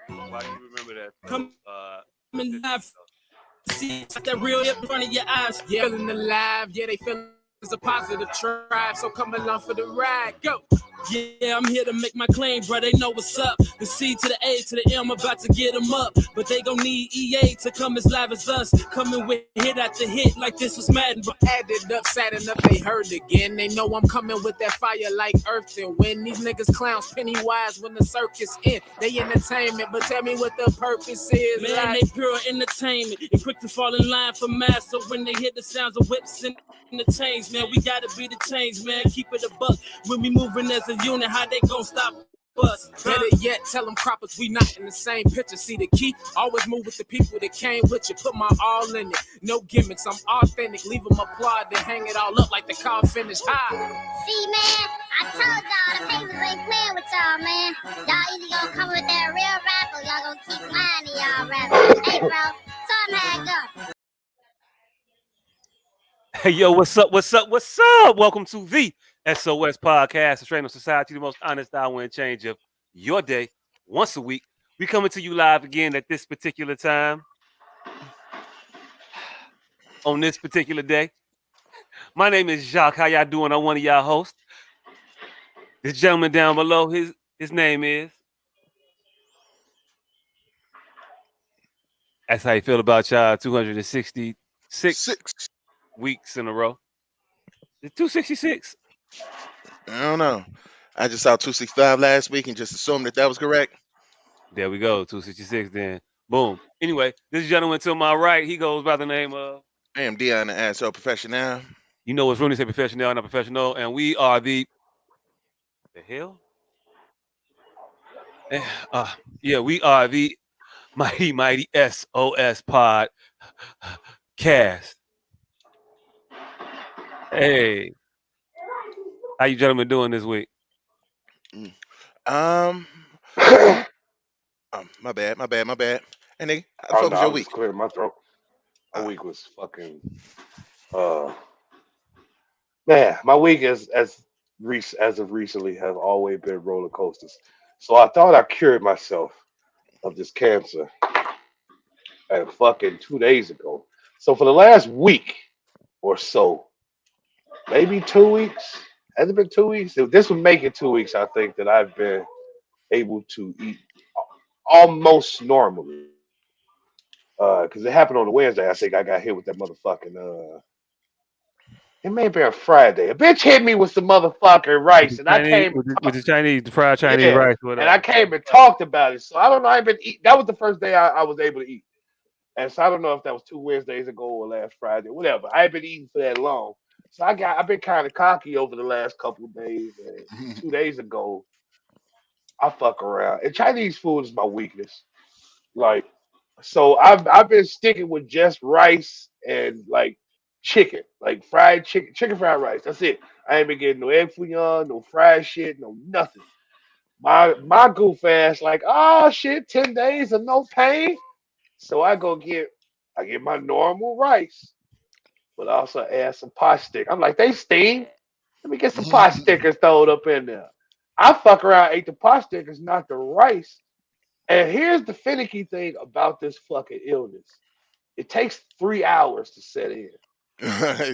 And why do you remember that Coming specifically, live, though? see that real in front of your eyes. Yeah, feeling alive. Yeah, they feeling it's a positive tribe. So come along for the ride. Go. Yeah, I'm here to make my claim, bro. They know what's up. The C to the A to the M, about to get them up. But they gon' need EA to come as live as us. Coming with hit after hit like this was Madden. But added up, sad enough, they heard again. They know I'm coming with that fire like earth and wind. These niggas clowns, penny wise when the circus in. They entertainment, but tell me what the purpose is. Man, like, they pure entertainment and quick to fall in line for mass. So when they hear the sounds of whips and the chains, man, we gotta be the change, man. Keep it a buck. When we moving as a unit, how they gon' stop us? Better yet, tell them croppers we not in the same picture. See the key? Always move with the people that came with you. Put my all in it. No gimmicks, I'm authentic. Leave them applaud, then hang it all up like the car finished high. See, man, I told y'all the papers ain't playing with y'all, man. Y'all either gonna come with that real rap or y'all gonna keep lying to y'all rappers. Hey, bro, tell them how it go. Hey, yo, what's up? What's up? What's up? Welcome to the S.O.S podcast, the Strain of Society, the most honest hour and change of your day, once a week. We coming to you live again at this particular time, on this particular day. My name is Jacques. How y'all doing? I'm one of y'all hosts. This gentleman down below, his name is. That's how you feel about y'all 266 weeks in a row. It's 266. I don't know. I just saw 265 last week and just assumed that was correct. There we go, 266 then. Boom. Anyway, this gentleman to my right, he goes by the name of... I am Dion the Asshole Professional. You know what's Rooney say, professional, not professional, and we are the hell? We are the mighty S.O.S podcast. Hey, how you gentlemen doing this week? My bad. And nigga, how the Oh fuck no, was I your was week? just clearing my throat. My week was fucking man, my week as of recently has always been roller coasters. So I thought I cured myself of this cancer and fucking 2 days ago. So for the last week or so, maybe 2 weeks, has it been 2 weeks? This would make it 2 weeks, I think, that I've been able to eat almost normally. Because it happened on a Wednesday. I think I got hit with that motherfucking. It may have been a Friday. A bitch hit me with some motherfucking rice, and I Chinese, came. with the Chinese, the fried Chinese Yeah, rice, and whatever. I came and talked about it. So I don't know. I've been eat. That was the first day I was able to eat, and so I don't know if that was 2 Wednesdays ago or last Friday, whatever. I ain't been eating for that long, so I've been kind of cocky over the last couple of days. And 2 days ago, I fuck around, and Chinese food is my weakness. Like, so I've been sticking with just rice and like chicken, like fried chicken fried rice. That's it. I ain't been getting no egg fouillon, no fried shit, no nothing. My goof ass like, oh shit, 10 days of no pain. So I get my normal rice, but also add some pot stick. I'm like, they steam. Let me get some pot stickers thrown up in there. I fuck around, ate the pot stickers, not the rice. And here's the finicky thing about this fucking illness. It takes 3 hours to set in.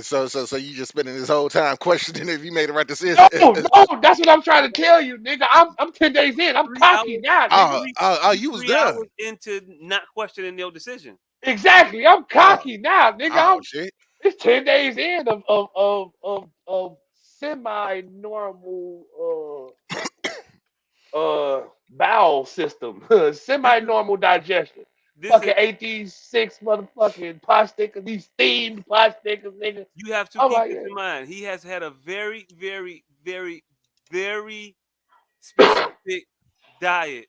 so you just spending this whole time questioning if you made the right decision. No, no, that's what I'm trying to tell you, nigga. I'm 10 days in. I'm 3 cocky hours. now, nigga. You was 3 done. hours into not questioning your decision. Exactly. I'm Oh, cocky now, nigga. shit. It's 10 days in of semi normal bowel system, This semi is normal digestion. this Fucking is ate these 6 motherfucking pot stickers, these steamed pot stickers, nigga. you have to I'm keep like, this in mind. He has had a very, very, very, very specific diet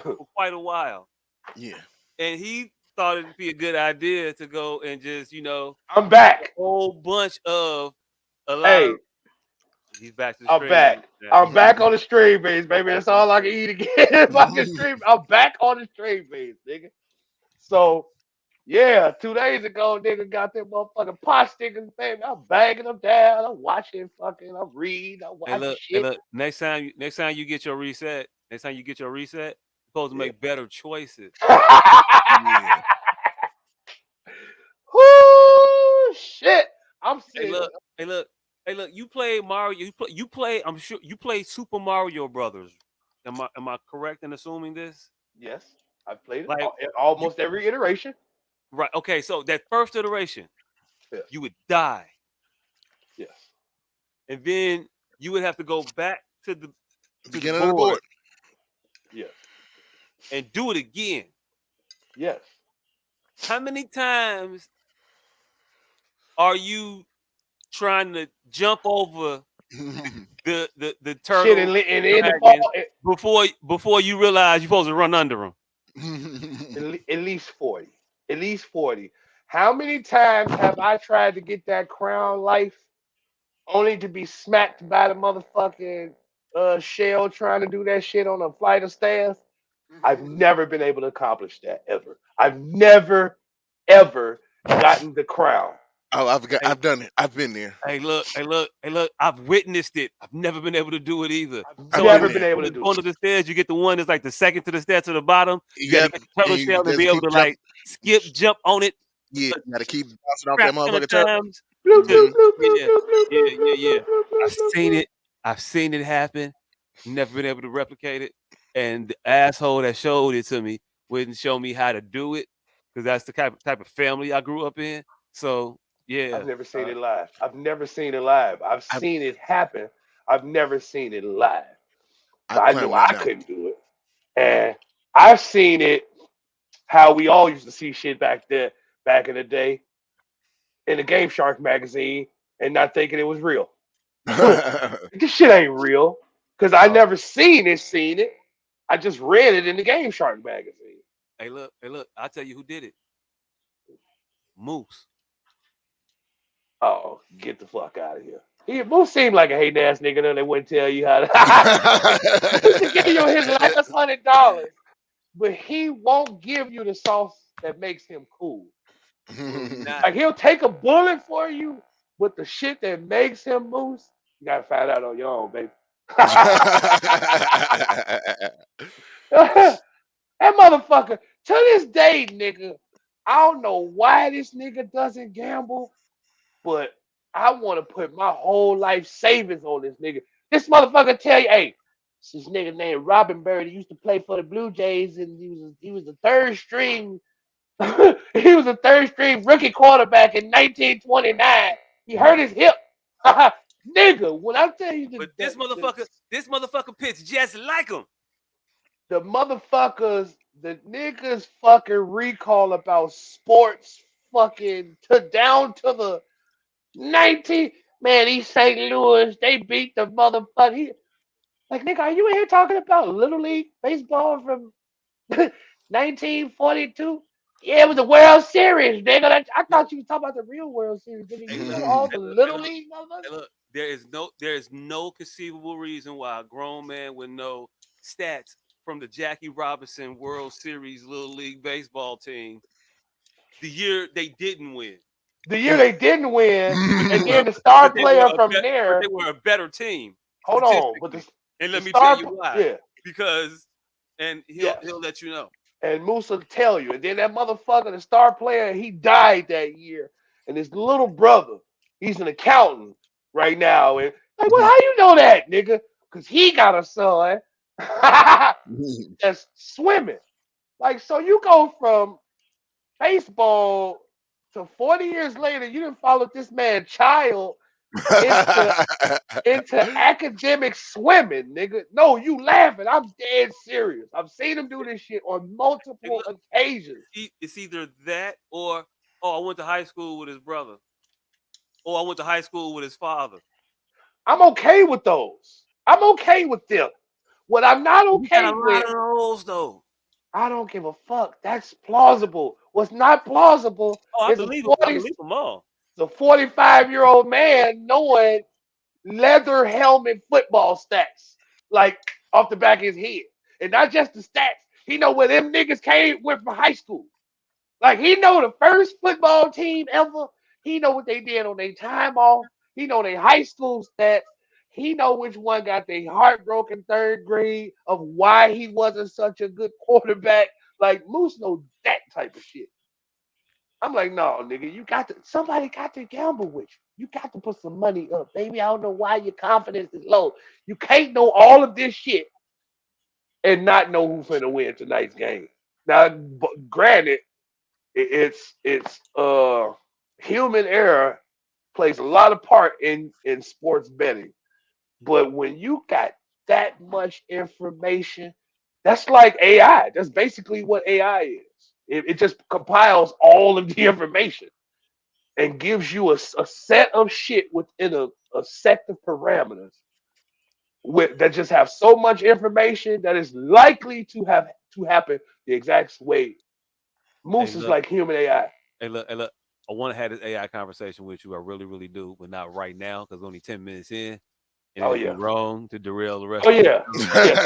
for quite a while. Yeah. And he thought it'd be a good idea to go and just, I'm a back. whole bunch of a lot of Hey, he's back to the I'm string beans back. now. I'm back on the string beans, baby. Back That's on the all I can string. eat again. If I can stream, I'm back on the string beans, nigga. So yeah, 2 days ago, nigga got them motherfucking pot stickers, baby. I'm bagging them down. I'm watching fucking. I'm Hey watching look, shit. next time you get your reset, supposed to Yeah. make better choices. Yeah. Whoo, shit. I'm Hey, sitting. look, hey, look, hey, look. You play Mario. You play. I'm sure you play Super Mario Brothers. Am I correct in assuming this? Yes, I've played it Like, you almost every iteration. right? Okay, so that first iteration, Yes, you would die, yes, and then you would have to go back to the Beginning of the board board. yes, and do it again. yes. How many times are you trying to jump over the Shit, turtle and in the fall, dragon before you realize you're supposed to run under them? at least 40. At least 40. How many times have I tried to get that crown life only to be smacked by the motherfucking shell trying to do that shit on a flight of stairs? I've never been able to accomplish that ever. I've never, ever gotten the crown. Oh, Hey, I've done it. I've been there. hey, look, hey, look, hey, look. I've witnessed it. I've never been able to do it either. I've So I've on been never the been there. able on to the do going it. to the stairs, you get the one that's like the second to the stair to the bottom. You got to Yep. get the turtle And you shell and just be able keep to jumping. like skip, jump on it Yeah, a you gotta keep bouncing off that crap ton of motherfucker turtle. times. Bloop, To bloop, Hmm. bloop, bloop, yeah, bloop, bloop, yeah, bloop, yeah, bloop, yeah. bloop, bloop, I've bloop, seen bloop. it. I've seen it happen. Never been able to replicate it. And the asshole that showed it to me wouldn't show me how to do it because that's the type of family I grew up in. So I've yeah, never seen uh, it live. I've never seen it live. I've I seen it happen. I've never seen it live. I But I plan knew one I now. couldn't do it. And I've seen it how we all used to see shit back there, back in the day, in the Game Shark magazine and not thinking it was real. This shit ain't real. Cause I oh, never seen it. I just read it in the Game Shark magazine. hey look, I'll tell you who did it. Moose. Oh, get the fuck out of here. He Moose seemed like a hating ass nigga, then they wouldn't tell you how to Moose will give you his last $100, but he won't give you the sauce that makes him cool. Will not. Like he'll take a bullet for you, but the shit that makes him Moose, you gotta find out on your own, baby. That motherfucker, to this day, nigga, I don't know why this nigga doesn't gamble, but I want to put my whole life savings on this nigga. This motherfucker tell you, hey, this nigga named Robin Bird. He used to play for the Blue Jays, and he was the third string. He was a third string rookie quarterback in 1929. He hurt his hip. Nigga, when I tell you But this motherfucker pitched just like him. the motherfuckers, the niggas fucking recall about sports fucking to down to the 19. Man, these St. Louis, they beat the motherfucker. Like, nigga, are you in here talking about Little League baseball from 1942? Yeah, it was the World Series, nigga. I thought you was talking about the real World Series, nigga. Hey You look, know all hey the look, hey Little look, League motherfuckers? hey look. There is no conceivable reason why a grown man would know stats from the Jackie Robinson World Series Little League baseball team the year they didn't win. The year they didn't win, But they and were then the star but they were player a from but they there, were a better team hold on, but statistically. And the let me tell you star, why. yeah, Because and yes. he'll let you know. And Musa tell you. And then that motherfucker, the star player, he died that year. And his little brother, he's an accountant right now. And like, well, how you know that, nigga? Because he got a son that's swimming. Like, so you go from baseball to 40 years later, you didn't follow this man child into academic swimming, nigga. No, you laughing. I'm dead serious. I've seen him do this shit on Hey, multiple look, occasions. it's either that or I went to high school with his brother. Or I went to high school with his father. I'm okay with those. I'm okay with them. What I'm not We got a okay lot with, of those though. I don't give a fuck. That's plausible. What's not plausible Oh, I is believe him. I believe them all. a 45-year-old man knowing leather helmet football stats like off the back of his head, and not just the stats. He know where them niggas went from high school. Like he know the first football team ever. He know what they did on their time off. He know their high school stats. He know which one got the heartbroken third grade of why he wasn't such a good quarterback. Like Moose know that type of shit. I'm like, no, nigga, you got to somebody got to gamble with you. You got to put some money up, baby. I don't know why your confidence is low. You can't know all of this shit and not know who's finna win tonight's game. Now, granted, it's human error plays a lot of part in sports betting. But when you got that much information, that's like AI. That's basically what AI is. It just compiles all of the information and gives you a set of shit within a set of parameters that just have so much information that is likely to happen the exact way. Hey, Moose is look, like human AI. hey, look. I want to have this AI conversation with you. I really, really do, but not right now because only 10 minutes in, and Oh it'd be yeah. wrong to derail the Oh rest of the yeah. show. Yeah.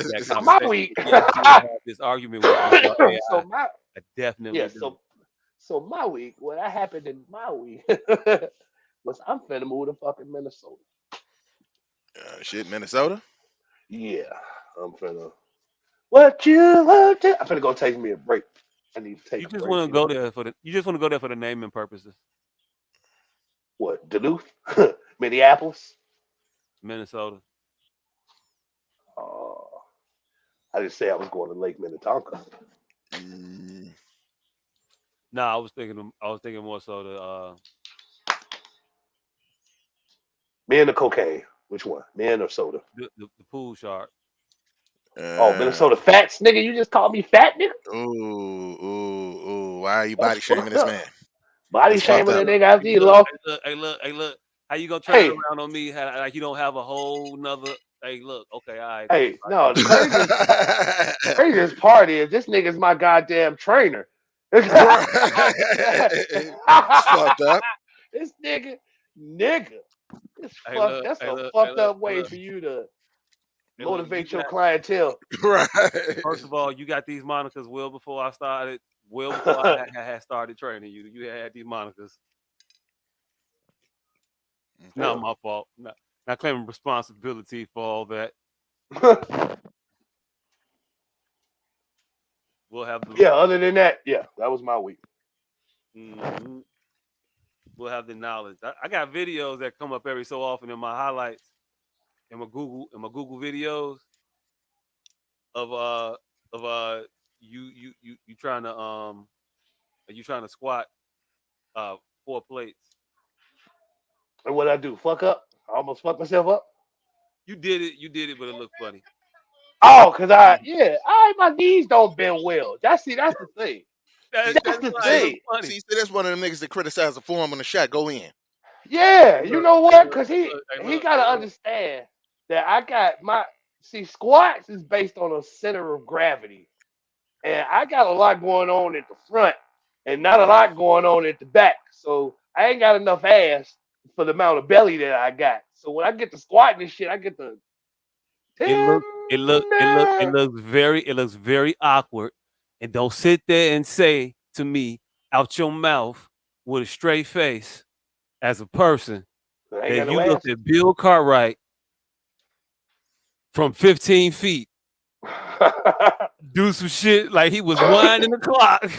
That So my conversation. week. But yeah, I do want to have this argument with you about so AI. my I definitely yeah. do. So my week. What happened in my week was I'm finna move to fucking Minnesota. Shit, Minnesota. Yeah. I'm finna. What you want to? I'm finna go take me a break. I need to take You a just break want to go anyway. there for the. You just want to go there for the naming purposes. What? Duluth, Minneapolis. Minnesota. Uh, I didn't say I was going to Lake Minnetonka. Mm, Nah, I was thinking. I was thinking more so Me and the cocaine. Which one? Men or soda? the pool shark. Oh, uh, Minnesota fats, nigga. You just called me fat, nigga. ooh. Why are you That's body shaming fucked this up. man? Body That's fucked shaming Hey a up. look, nigga after he lost. hey look. How you gonna turn it Hey, around on me? Like you don't have a whole nother. Hey, look. Okay, all right, cool. hey, I got no, the you. craziest part is this nigga's my goddamn trainer. this It's fucked up. nigga, it's Hey, fucked. look. That's Hey, a look. Hey, fucked look. up Hey, way look. for you to Hey, look. You motivate your got. clientele. Right. First of all, you got these monikers well before I started. Well before I had started training you. You had these monikers. It's not Yeah. my fault. Not claiming responsibility for all that. We'll have the. Yeah. Other than that, yeah, that was my week. Mhm. We'll have the knowledge. I got videos that come up every so often in my highlights in my Google videos of you trying to squat uh 4 plates. And what I do? Fuck up. I almost fucked myself up. You did it, but it looked funny. Oh, cause my knees don't bend well. That's the thing. See, That's That's the why it see, thing. looked funny. see, that's one of them niggas that criticize the form on the shot. Go in. Yeah, Hey you look, know hey what? look, Cause hey he look, hey he look, gotta hey look. understand that I got my squats is based on a center of gravity, and I got a lot going on at the front, and not a lot going on at the back. So I ain't got enough ass for the amount of belly that I got. So when I get to squatting and shit, I get the It look it look it look it tender. looks very awkward. And don't sit there and say to me out your mouth with a straight face as a person I ain't that got no you looked ass. at Bill Cartwright from 15 feet do some shit like he was winding the clock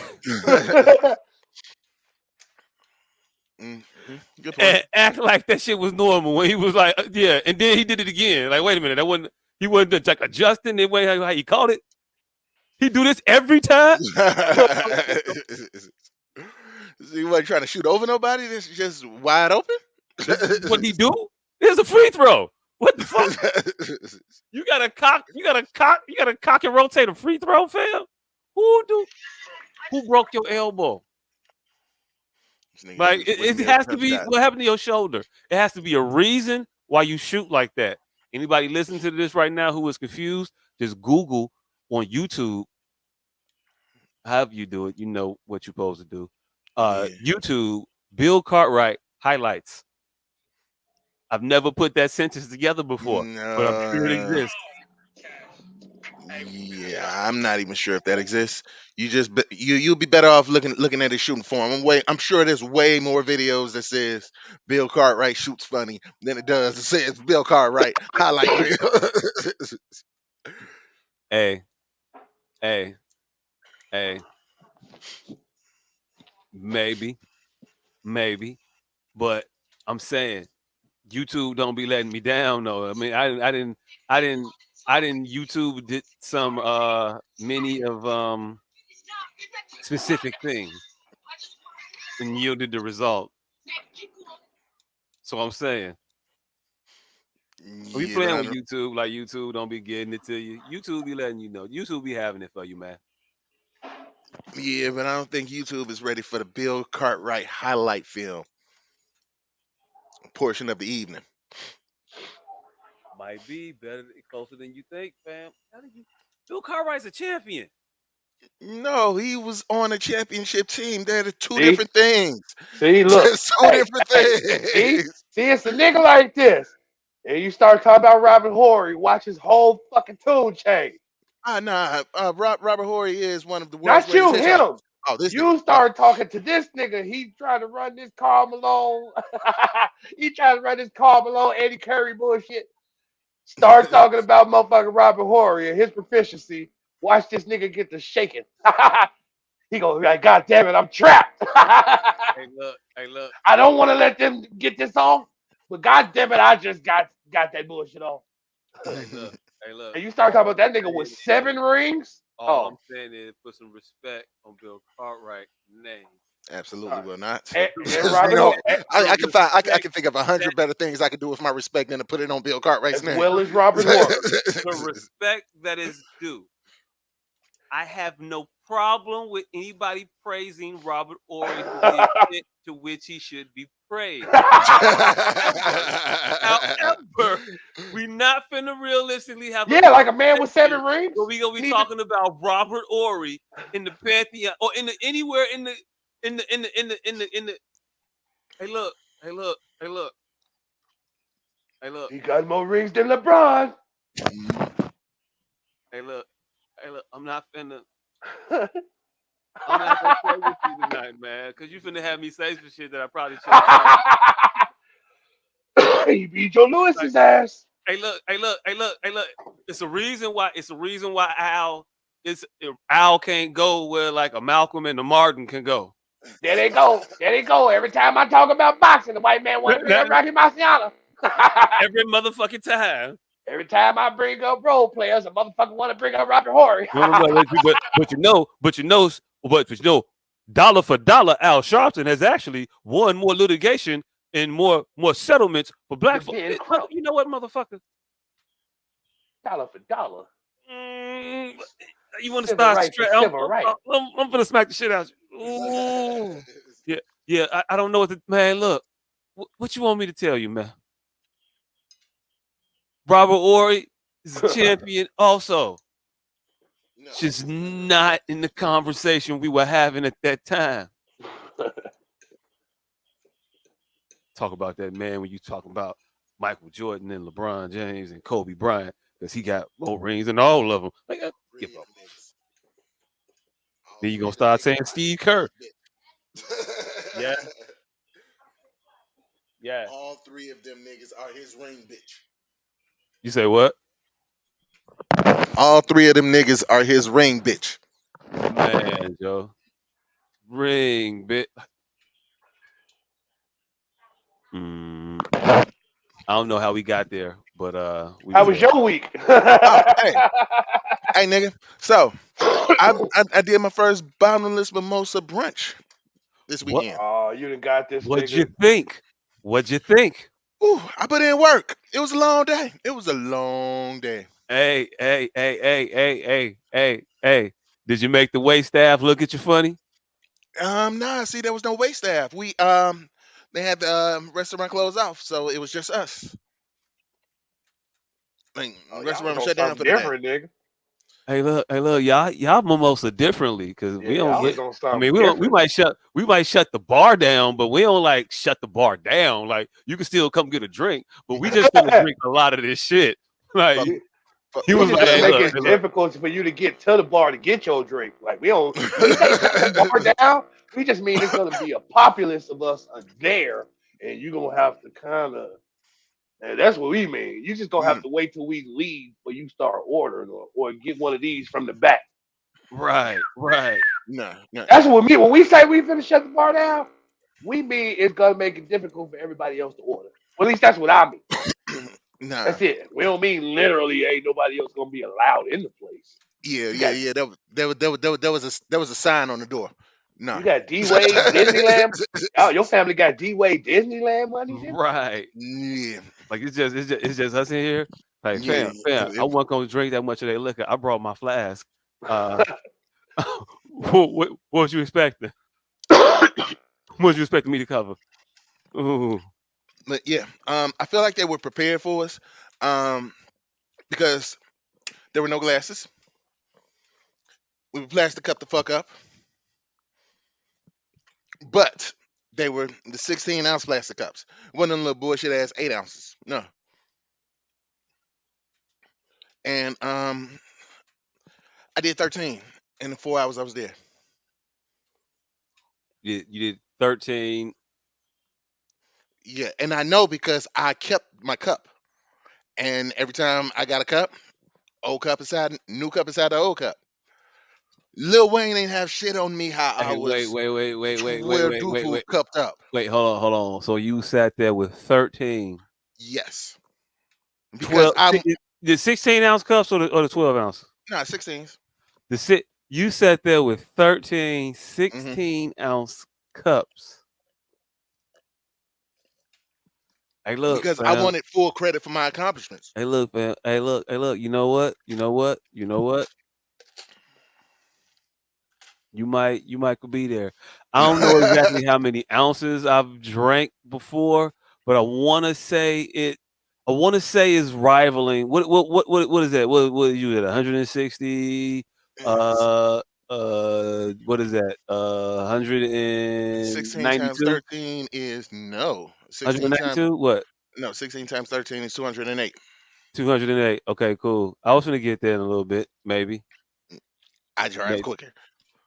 Hmm. Good point. and act like that shit was normal when he was like, yeah, and then he did it again. Like, wait a minute, he wasn't like adjusting the way how he called it. He do this every time. See, you wasn't trying to shoot over nobody. This is just wide open. This is what he do. Here's a free throw. What the fuck? You gotta cock and rotate a free throw, fam. Who do? Who broke your elbow? This nigga Like shooting 40 it mil has to pep be. shot. What happened to your shoulder? It has to be a reason why you shoot like that. Anybody listening to this right now who is confused, just Google on YouTube. However you do it, you know what you're supposed to do. Yeah. YouTube, Bill Cartwright highlights. I've never put that sentence together before, but I'm sure it No. exists. Yeah, I'm not even sure if that exists. You'll be better off looking at his shooting form. I'm sure there's way more videos that says Bill Cartwright shoots funny than it does that says Bill Cartwright highlight reel. Hey, hey, hey. Maybe, maybe, but I'm saying YouTube don't be letting me down though. I mean, I didn't, I didn't. YouTube did some many of specific things and yielded the result. So I'm saying, we Yeah, but playing I with don't. YouTube like YouTube don't be getting it to you. YouTube be letting you know. YouTube be having it for you, man. Yeah, but I don't think YouTube is ready for the Bill Cartwright highlight film portion of the evening. Might be better, closer than you think, fam. Telling you, Bill Cartwright's a champion. No, he was on a championship team. They're the two See, different things. see, look, There's two hey, different hey, see, things. see, it's a nigga like this, and you start talking about Robert Horry, watch his whole fucking tune change. Nah. Robert Horry is one of the world's Not greatest you, hedgehogs. him. Oh, this nigga. You start talking to this nigga. He trying to run this Carl Malone. He trying to run this Carl Malone, Eddie Curry bullshit. Start talking about motherfucking Robert Horry and his proficiency. Watch this nigga get to shaking. He gonna be like, God damn it, I'm trapped. Hey, look, I don't want to let them get this off, but God damn it, I just got that bullshit off. hey, look, hey, look. And you start talking about All I'm that nigga with saying is, 7 rings. all I'm Oh, saying is, put some respect on Bill Cartwright's name. Absolutely sorry. will not. The And Because Robert respect, Horry, the I respect can think of that 100 better things I could do with my respect than to put it on Bill Cartwright's as name. well as Robert Horry. the respect that is due. I have no problem with anybody praising Robert Ory to the extent to which he should be praised. However, however, we not finna realistically have a Yeah, like a man with conversation 7 rings. where we gonna be Need to. talking about Robert Ory in the pantheon or in the anywhere in the. Hey look, hey look, hey look, hey look, He got more rings than LeBron. hey look, hey look. I'm not gonna play with you tonight, man, because you finna have me say some shit that I probably shouldn't say. He beat Joe Like, Lewis's ass. hey, look, hey, look, hey, look, hey, look. It's a reason why. It's a reason why Al can't go where like a Malcolm and a Martin can go. There they go. There they go. Every time I talk about boxing, the white man want to bring up Rocky Marciano. Every motherfucking time. Every time I bring up role players, a motherfucker want to bring up Robert Horry. No, but you know, dollar for dollar, Al Sharpton has actually won more litigation and more settlements for black The folks. Ben Crump. You know what, motherfucker? Dollar for dollar. Mm, you want to Civil start right for straight? civil right. I'm gonna smack the shit out you. Ooh, yeah, yeah. I don't know what the man. Look, what you want me to tell you, man? Robert Ory is a champion, also. No, Just he's never. not in the conversation we were having at that time. Talk about that man when you talking about Michael Jordan and LeBron James and Kobe Bryant because he got more rings than all of them. Like, give Three of up. them niggas. All Then you three gonna of them start niggas saying are Steve his Kerr. ring bitch. Yeah, yeah. All three of them niggas are his ring bitch. You say what? All three of them niggas are his ring bitch. Man, Joe. Ring bit. Mm, I don't know how we got there, but we How was did. your week? Oh, hey, nigga. So I did my first bottomless mimosa brunch this What weekend. Oh, you done got this what'd you nigga. think? What'd you think? Ooh, I put in work. It was a long day. It was a long day. Hey. Did you make the wait staff look at you funny? Nah, see, there was no wait staff. They had the restaurant closed off, so it was just us. Like, Oh, y'all was restaurant was on shut down something for the day. different, nigga. Hey, look, y'all mimosa differently because Yeah, we don't. y'all was on I something mean, we don't. different. We might shut the bar down, but we don't like shut the bar down. Like you can still come get a drink, but we just finna drink a lot of this shit. Like Fuck, You, He We was just like, gonna "Hey, make look, it hey, look." difficult for you to get to the bar to get your drink. Like we don't. When we say shut the bar down, we just mean it's gonna be a populace of us there, and you're gonna have to kind of. And that's what we mean. You just gonna have Mm, to wait till we leave for you start ordering or get one of these from the back. Right, right. no, no. That's what we mean. When we say we finna shut the bar down, we mean it's gonna make it difficult for everybody else to order. Well, at least that's what I mean. Nah. That's it. We don't mean literally ain't nobody else gonna be allowed in the place. Yeah, You yeah, got yeah. That was a sign on the door. you Nah. got D Wade Disneyland. Oh, your family got D Wade Disneyland money then? Right. Yeah, Like it's just us in here. Like, yeah. fam, I wasn't gonna drink that much of that liquor. I brought my flask. Uh, what was you expecting? What was you expecting me to cover? Ooh, But yeah, I feel like they were prepared for us, um, because there were no glasses. We plastic cup the fuck up, but they were the 16-ounce plastic cups. One of them little bullshit ass 8 ounces. No, and I did 13 in the 4 hours I was there. you did 13. Yeah, and I know because I kept my cup, and every time I got a cup, old cup inside, new cup inside the old cup. Lil Wayne ain't have shit on me how I Hey, wait, was wait, wait, wait, wait, wait, twelve wait, wait, duple wait, cupped up. wait. Hold on. So you sat there with 13, Yes, because 12, I'm the 16-ounce cups or the 12 ounces? not 16s. You sat there with 13 Hmm. 16-ounce cups. Hey, look, Because I fam. wanted full credit for my accomplishments. Hey, look, fam. Hey, look. You know what? You know what? You know what? You might could be there. I don't know exactly how many ounces I've drank before, but I want to say is rivaling. What is that? What are you at? 160. It's What is that? 16 times 192. 13 is no 16 times 192. What? no 16 times 13 is 208. 208. Okay, cool. I was gonna get there in a little bit, maybe. I drive Maybe. quicker.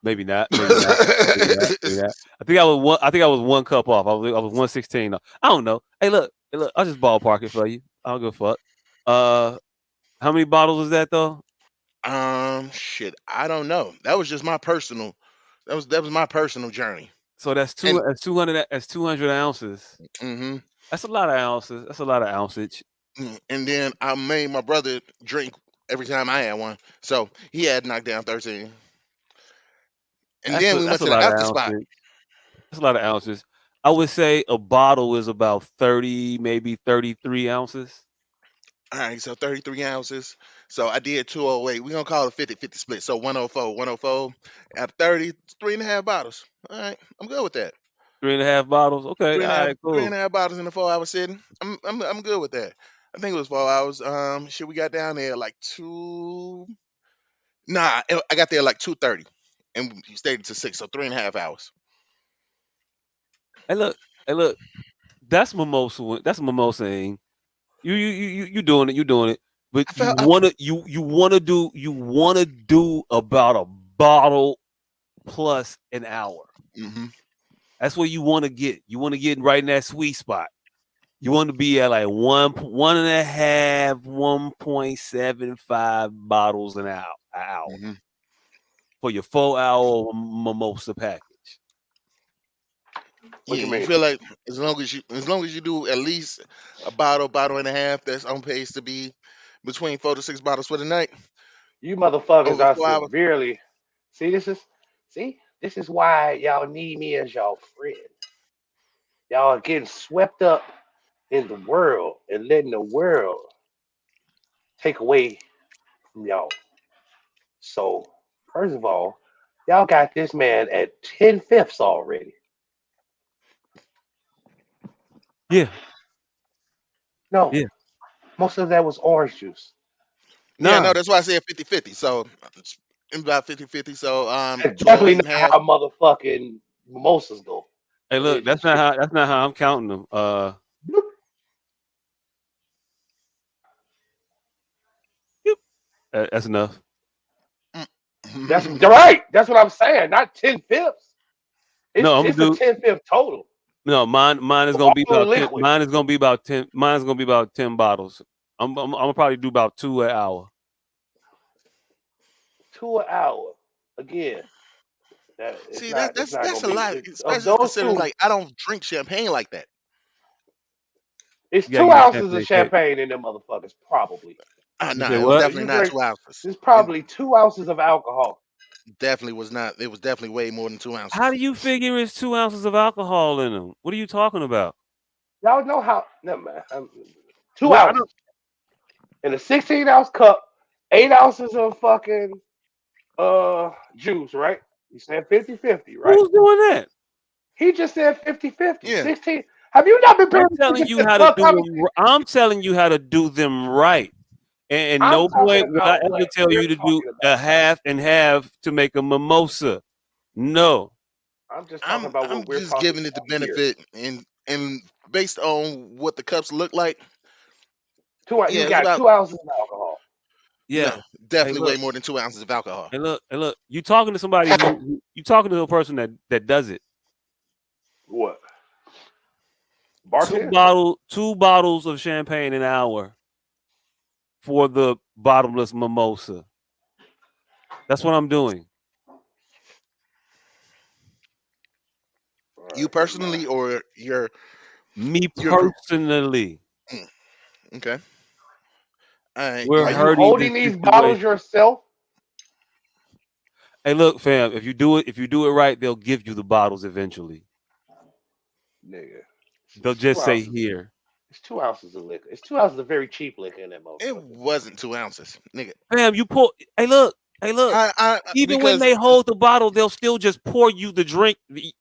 Maybe not. Maybe not. Maybe not. Maybe not. I think I was one cup off. I was 116. I don't know. Hey, look. Hey, look. I'll just ballpark it for you. I don't give a fuck. Uh, how many bottles was that though? Shit, I don't know. That was just my personal. That was my personal journey. So that's two. And That's 200. That's 200 ounces. hmm That's a lot of ounces. That's a lot of ounceage. and then I made my brother drink every time I had one, so he had knocked down 13. And That's then a we went that's a to the lot of after spot. ounces. That's a lot of ounces. I would say a bottle is about 30, maybe 33 ounces. All right, so 33 ounces. So I did 208. We're gonna call it 50-50 split. So 104, 104 at 30, it's 3.5 bottles. All right, I'm good with that. 3.5 bottles. Okay. Three and a All half, right. three and Cool. a half bottles in the 4 hour sitting. I'm good with that. I think it was 4 hours. Shit, we got down there like two. Nah, I got there like 2:30, and we stayed to 6, so 3.5 hours. Hey, look. Hey, look. That's mimosa. That's mimosaing. You doing it. You doing it. But I you felt. wanna you wanna do about a bottle plus an hour. Mm-hmm. That's where you wanna get. You wanna get right in that sweet spot. You want to be at like one and a half, 1.75 bottles an hour Mm-hmm. for your 4 hour mimosa package. What Yeah, you you mean? feel like as long as you do at least a bottle, bottle and a half, that's on pace to be between 4 to 6 bottles for the night You motherfuckers over are 4 hours. severely. See, this is why y'all need me as y'all friend. Y'all are getting swept up in the world and letting the world take away from y'all. So, first of all, y'all got this man at 10 fifths already. Yeah, No, yeah. most of that was orange juice. Yeah, Nah. no, that's why I said 50-50. So it's about 50-50. So That's definitely 208 and not a half. how motherfucking mimosas go. Hey, But look. it That's just not how. That's not how I'm counting them. bloop. Yep. That's enough. That's Mm. right. That's what I'm saying. Not 10 fifths. No, I'm It's gonna a do 10 fifth total. no. Mine is gonna be All the about 10. liquid. Mine is gonna be about 10. Mine is gonna be about 10 bottles. I'm gonna probably do about 2 an hour. 2 an hour. Again, that it's See, not. It's not that's gonna a be lot, of especially those considering two. like I don't drink champagne like that. It's You gotta two get in ounces of champagne shape. champagne in them motherfuckers, probably. You say Nah, it was what? If definitely you not drink, 2 ounces. it's It probably 2 ounces of alcohol. definitely was not. It was definitely way more than two How do ounces. you figure it's 2 ounces of alcohol in them? What are you talking about? Y'all know how? Never mind. Two Well, I don't. ounces in a 16-ounce cup. 8 ounces of fucking juice, right? You said 50-50, right? Who's doing that? He just said 50-50. Yeah. 16. Have you not been paying I'm telling attention you to how to the do conversation? them. I'm telling you how to do them right. And I'm no talking point will I about ever what tell we're you to do talking a about. half and half to make a mimosa. No. I'm just talking about I'm what we're just talking giving it the about here. benefit and based on what the cups look like, You yeah, it's got about 2 ounces of alcohol. Yeah. no, Hey, definitely way look. more than 2 ounces of alcohol. Hey, look. Hey, look. You talking to somebody you talking to a person that does it. What? Two Bartend? bottle, 2 bottles of champagne an hour for the bottomless mimosa. That's what I'm doing. All You right, never mind. personally or Me your group? personally, Mm, okay. All right. we're Are you hurting the holding these bottles situation. yourself? Hey, look, fam. If you do it right, they'll give you the bottles eventually. Nigga. They'll It's two just say ounces. here, It's 2 ounces of liquor. It's 2 ounces of very cheap liquor in that It motherfucker. wasn't 2 ounces, nigga. fam. You pour. Hey, look. Hey, look. Even when Because they hold the bottle, they'll still just pour you the drink.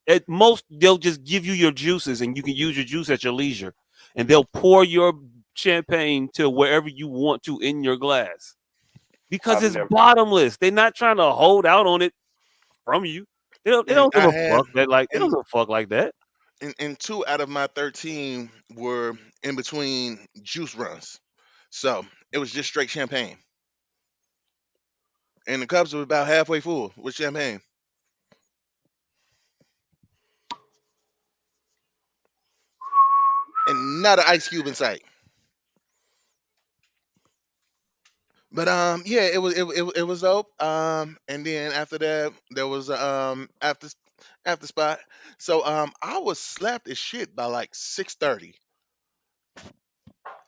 At most, they'll just give you your juices, and you can use your juice at your leisure. And they'll pour your champagne to wherever you want to in your glass because I've it's never. bottomless. They're not trying to hold out on it from you. They don't. They and don't give I a have fuck that like. They don't and give a fuck like that. and two out of my 13 were in between juice runs. So it was just straight champagne. And the cups were about halfway full with champagne. And not an ice cube in sight. But yeah, it was dope. And then after that there was after spot. So I was slapped as shit by like 6:30.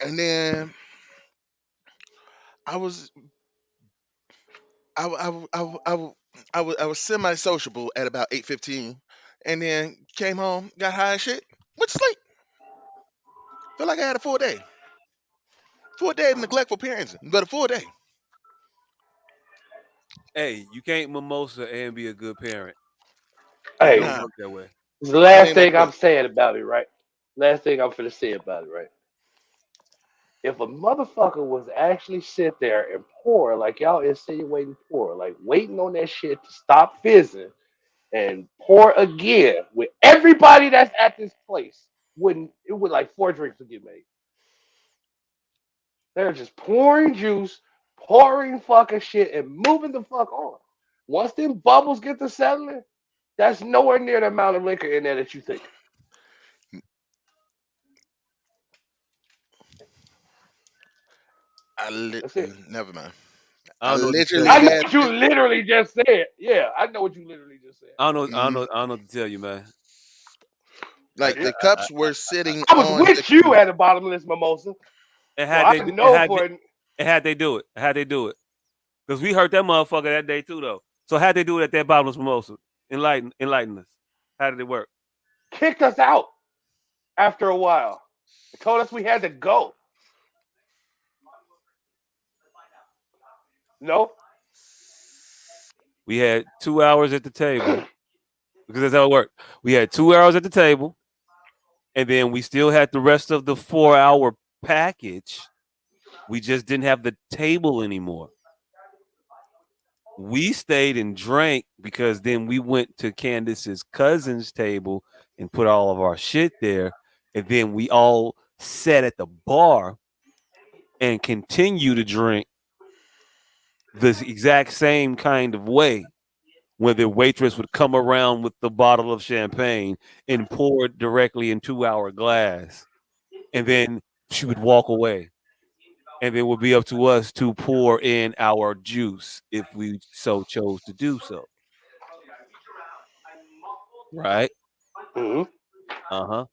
And then I was I w- I w- I w- I w- I was semi sociable at about 8:15, and then came home, got high as shit, went to sleep. Felt like I had a full day of neglectful parenting, but a full day. Hey, you can't mimosa and be a good parent. It Hey, don't Nah, work that way. this is the that last ain't my thing I'm cup. saying about it, right? Last thing I'm finna say about it, right? If a motherfucker was actually sit there and pour like y'all insinuating pour, like waiting on that shit to stop fizzing and pour again with everybody that's at this place, wouldn't it would like four drinks would get made. They're just pouring juice, pouring fucking shit, and moving the fuck on. Once them bubbles get to settling, that's nowhere near the amount of liquor in there that you think. That's it. Never mind. I I don't know what to tell literally you, I know man. had what you literally just said. Yeah, I know what you literally just said. I don't know. I don't mhm, know. I don't know what to tell you, man. I, like I, the Yeah. I, cups I, were sitting I was on with you at the bottomless mimosa, and so had I they, know for it. and had they do it, because we heard that motherfucker that day too, though. So had they do it at that bottomless mimosa, enlighten us. How did it work? Kicked us out after a while. It told us we had to go. No, We had 2 hours at the table because that's how it worked. We had 2 hours at the table, and then we still had the rest of the 4 hour package. We just didn't have the table anymore. We stayed and drank because then we went to Candace's cousin's table and put all of our shit there. And then we all sat at the bar and continued to drink the exact same kind of way, where the waitress would come around with the bottle of champagne and pour it directly into our glass, and then she would walk away, and it would be up to us to pour in our juice if we so chose to do so. Right? Hmm. Uh huh.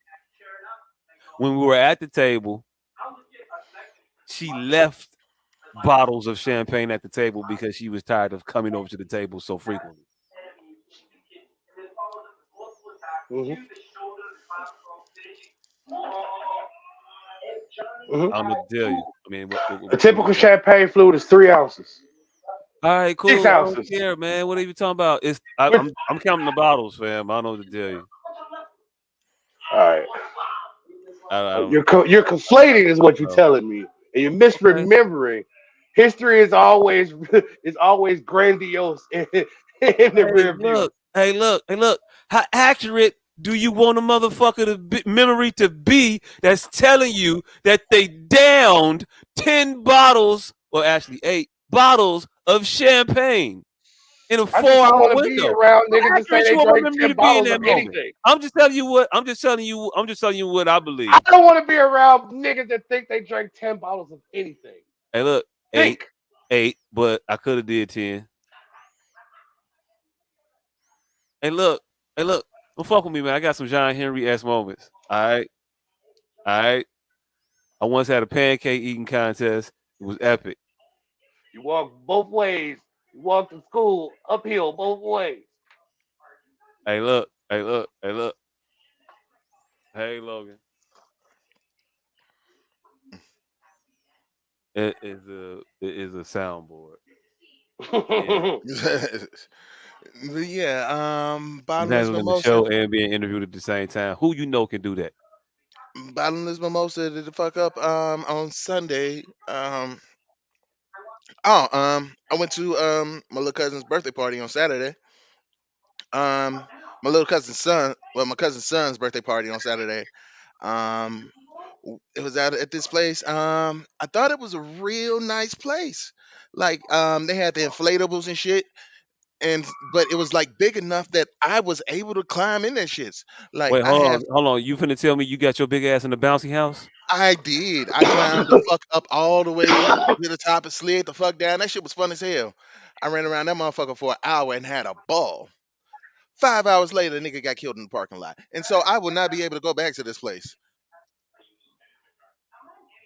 When we were at the table, she left bottles of champagne at the table because she was tired of coming over to the table so frequently. Hmm. Hmm. I don't know what to tell you. I mean, A what you typical got? champagne flute is 3 ounces, All right, six cool. I don't ounces. care, man. What are you talking about? With I'm counting the bottles, fam. I don't know what to tell you. all right, I don't you're conflating is what you're know. telling me, and you're Okay. misremembering. History is always is always grandiose in the Hey, rear view. look. Hey, look. Hey, look. How accurate do you want a motherfucker to be, memory to be that's telling you that they downed 10 bottles, or actually 8 bottles of champagne in a I just don't four-hour want to be window? around How niggas that say accurate they you want my drank memory 10 to be in bottles that of moment? anything. I'm just telling you what. I'm just telling you what I I believe. don't want to be around niggas that think they drank 10 bottles of anything. Hey, look, eight, Think. 8, but I could have did 10. Hey, look, hey, look, don't fuck with me, man. I got some John Henry ass moments. All right. I once had a pancake eating contest. It was epic. You walk both ways. You walk to school uphill both ways. Hey, look, hey, look, hey, look. Hey, Logan. It is a soundboard. Yeah, But yeah, I'm bottomless handling the mimosa. show and being interviewed at the same time. Who you know can do that? Bottomless mimosa did the fuck up on Sunday. I went to my little cousin's birthday party on Saturday. My little cousin's son, well, my cousin's son's birthday party on Saturday. Um, it was out at this place. I thought it was a real nice place. Like, they had the inflatables and shit, but it was like big enough that I was able to climb in that shits. Like, Wait, hold on. You finna tell me you got your big ass in the bouncy house? I did. I climbed the fuck up all the way to the top and slid the fuck down. That shit was fun as hell. I ran around that motherfucker for an hour and had a ball. 5 hours later, the nigga got killed in the parking lot, and so I will not be able to go back to this place.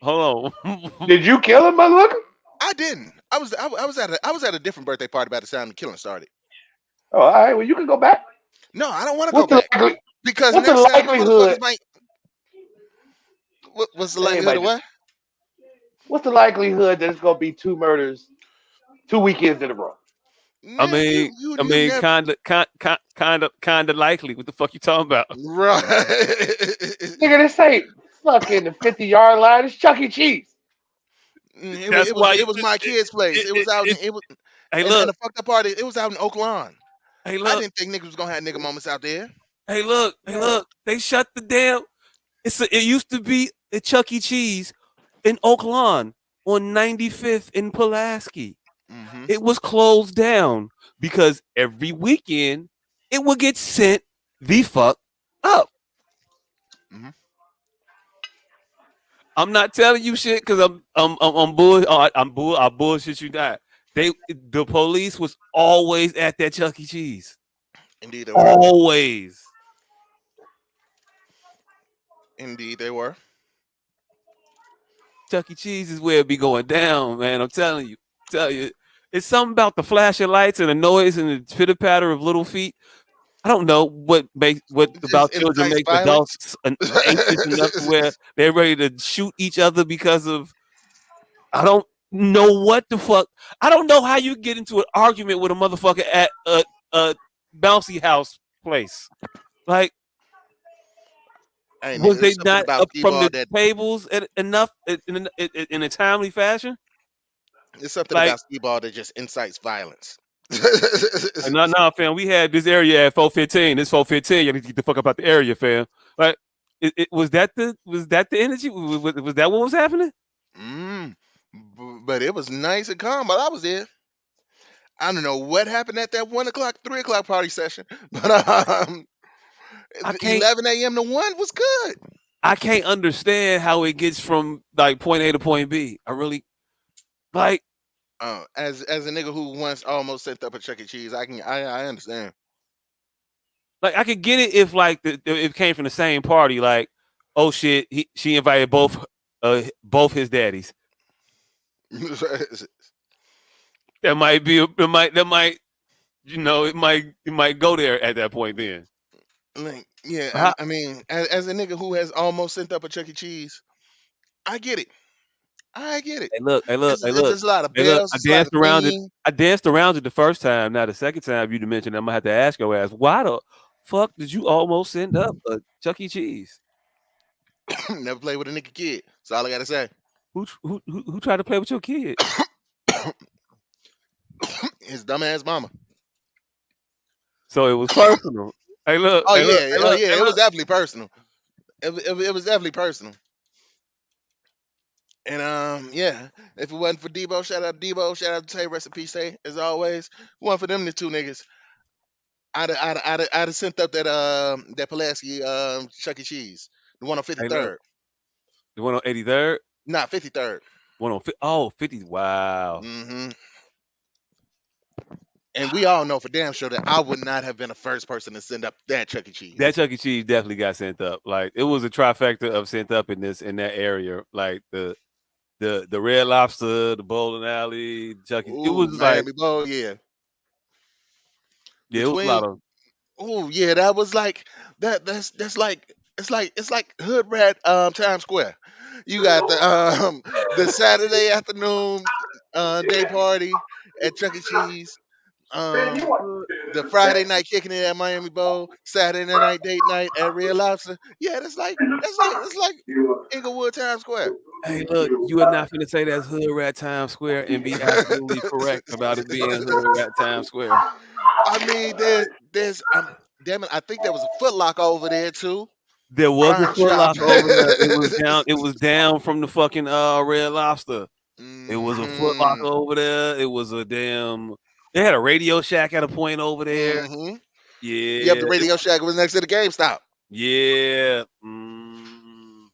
Hold on. Did you kill him, motherfucker? I didn't. I was at a different birthday party by the time the killing started. Oh, all right. Well, you can go back. No, I don't want to go What's the back likely, because what's next the time the likelihood? motherfuckers might. What's the They ain't likelihood might of just. what? What's the likelihood that it's gonna be 2 murders, 2 weekends in a row? I Man, mean, I you mean, never kind of likely. What the fuck you talking about? right. Nigga, this ain't fucking the 50-yard line. It's Chuck E. Cheese. That's why It was my kid's place. It was out in it's. it was Hey, and look. the fucked up party. It was out in Oak Lawn. Hey, I look. didn't think niggas was gonna have nigga moments out there. Hey, look. Hey, look. They shut the damn. It used to be a Chuck E. Cheese in Oak Lawn on 95th in Pulaski. Hmm. It was closed down because every weekend it would get sent the fuck up. Hmm. I'm not telling you shit because I'm bull. I bullshit you not. The police was always at that Chuck E. Cheese. Indeed they were. Always. Indeed they were. Chuck E. Cheese is where it be going down, man. I'm telling you. Tell you. It's something about the flashing lights and the noise and the pitter patter of little feet. I don't know what It just about children incites make violence. adults anxious enough to where they're ready to shoot each other because of I don't know what the fuck. I don't know how you get into an argument with a motherfucker at a bouncy house place. Like, Hey nigga, was there's they something not about up skee from ball the that tables enough in a timely fashion? there's something Like, about skee ball that just incites violence. no, no, fam. We had this area at 415. This 415. You need to get the fuck up out the area, fam. Like, was that the energy? Was that what was happening? mm. But it was nice and calm while I was there. I don't know what happened at that 1 o'clock, 3 o'clock party session, but I can't 11 a.m. to 1 was good. I can't understand how it gets from like point A to point B. I really like As a nigga who once almost set up a Chuck E. Cheese, I understand. I could get it if like it came from the same party. Like, oh shit, she invited both his daddies. That might be that might it might go there at that point. Then Like, yeah, how, I mean, as a nigga who has almost sent up a Chuck E. Cheese, I get it. I get it. hey look, hey look, hey It's look, just a lot of hey look. bells. It's a lot of I danced around it the first time. Now the second time you mentioned, I'm gonna have to ask your ass, why the fuck did you almost end up a Chuck E. Cheese? never play with a nigga kid. That's all I gotta say. Who tried to play with your kid? His dumbass mama. So it was personal. Hey look, Oh hey look, yeah, hey oh look, yeah. hey It was look. definitely personal. It was definitely personal. And yeah. If it wasn't for Debo, shout out Debo, shout out to Tay, rest in peace, Tay, as always. One for them, the two niggas. I'd have sent up that Pulaski Chuck E. Cheese, the one on Hey look, 53rd, the one on 83rd, not 53rd. one on 50. Wow. Hmm. And we all know for damn sure that I would not have been the first person to send up that Chuck E. That Cheese. Chuck E. Cheese definitely got sent up. Like it was a trifecta of sent up in that area. Like the Red Lobster, the bowling alley, Chuck E. It Ooh, was like Miami Bowl, yeah. yeah, it was a lot Between of Oh yeah, that was like that's like it's like hood rat Times Square. You got the Saturday afternoon day party at Chuck E. Cheese. hood. The Friday night kicking it at Miami Bowl, Saturday night date night at Red Lobster. Yeah, that's like Inglewood Times Square. Hey, look, you are not finna say that's hood rat Times Square and be absolutely correct about it being hood rat Times Square. I mean, there's damn it, I think there was a Foot Locker over there too. There was a Prime Foot Shop. Locker over there. It was down. It was down from the fucking Red Lobster. It was a Foot Locker Hmm. over there. It was a damn. They had a Radio Shack at a point over there. Hmm. Yep, Yeah, the Radio Shack was next to the GameStop. yeah, Hmm.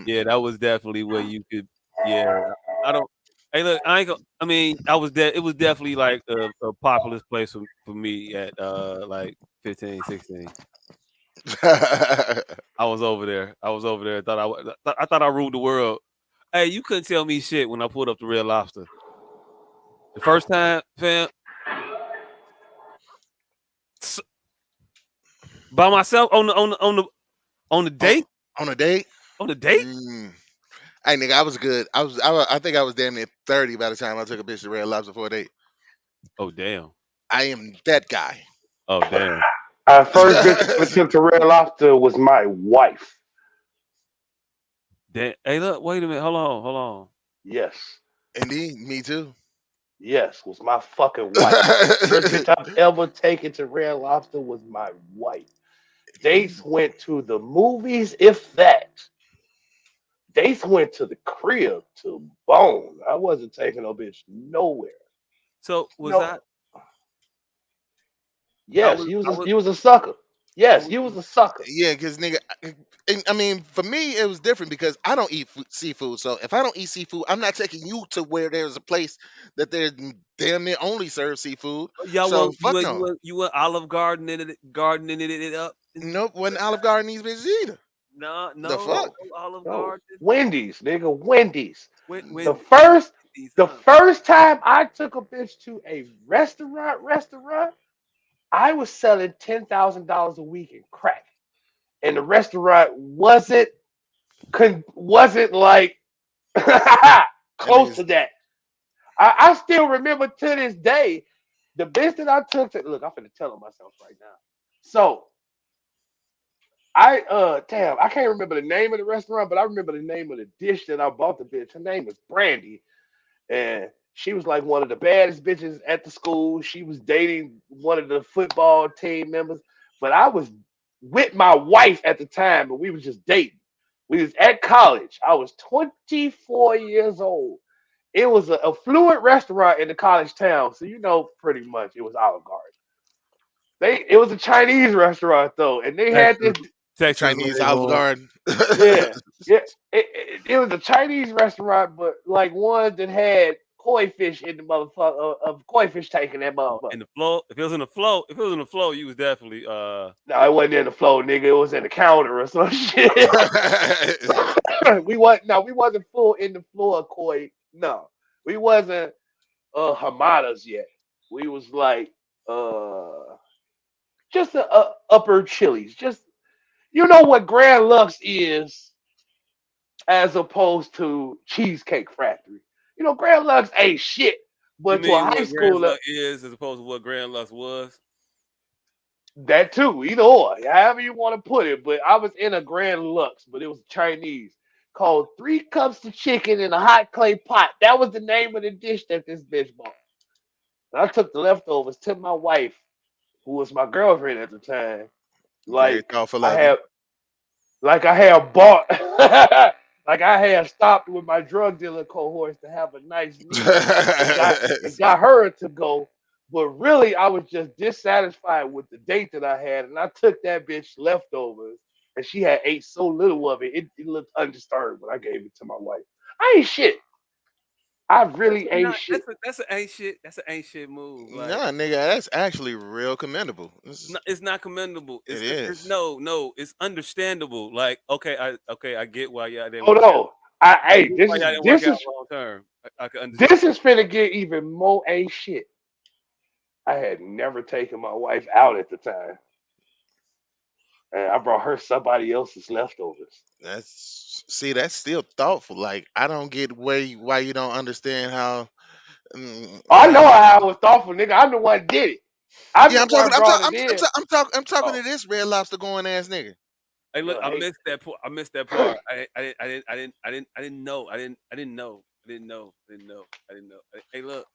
yeah. That was definitely where you could. Yeah, I don't. Hey, look, I ain't. I mean, I was It was definitely like a populous place for me at like 15, 16. I was over there. I was over there. I thought I ruled the world. Hey, you couldn't tell me shit when I pulled up the Red Lobster the first time, fam. s- By myself on the on, date on a date. on the date. Mm. Hey nigga, I was good. I think I was damn near 30 by the time I took a bitch to Red Lobster for a date. Oh damn. I am that guy. Oh damn. First bitch I ever took to Red Lobster was my wife. Damn. Hey, look. Wait a minute. Hold on. Hold on. Yes. Indeed, me too. Yes, was my fucking wife. First bitch I've ever taken to Red Lobster was my wife. Dates went to the movies, if that. Dates went to the crib to bone. I wasn't taking no bitch nowhere. So was No. I Yes, was you was I a, was you was a sucker. I Yes, was you was a sucker. Yeah, because nigga, I mean, for me, it was different because I don't eat seafood. So if I don't eat seafood, I'm not taking you to where there's a place that they're damn near only serve seafood. y'all So want fuck no. you went Olive Garden it up. Nope, wasn't Olive Garden these bitches either. No, The no, fuck? No, no Olive no. Garden. Wendy's, nigga, Wendy's. The When first these the huh? first time I took a bitch to a restaurant, I was selling $10,000 a week in crack. And the restaurant wasn't like That close niggas. to that. I still remember to this day the bitch that I took to look. I'm finna tell on myself right now. So I can't remember the name of the restaurant, but I remember the name of the dish that I bought the bitch. Her name was Brandy, and she was like one of the baddest bitches at the school. She was dating one of the football team members, but I was with my wife at the time, and we was just dating. We was at college. I was 24 years old. it was a affluent restaurant in the college town, so you know pretty much it was Olive Garden. It was a Chinese restaurant though, and they had Texas, this. Texas Chinese Olive Longhorn. Garden. Yeah, yeah. It was a Chinese restaurant, but like one that had koi fish in the motherfucker of koi fish tank in that Oh, motherfucker. in the flow. If it was in the flow, if it was in the flow, you was definitely No, it wasn't in the floor, nigga. It was in the counter or some shit. We wasn't full in the floor koi. No, we wasn't Hamadas yet. We was like just a upper Chili's. Just you know what Grand Lux is as opposed to Cheesecake Factory. You know, Grand Lux ain't shit, you but to a mean high what Grand schooler, Lux is as opposed to what Grand Lux was. that too, either or, however you want to put it. But I was in a Grand Lux, but it was Chinese, called Three Cups of Chicken in a Hot Clay Pot. That was the name of the dish that this bitch bought. And I took the leftovers to my wife, who was my girlfriend at the time. Very Like thoughtful I of you. had like I had bought, like I had stopped with my drug dealer cohorts to have a nice meal and got her to go. But really, I was just dissatisfied with the date that I had, and I took that bitch leftovers, and she had ate so little of it, it looked undisturbed when I gave it to my wife. I ain't shit. I That's really ain't not. shit. That's an ain't shit. That's an ain't shit move. Like Nah, nigga, that's actually real commendable. it's not commendable. It It's is. no. It's understandable. Like okay. I get why y'all didn't Hold work out. on. I Hey, get this why is y'all didn't work this out is long term. I can understand. this is finna get even more ain't shit. I had never taken my wife out at the time, and I brought her somebody else's leftovers. That's still thoughtful. Like I don't get why you don't understand how I know how. how I was thoughtful, nigga. I'm the one that did it. I'm Yeah, the I'm talking. one I'm brought talking. it in. I'm talking to Oh, this Red Lobster going ass nigga. Hey, look, no, I hey. missed that part. I missed that part. I didn't know. I didn't know. I didn't know. I didn't know. I didn't know. Hey, look.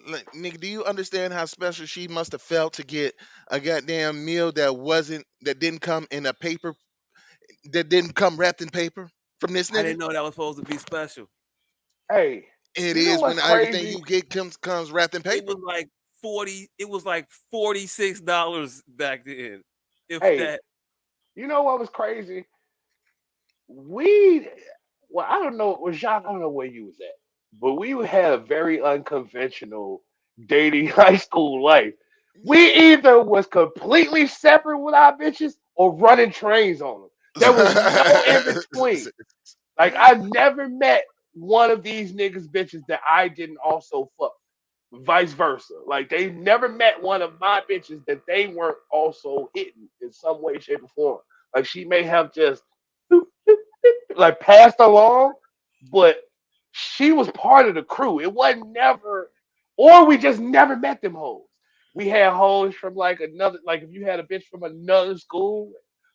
Like, nigga, do you understand how special she must have felt to get a goddamn meal that didn't come in a paper that didn't come wrapped in paper from this I nigga? didn't know that was supposed to be special. Hey, It you know is what's when everything crazy? you get comes wrapped in It paper. was like 40. It was like $46 back then, if Hey, that. you know what was crazy? We, well, I don't know, well, Jacques, I don't know where you was at, but we had a very unconventional dating high school life. We either was completely separate with our bitches or running trains on them. There was no in between. Like I never met one of these niggas bitches that I didn't also fuck. Vice versa. Like they never met one of my bitches that they weren't also hitting in some way, shape, or form. Like she may have just like passed along, but she was part of the crew. It wasn't never, or we just never met them hoes. We had hoes from like another, like if you had a bitch from another school,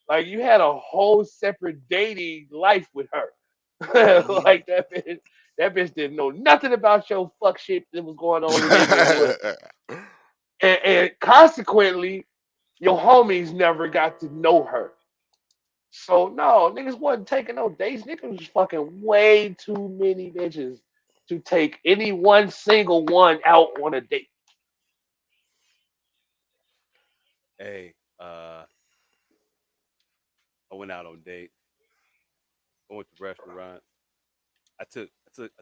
like you had a whole separate dating life with her. Mhm. Like that bitch didn't know nothing about your fuck shit that was going on in neighborhood, and consequently, your homies never got to know her. So no, niggas wasn't taking no dates. Niggas was fucking way too many bitches to take any one single one out on a date. Hey, I went out on dates. I went to restaurants. I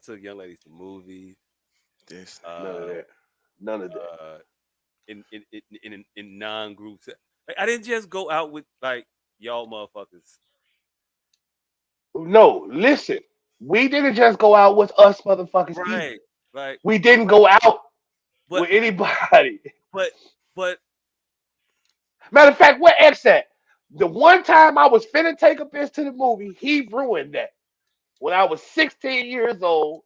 took young ladies to movies. This None of Uh, that. None of that. uh, in non groups. Like I didn't just go out with like y'all motherfuckers. No, listen. We didn't just go out with us motherfuckers either. Right. Like, We didn't go out but with anybody. but but Matter of fact, where X at? The one time I was finna take a bitch to the movie, he ruined that. When I was 16 years old,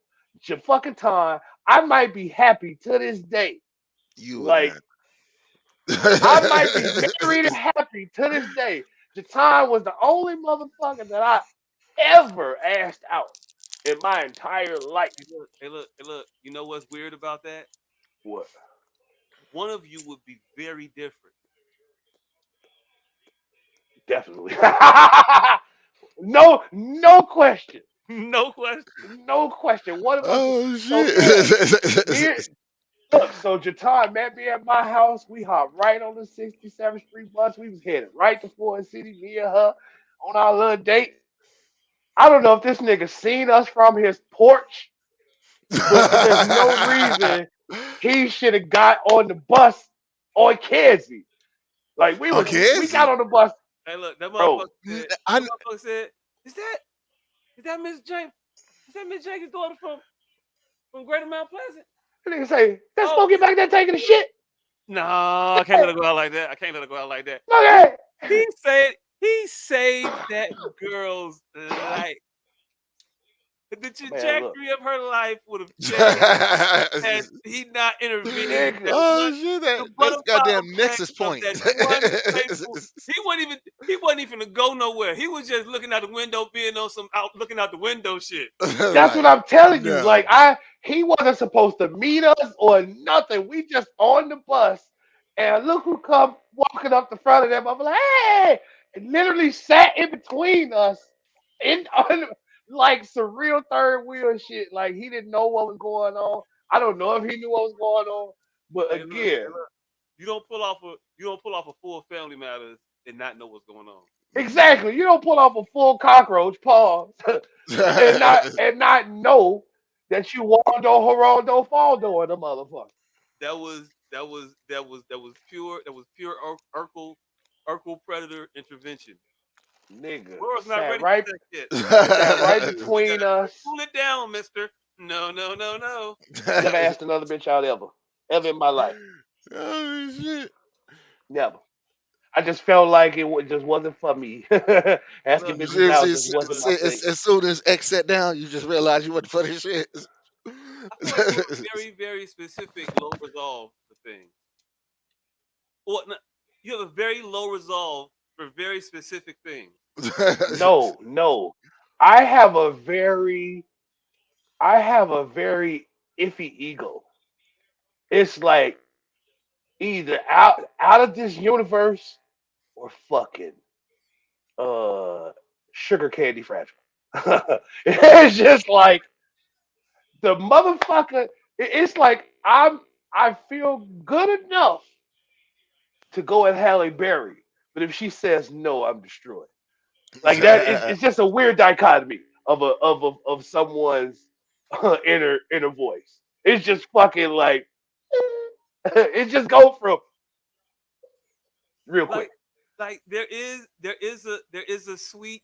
fucking time, I might be happy to this day. you would Like not. I might be married and happy to this day. Jatan was the only motherfucker that I ever asked out in my entire life. hey look. You know what's weird about that? What? One of you would be very different. Definitely. No, no question. No question. No question. One of us. Oh So yeah, me shit. look. So Jatan met me at my house. We hopped right on the 67th Street bus. We was headed right to Ford City. Me and her on our little date. I don't know if this nigga seen us from his porch, but there's no reason he should have got on the bus on Kenzie. Like Okay, we is got on the bus, Hey, look, bro. that motherfucker said, is that is that Miss James? Is that Miss Jenkins' daughter from Greater Mount Pleasant? The nigga say, "Let's Oh, go get back there taking the shit." no, I can't let her go out like that. I can't let her go out like that. Look at He saved that girl's life. The man. Look, trajectory of her life would have changed had he not intervened. nigga. That one, oh shit, the that's butterfly goddamn effect nexus of point. that one faithful. He wasn't even to go nowhere. He was just looking out the window, being on some out looking out the window shit. That's what Like, I'm telling you. no. Like he wasn't supposed to meet us or nothing. We just on the bus, and look who come walking up the front of them. I'm like, hey, and literally sat in between us, in on, like surreal third wheel shit. Like he didn't know what was going on. I don't know if he knew what was going on, but Hey, again, look. You don't pull off a full Family Matters and not know what's going on. exactly. You don't pull off a full cockroach pause and not know that you Waldo Geraldo Faldo in the motherfucker. That was pure Urkel predator intervention. Nigga World's not sat ready for right sex yet. sat right You gotta between us. cool it down, Mister. No, no, no, no. Never asked another bitch out ever in my life. oh shit. Never. I just felt like just wasn't for me. Hey, Asking look, bitches out just look. wasn't my thing. As soon as X sat down, you just realized you wasn't for this shit. I feel like you have a very, very specific low resolve for things. Well, no, you have a very low resolve for very specific things. No, no. I have a very I have a very iffy ego. It's like either out of this universe or fucking uh sugar candy fragile. It's just like the motherfucker. It's like I feel good enough to go at Halle Berry, but if she says no, I'm destroyed. Like that, it's just a weird dichotomy of someone's inner voice. It's just fucking like it just go from real quick. Like, there is a sweet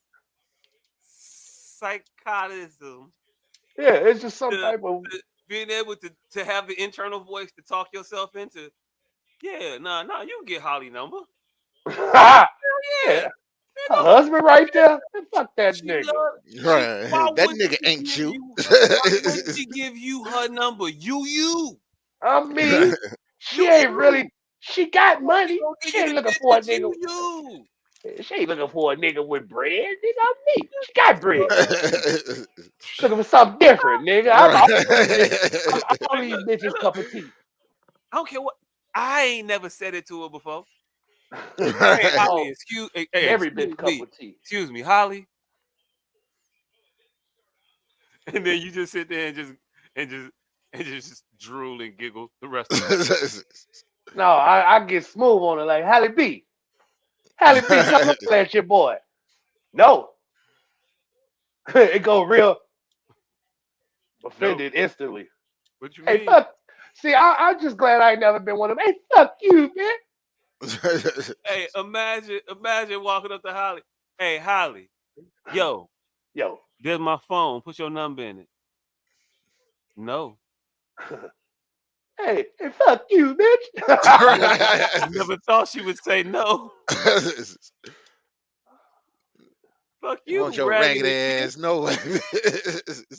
psychotism Yeah, it's just some to, type of to being able to have the internal voice to talk yourself into. Yeah, nah, you can get Holly number. yeah, Hell yeah, her man, don't husband right there. Man, fuck that she nigga. love she? Right. Why That wouldn't nigga she ain't give you. you? Why wouldn't she give you her number? You, I mean, she you, ain't you. really. She got She money. gonna give She you ain't the looking for a business. nigga. You. She ain't looking for a nigga with bread. Nigga, I'm me. She got bread. Looking for something different, nigga. I'm right. all these bitches. I'm all Hey, these look, hey, bitches look. cup of tea. I don't care what. I ain't never said it to her before. Hey, right. Holly, Oh, every bitch excuse cup me, of tea. Holly, and then you just sit there and just just drool and giggle the rest of the night. No, I get smooth on it like Halle B. Halle B, come look at your boy. No, it go real No, offended instantly. what you Hey, mean? fuck. See, I'm just glad I ain't never been one of them. Hey, fuck you, man. Hey, imagine walking up to Holly. Hey, Holly, yo, Yo, there's my phone. Put your number in it. No, hey, fuck you, bitch. I never thought she would say no. Fuck You want you, your ragged raggedy bitch. ass? No way.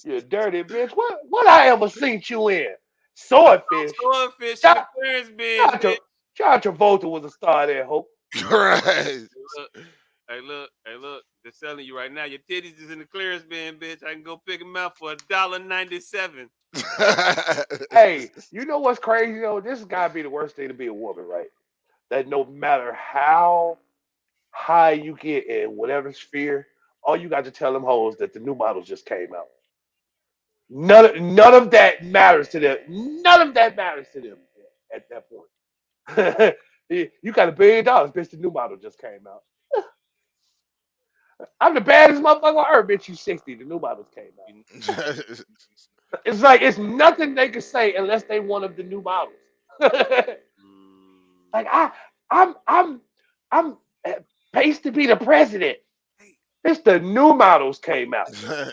You dirty bitch. What I ever seen you in? Swordfish. Swordfish in the John, clearance bin, John, bitch. John Travolta was a star there, Hope. right. Look, hey, look. Just telling you right now, your titties is in the clearance bin, bitch. I can go pick them out for $1.97. Hey, you know what's crazy though? This has gotta be the worst thing to be a woman, right? That no matter how high you get in whatever sphere, All you got to tell them hoes that the new models just came out. None of that matters to them. None of that matters to them at that point. You got $1 billion, bitch. The new model just came out. I'm the baddest motherfucker on earth, bitch. You 60. The new models came out. You, It's like it's nothing they can say unless they one of the new models. Like mm, I'm I'm paced to be the president. hey, It's the new models came out.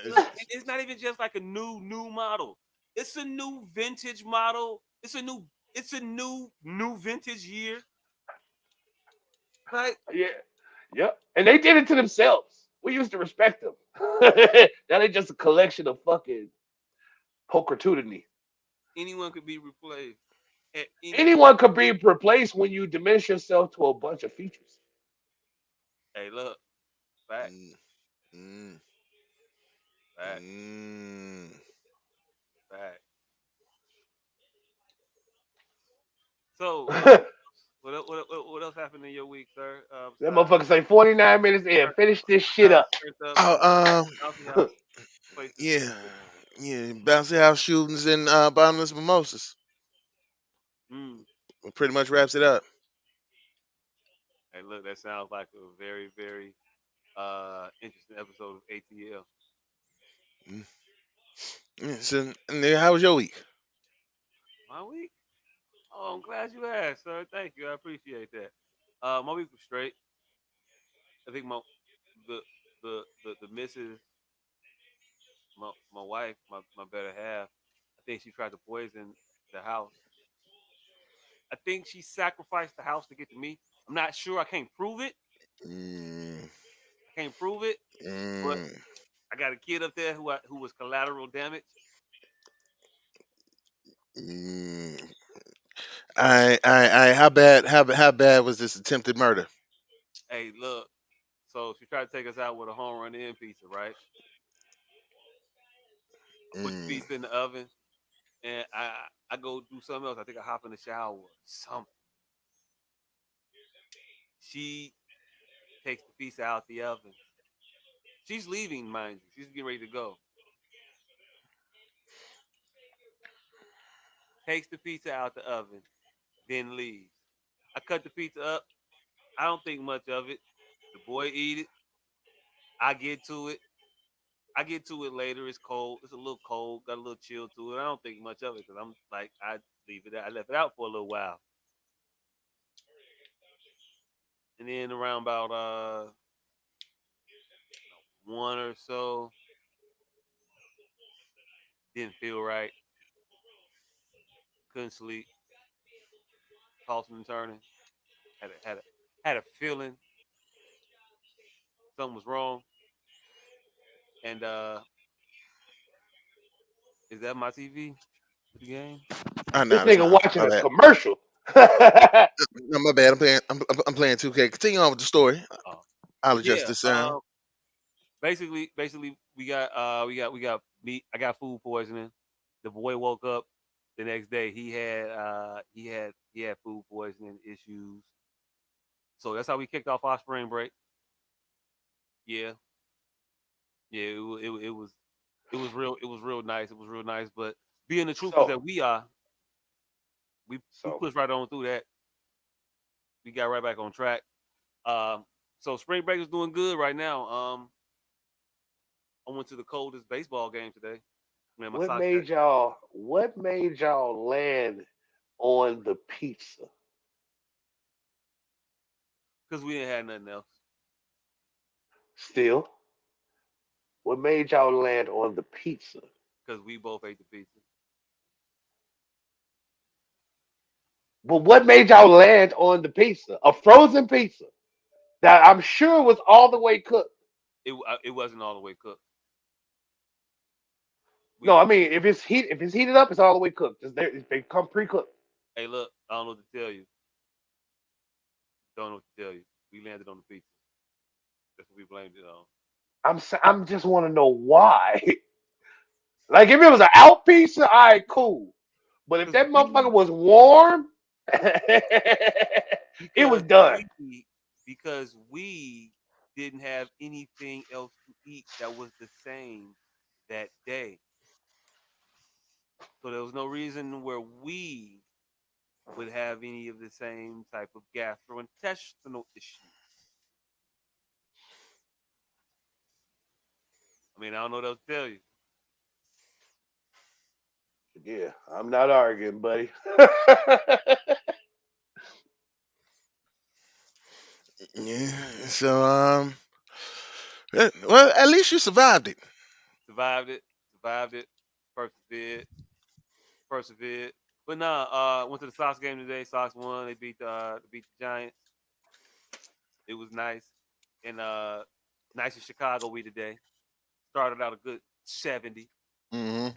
look, it's not even just like a new model. It's a new vintage model. It's a new vintage year. Like Yeah, yep. And they did it to themselves. We used to respect them. Now they just a collection of fucking pocratudiny. anyone could be replaced at any point. Anyone could be replaced when you diminish yourself to a bunch of features. Hey, look, back, Mm, mm, back, mm. back. So, That what else happened in your week, sir? Besides motherfucker say 49 minutes in. Finish this shit besides up. turned up Oh, bouncy house places. yeah, yeah. Bouncy house shootings and bottomless mimosas. Mm. It pretty much wraps it up. Hey, look, that sounds like a very interesting episode of ATL. Mm. Yeah, so, and how was your week? My week? Oh, I'm glad you asked, sir. Thank you. I appreciate that. My week was straight. I think the the missus, my wife, my better half. I think she tried to poison the house. I think she sacrificed the house to get to me. I'm not sure. I can't prove it. Mm, I can't prove it. But mm, I got a kid up there who was collateral damage. mm. So How bad was this attempted murder? hey, look. So she tried to take us out with a home run in pizza, right? I put the Mm, pizza in the oven, and I go do something else. I think I hop in the shower or something. She takes the pizza out the oven. She's leaving, mind you. She's getting ready to go. Takes the pizza out the oven, then leaves. I cut the pizza up. I don't think much of it. The boy eat it. I get to it. I get to it later. It's cold. It's a little cold. Got a little chill to it. I don't think much of it because I'm like I leave it. I left it out for a little while, and then around about 1 or so, didn't feel right. Couldn't sleep. Tossing and turning. Had a feeling something was wrong. And is that my TV with the game? oh This no, that's nigga not. watching My a bad. commercial. No, my bad. I'm playing 2K. Continue on with the story. Oh I'll adjust yeah. the sound. Basically, we got meat. I got food poisoning. The boy woke up the next day. He had food poisoning issues. So that's how we kicked off our spring break. Yeah, yeah. It was real nice. It was real nice. But being the troopers so that we are, we so pushed right on through that. We got right back on track. Um, so spring break is doing good right now. I went to the coldest baseball game today. Man, my socks got what made y'all land on the pizza? because we didn't have nothing else. Still, what made y'all land on the pizza? Because we both ate the pizza. But what made y'all land on the pizza? A frozen pizza that I'm sure was all the way cooked. It wasn't all the way cooked. We No, I mean if it's heated up, it's all the way cooked. They come pre-cooked. Hey, look, I don't know what to tell you. Don't know what to tell you. We landed on the pizza. That's what we blamed it on. I'm just want to know why. Like if it was an out pizza, all right, cool. But if Because that motherfucker we was warm, it was because done. we because we didn't have anything else to eat that was the same that day. So there was no reason where we would have any of the same type of gastrointestinal issues. I mean, I don't know what else to tell you. Yeah, I'm not arguing, buddy. Yeah. So well, at least you survived it. Survived it, survived it, persevered, persevered. But nah, went to the Sox game today. Sox won. They beat the Giants. It was nice. And nice in Chicago we today. Started out a good 70. Hmm.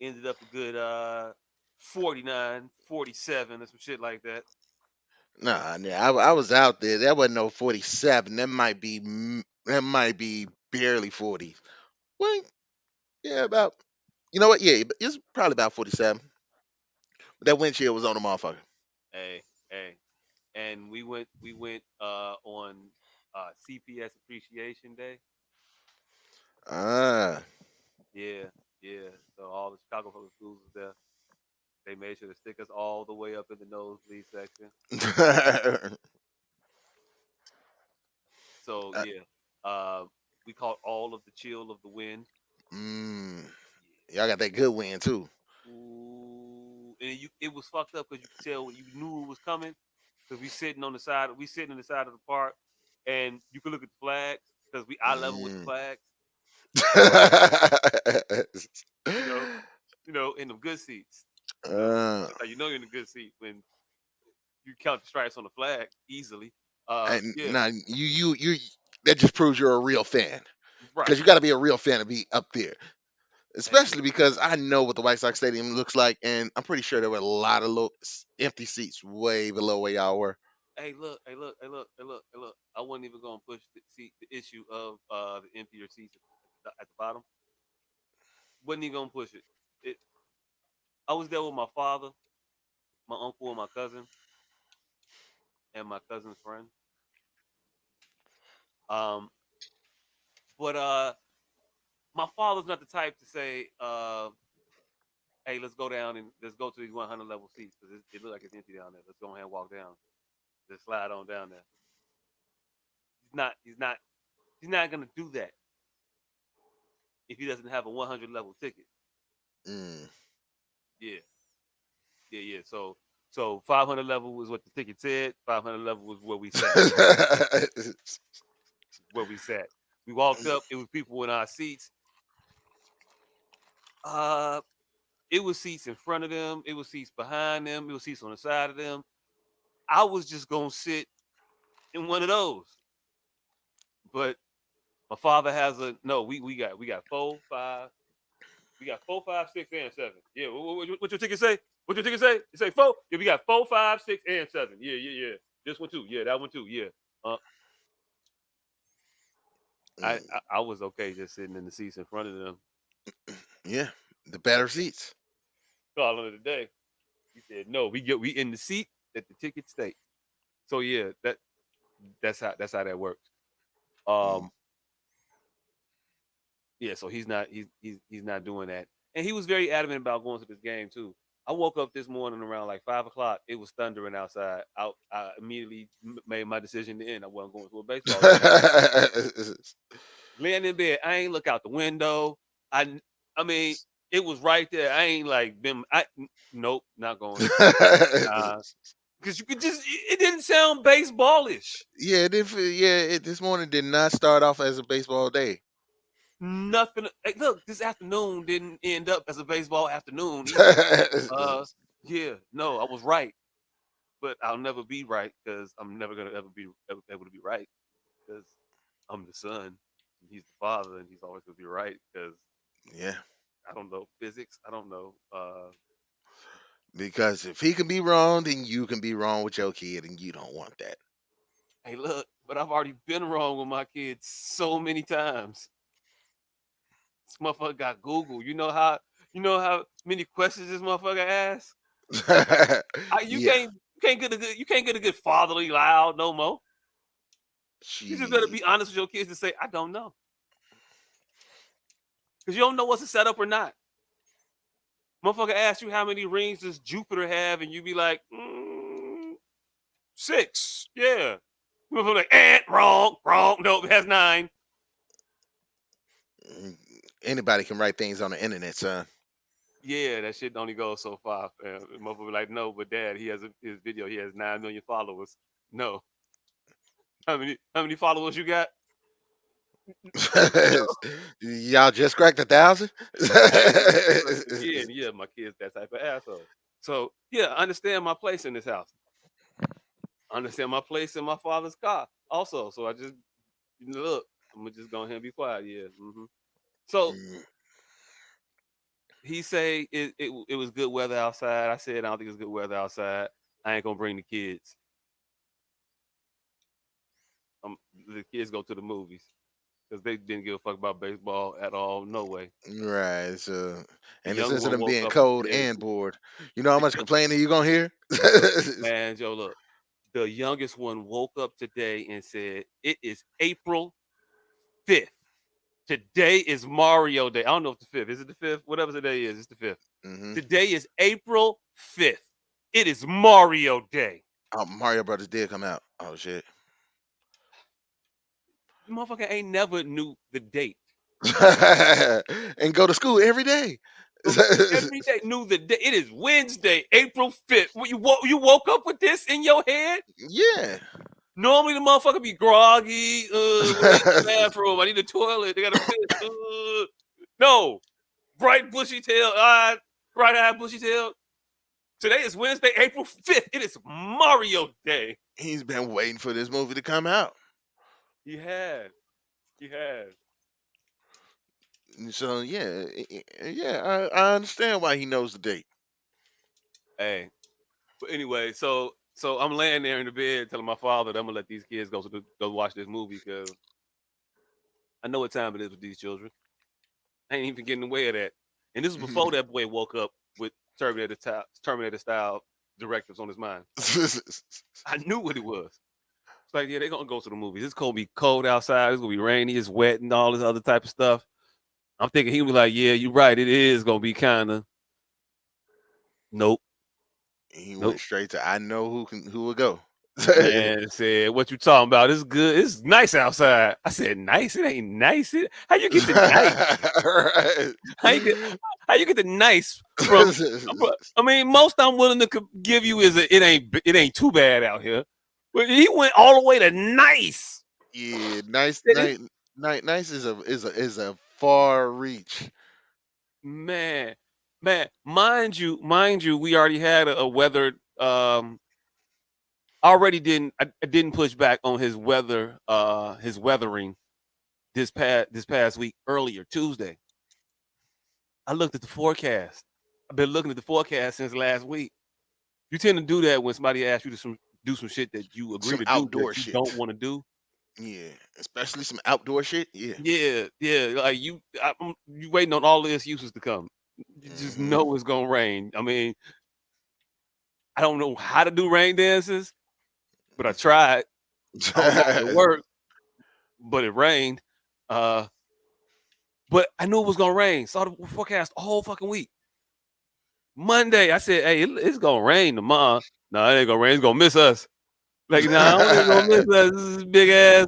Ended up a good 49, 47, or some shit like that. Nah, yeah, I was out there. That wasn't no 47. That might be barely 40. Well, yeah, about. You know what? Yeah, it's probably about 47. But that windshield was on the motherfucker. Hey, hey. And we went on CPS Appreciation Day. Ah. Yeah, yeah. So all the Chicago public schools was there. They made sure to stick us all the way up in the nosebleed section. So Uh, yeah, uh, we caught all of the chill of the wind. mm, Yeah. y'all got that good wind too. Ooh, and it was fucked up because you could tell you knew it was coming because we sitting on the side of the park, and you could look at the flags because we eye level with the Mm. flags. You know, in the good seats. uh, That's how you know you're in the good seat when you count the stripes on the flag easily. and Yeah, now you that just proves you're a real fan right. because you got to be a real fan to be up there. Hey, Especially because I know what the White Sox stadium looks like, and I'm pretty sure there were a lot of empty seats way below where y'all were. hey, look, hey, look, hey, look, hey, look, hey, look. I wasn't even gonna push the issue of the emptier seats at the bottom. Wasn't even gonna push it. It. I was there with my father, my uncle, and my cousin, and my cousin's friend. Um, but my father's not the type to say, "Hey, let's go to these 100 level seats because it looks like it's empty down there. Let's go ahead and walk down. Just slide on down there." He's not. He's not. He's not gonna do that if he doesn't have a 100 level ticket. Mm. Yeah, yeah, yeah. So 500 level was what the ticket said. 500 level was where we sat. Where we sat. We walked up. It was people in our seats. Uh, it was seats in front of them. It was seats behind them. It was seats on the side of them. I was just gonna sit in one of those. But my father has a no. We got four, five. We got four, five, six, and seven. Yeah. What your ticket say? What your ticket say? It say four. Yeah. We got four, five, six, and seven. Yeah. Yeah. Yeah. This one too. Yeah. That one too. Yeah. Uh, I was okay just sitting in the seats in front of them. Yeah, the better seats. Calling it a day. He said no. We in the seat that the ticket state. So yeah, that's how that works. Mm. Um, yeah, so he's not doing that, and he was very adamant about going to this game too. I woke up this morning around like 5 o'clock. It was thundering outside. I immediately made my decision to end. I wasn't going to a baseball game. Laying in bed, I ain't look out the window. I mean, it was right there. I ain't like been. Nope, not going. Because you could just it didn't sound baseballish. Yeah, this morning did not start off as a baseball day. Nothing. Hey, look, this afternoon didn't end up as a baseball afternoon either. Uh, yeah, no, I was right, but I'll never be right because I'm never gonna ever be able to be right because I'm the son, and he's the father, and he's always gonna be right because Yeah, I don't know physics. I don't know. because if he can be wrong, then you can be wrong with your kid, and you don't want that. Hey, look, but I've already been wrong with my kids so many times. This motherfucker got Google. You know how many questions this motherfucker asks. You Yeah. can't get a good fatherly loud no more. You just better She. be honest with your kids and say, I don't know. Because you don't know what's a setup or not. Motherfucker asks you how many rings does Jupiter have, and you be like, 6. Yeah. Motherfucker like, wrong, wrong. Nope, it has 9. mm, Anybody can write things on the internet, son. Yeah, that shit only goes so far. Motherfucker be like, no, but dad, his video, he has 9 million followers. No. How many followers you got? No. Y'all just cracked 1,000. Again, yeah, my kid's that type of asshole. So yeah, I understand my place in this house. I understand my place in my father's car also. So I just look, I'm gonna just go ahead and be quiet. Yeah. So Mm, he say it was good weather outside. I said I don't think it's good weather outside. I ain't gonna bring the kids. The kids go to the movies because they didn't give a fuck about baseball at all. No way. right. So, The and the younger sense of one them woke being up cold today. and bored, you know how much The, complaining you gonna hear? man, Joe, look. The youngest one woke up today and said, "It is April 5th. Today is Mario Day. I don't know if the 5th. Is it the 5th? Whatever today is, it's the 5th. Hmm. Today is April 5th. It is Mario Day." Oh, Mario Brothers did come out. Oh shit. The motherfucker ain't never knew the date. And go to school every day. Go to school every day. Knew the day. It is Wednesday, April 5th. You woke up with this in your head? Yeah. Normally the motherfucker be groggy. When they in the bathroom, I need a toilet. They got to piss. No, bright bushy tail, bright eyed bushy tail. Today is Wednesday, April 5th. It is Mario Day. He's been waiting for this movie to come out. He has. He has. And so yeah, yeah, I understand why he knows the date. Hey. But anyway, so I'm laying there in the bed telling my father that I'm gonna let these kids go watch this movie because I know what time it is with these children. I ain't even getting in the way of that. And this was before that boy woke up with Terminator style directives on his mind. I knew what it was. It's like, yeah, they're gonna go to the movies. It's gonna be cold outside. It's gonna be rainy. It's wet and all this other type of stuff. I'm thinking he was like, yeah, you're right. It is gonna be kind of. Nope, He went nope. straight to I know who would go. Man said, "What you talking about? It's good. It's nice outside." I said, "Nice? It ain't nice. How you get to nice? Right. How you get? How you get to nice from?" I mean, most I'm willing to give you is it ain't too bad out here, but he went all the way to nice. Yeah, nice, Said it's- nice is a far reach. Man, man, mind you, we already had a weather. I didn't push back on his weathering this past week earlier Tuesday. I looked at the forecast. I've been looking at the forecast since last week. You tend to do that when somebody asks you to do some shit that you agree Some to do, outdoor but you shit. don't want to do. Yeah, especially some outdoor shit. Yeah. Yeah, yeah. Like you waiting on all the excuses to come. You just Hmm. know it's gonna rain. I mean, I don't know how to do rain dances, but I tried. I don't know if it worked, but it rained. Uh, but I knew it was gonna rain. Saw the forecast a whole fucking week. Monday, I said, "Hey, it's gonna rain tomorrow." No, it ain't gonna rain. It's gonna miss us. Like, nah, I don't think it's gonna miss us. This is big ass.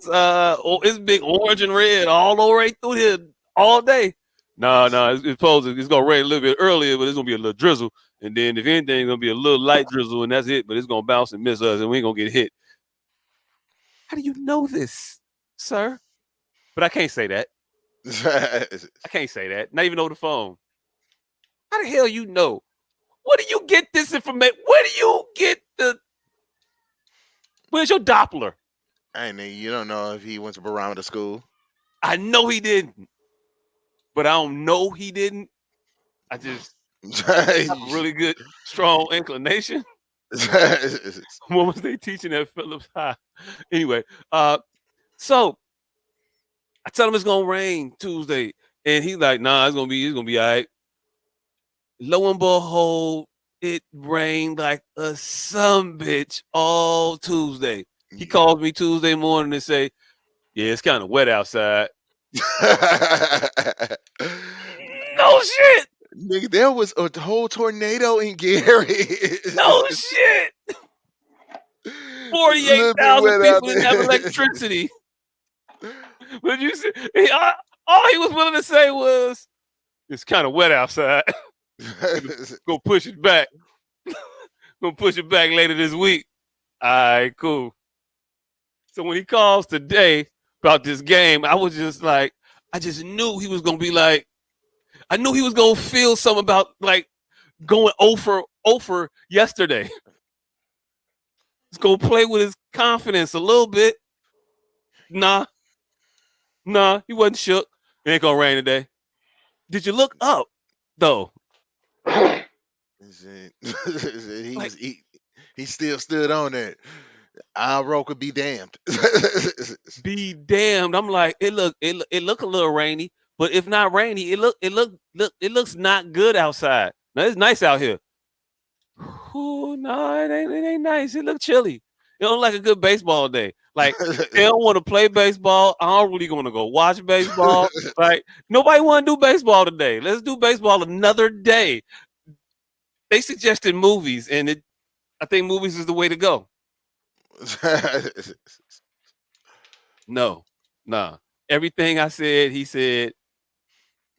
It's big orange and red all over right through here all day. No, no, it's supposed it's gonna rain a little bit earlier, but it's gonna be a little drizzle, and then if anything, it's gonna be a little light drizzle, and that's it. But it's gonna bounce and miss us, and we ain't gonna get hit. How do you know this, sir? But I can't say that. I can't say that. Not even over the phone. How the hell you know? Where do you get this information? Where do you get the? Where's your Doppler? I mean, you don't know if he went to barometer school. I know he didn't, but I don't know he didn't. I just have a really good, strong inclination. What was they teaching at Phillips High? Anyway, so I tell him it's gonna rain Tuesday, and he's like, "Nah, it's gonna be all right." Lo and behold, it rained like a some bitch all Tuesday. He calls me Tuesday morning and say, "Yeah, it's kind of wet outside." No shit. Nigga, there was a whole tornado in Gary. No shit. It's a little bit 48,000 wet out people didn't have there. electricity. But you see, all he was willing to say was, "It's kind of wet outside." Go push it back. Gonna push it back later this week. All right, cool. So when he calls today about this game, I was just like, I just knew he was gonna be like, I knew he was gonna feel something about like going over yesterday. He's gonna play with his confidence a little bit. Nah, nah, he wasn't shook. It ain't gonna rain today. Did you look up though? he Like, was he still stood on that. Our roll could be damned. be damned. I'm like, it look a little rainy, but if not rainy, it looks not good outside. Now it's nice out here. Ooh, no, it ain't nice. It look chilly. It don't like a good baseball day. Like they don't want to play baseball. I don't really want to go watch baseball. Like nobody want to do baseball today. Let's do baseball another day. They suggested movies, and I think movies is the way to go. No, nah. Everything I said, he said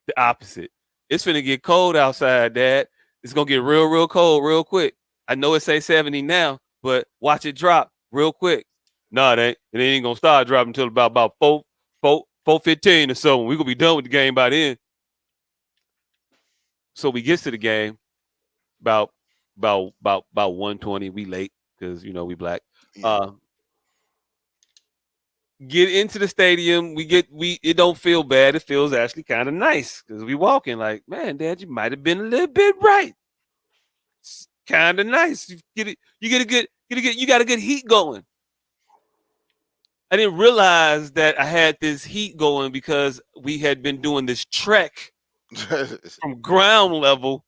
the opposite. It's finna get cold outside, Dad. It's gonna get real cold real quick. I know it say 70 now, but watch it drop real quick. No, it ain't. It ain't gonna start dropping until about 4:15 or so. We gonna be done with the game by then. So we gets to the game about 1:20. We late because we black. Yeah. Uh, get into the stadium. It don't feel bad. It feels actually kind of nice because we walking like, man, Dad, you might have been a little bit right. It's kind of nice. You got a good heat going. I didn't realize that I had this heat going because we had been doing this trek from ground level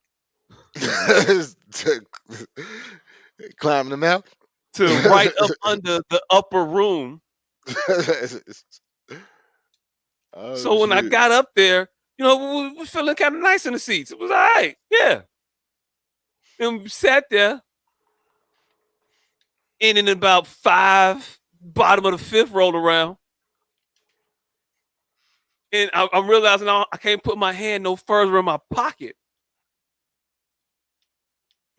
To climbing the mountain. to right up under the upper room. Oh So when I shit. got up there, we were feeling kind of nice in the seats. It was all right. Yeah. And we sat there, and in about five, bottom of the fifth rolled around. And I'm realizing I can't put my hand no further in my pocket.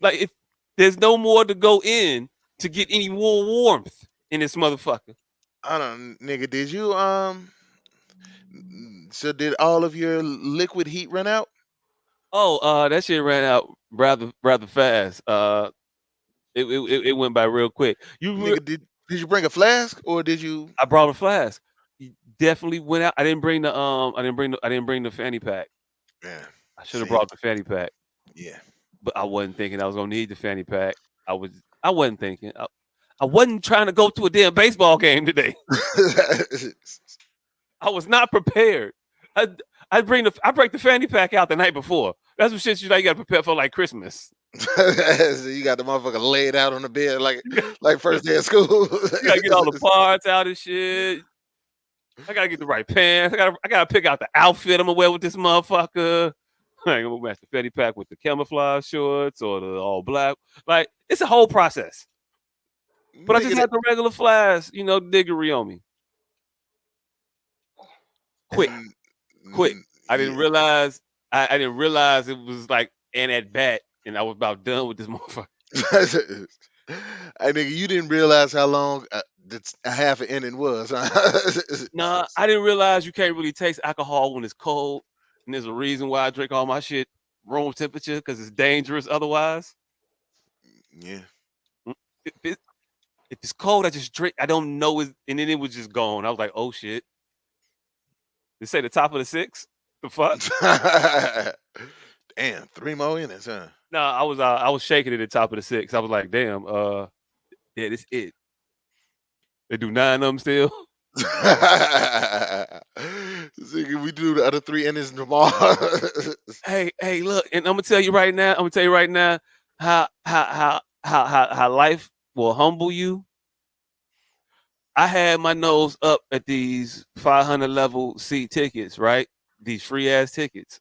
Like if there's no more to go in to get any more warmth in this motherfucker. I don't, nigga. Did you So did all of your liquid heat run out? Oh, that shit ran out rather fast. It went by real quick. Nigga, did you bring a flask or did you? I brought a flask. He definitely went out. I didn't bring the fanny pack. Yeah. I should have See. brought the fanny pack, Yeah. but I wasn't thinking I was gonna need the fanny pack. I wasn't thinking. I wasn't trying to go to a damn baseball game today. I was not prepared. I I break the fanny pack out the night before. That's some shit you got to prepare for like Christmas. So you got the motherfucker laid out on the bed like first day of school. You gotta get all the parts out and shit. I gotta get the right pants. I gotta pick out the outfit I'm gonna wear with this motherfucker. I ain't gonna match the fanny pack with the camouflage shorts or the all black. Like it's a whole process. But I just Nigga, had the regular flash, diggery on me. Quick, mm, quick. I didn't yeah. realize. I didn't realize it was like an at bat, and I was about done with this motherfucker. Hey, nigga, you didn't realize how long that's a half an inning was, huh? Nah, I didn't realize you can't really taste alcohol when it's cold, and there's a reason why I drink all my shit room temperature because it's dangerous otherwise. Yeah. Mm, if it's cold, I just drink. I don't know it, and then it was just gone. I was like, oh shit. They say the top of the six. The fuck? Damn, three more innings, huh? No, I was shaking at the top of the six. I was like, damn, yeah, this it. They do nine of them still. See, can we do the other three innings tomorrow? Hey, look, and I'm gonna tell you right now. I'm gonna tell you right now how life will humble you. I had my nose up at these 500 level seat tickets, right? These free ass tickets.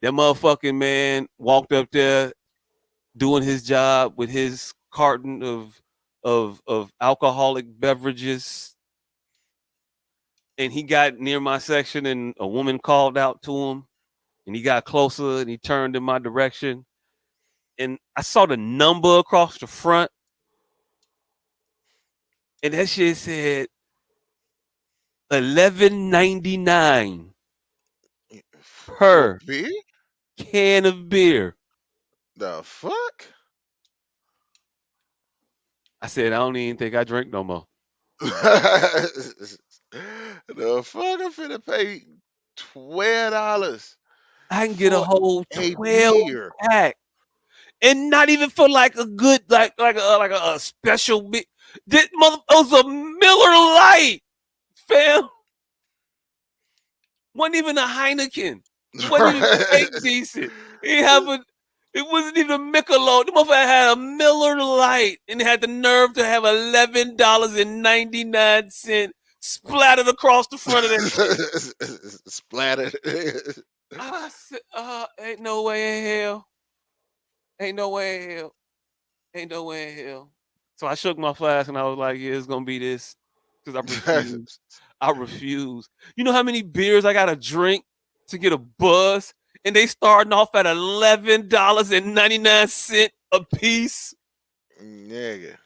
That motherfucking man walked up there doing his job with his carton of alcoholic beverages, and he got near my section, and a woman called out to him, and he got closer, and he turned in my direction, and I saw the number across the front, and that shit said 11.99 For per beer? can of beer. The fuck? I said, I don't even think I drink no more. The fuck? I'm finna pay $12 I can get a for whole a 12 beer. pack, and not even for like a good like a special bit. This mother it was a Miller Lite, fam. Wasn't even a Heineken. It wasn't even fake decent. It have a. It wasn't even a Michelob. The motherfucker had a Miller Lite and it had the nerve to have $11.99 splattered across the front of that shit. Splattered. I said, ain't no way in hell. Ain't no way in hell. Ain't no way in hell. So I shook my flask and I was like, yeah, it's gonna be this. Because I refuse. I refuse. You know how many beers I gotta drink to get a buzz? And they starting off at $11.99 a piece. Nigga.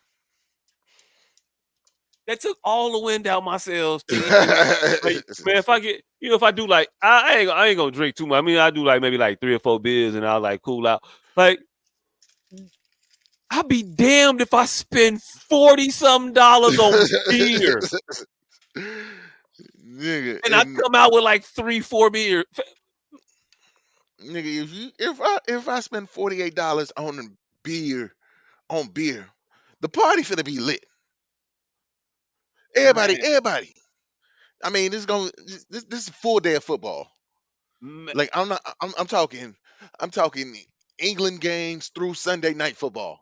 That took all the wind out my sails to even like, man, if I get if I do like I ain't gonna drink too much. I mean I do like maybe like 3 or 4 beers and I'll like cool out. Like I'll be damned if I spend 40 some dollars on beer Nigga, and I and come out with like 3, 4 beers. nigga, if I spend $48 beer on beer, the party finna be lit. Everybody, Man, everybody. I mean, this is a full day of football. man Like I'm not I'm talking England games through Sunday night football.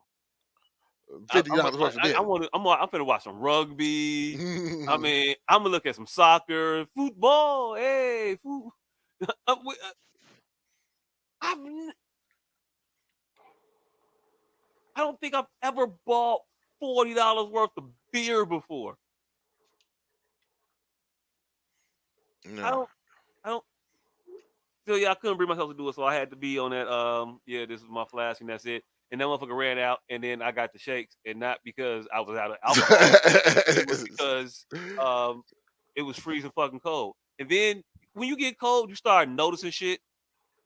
I, Fifty I'm dollars worth of I dinner. want to I'm finna watch some rugby. I mean, I'm gonna look at some soccer, football. Hey, uh, we- uh, I've n- I don't think I've ever bought $40 worth of beer before. I No. don't. I don't. So yeah, I couldn't bring myself to do it, so I had to be on that. Yeah, this is my flask, and that's it. And that motherfucker ran out, and then I got the shakes, and not because I was out of alcohol. It was because um, it was freezing fucking cold. And then when you get cold, you start noticing shit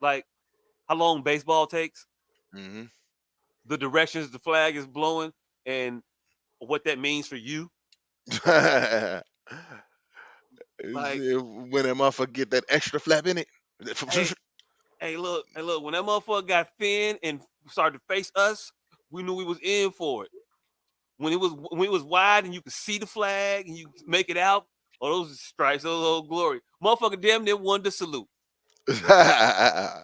like how long baseball takes, Hmm. the directions the flag is blowing, and what that means for you. Like, When that motherfucker get that extra flap in it. hey, hey, look, when that motherfucker got thin and started to face us, we knew we was in for it. When it was wide and you could see the flag and you could make it out, oh those stripes, those old glory. Motherfucker damn near wanted to salute. Is that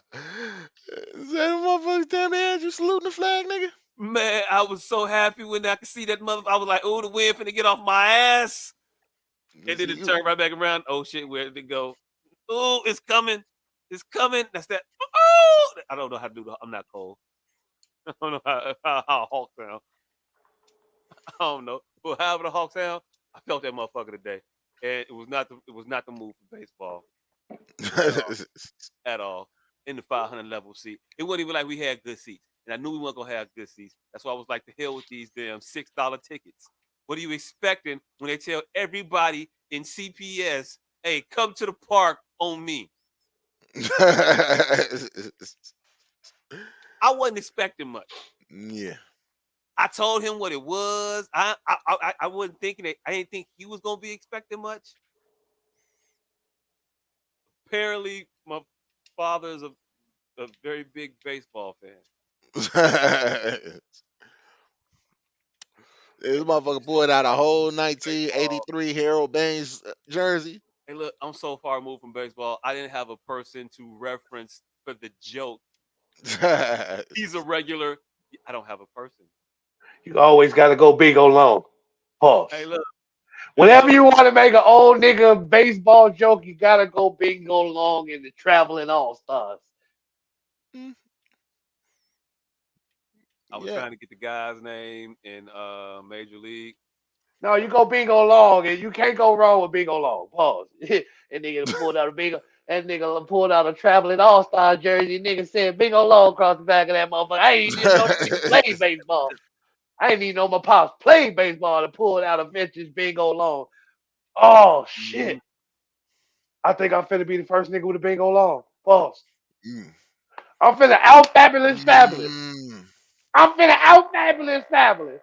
motherfucker damn near you saluting the flag, nigga? Man, I was so happy when I could see that mother. I was like, oh, the wind finna get off my ass. And then See it you. turned right back around. Oh shit, where did it go? Oh, it's coming. It's coming. That's that. Oh, I don't know how to do that. I'm not cold. I don't know how a hawk sound. I don't know. But however the hawk sound, I felt that motherfucker today. And it was not the move for baseball at all. At all. In the 500 level seat. It wasn't even like we had good seats. And I knew we weren't gonna have good seats. That's why I was like the hell with these damn $6 tickets. What are you expecting when they tell everybody in CPS, hey, come to the park on me? I wasn't expecting much. Yeah. I told him what it was. I wasn't thinking that I didn't think he was gonna be expecting much. Apparently, my father is a very big baseball fan. This motherfucker pulled out a whole Baseball. 1983 Harold Baines jersey. Hey, look, I'm so far removed from baseball. I didn't have a person to reference for the joke. He's a regular. I don't have a person. You always got to go big or long. Hey, Pause. look. Hey, Whenever look. you want to make an old nigga baseball joke, you gotta go bingo long in the traveling all stars. Mm, I was yeah. trying to get the guy's name in Major League. No, you go bingo long, and you can't go wrong with bingo long. Pause. And nigga pulled out a bingo. That nigga pulled out a traveling all star jersey. Nigga said bingo long across the back of that motherfucker. I ain't even know that nigga played baseball. I didn't even know my pops played baseball and pulled out a vintage bingo long. Oh Mhm. shit. I think I'm finna be the first nigga with a bingo long. Pause. Mm, I'm finna out fabulous fabulous. mm, I'm finna out fabulous fabulous.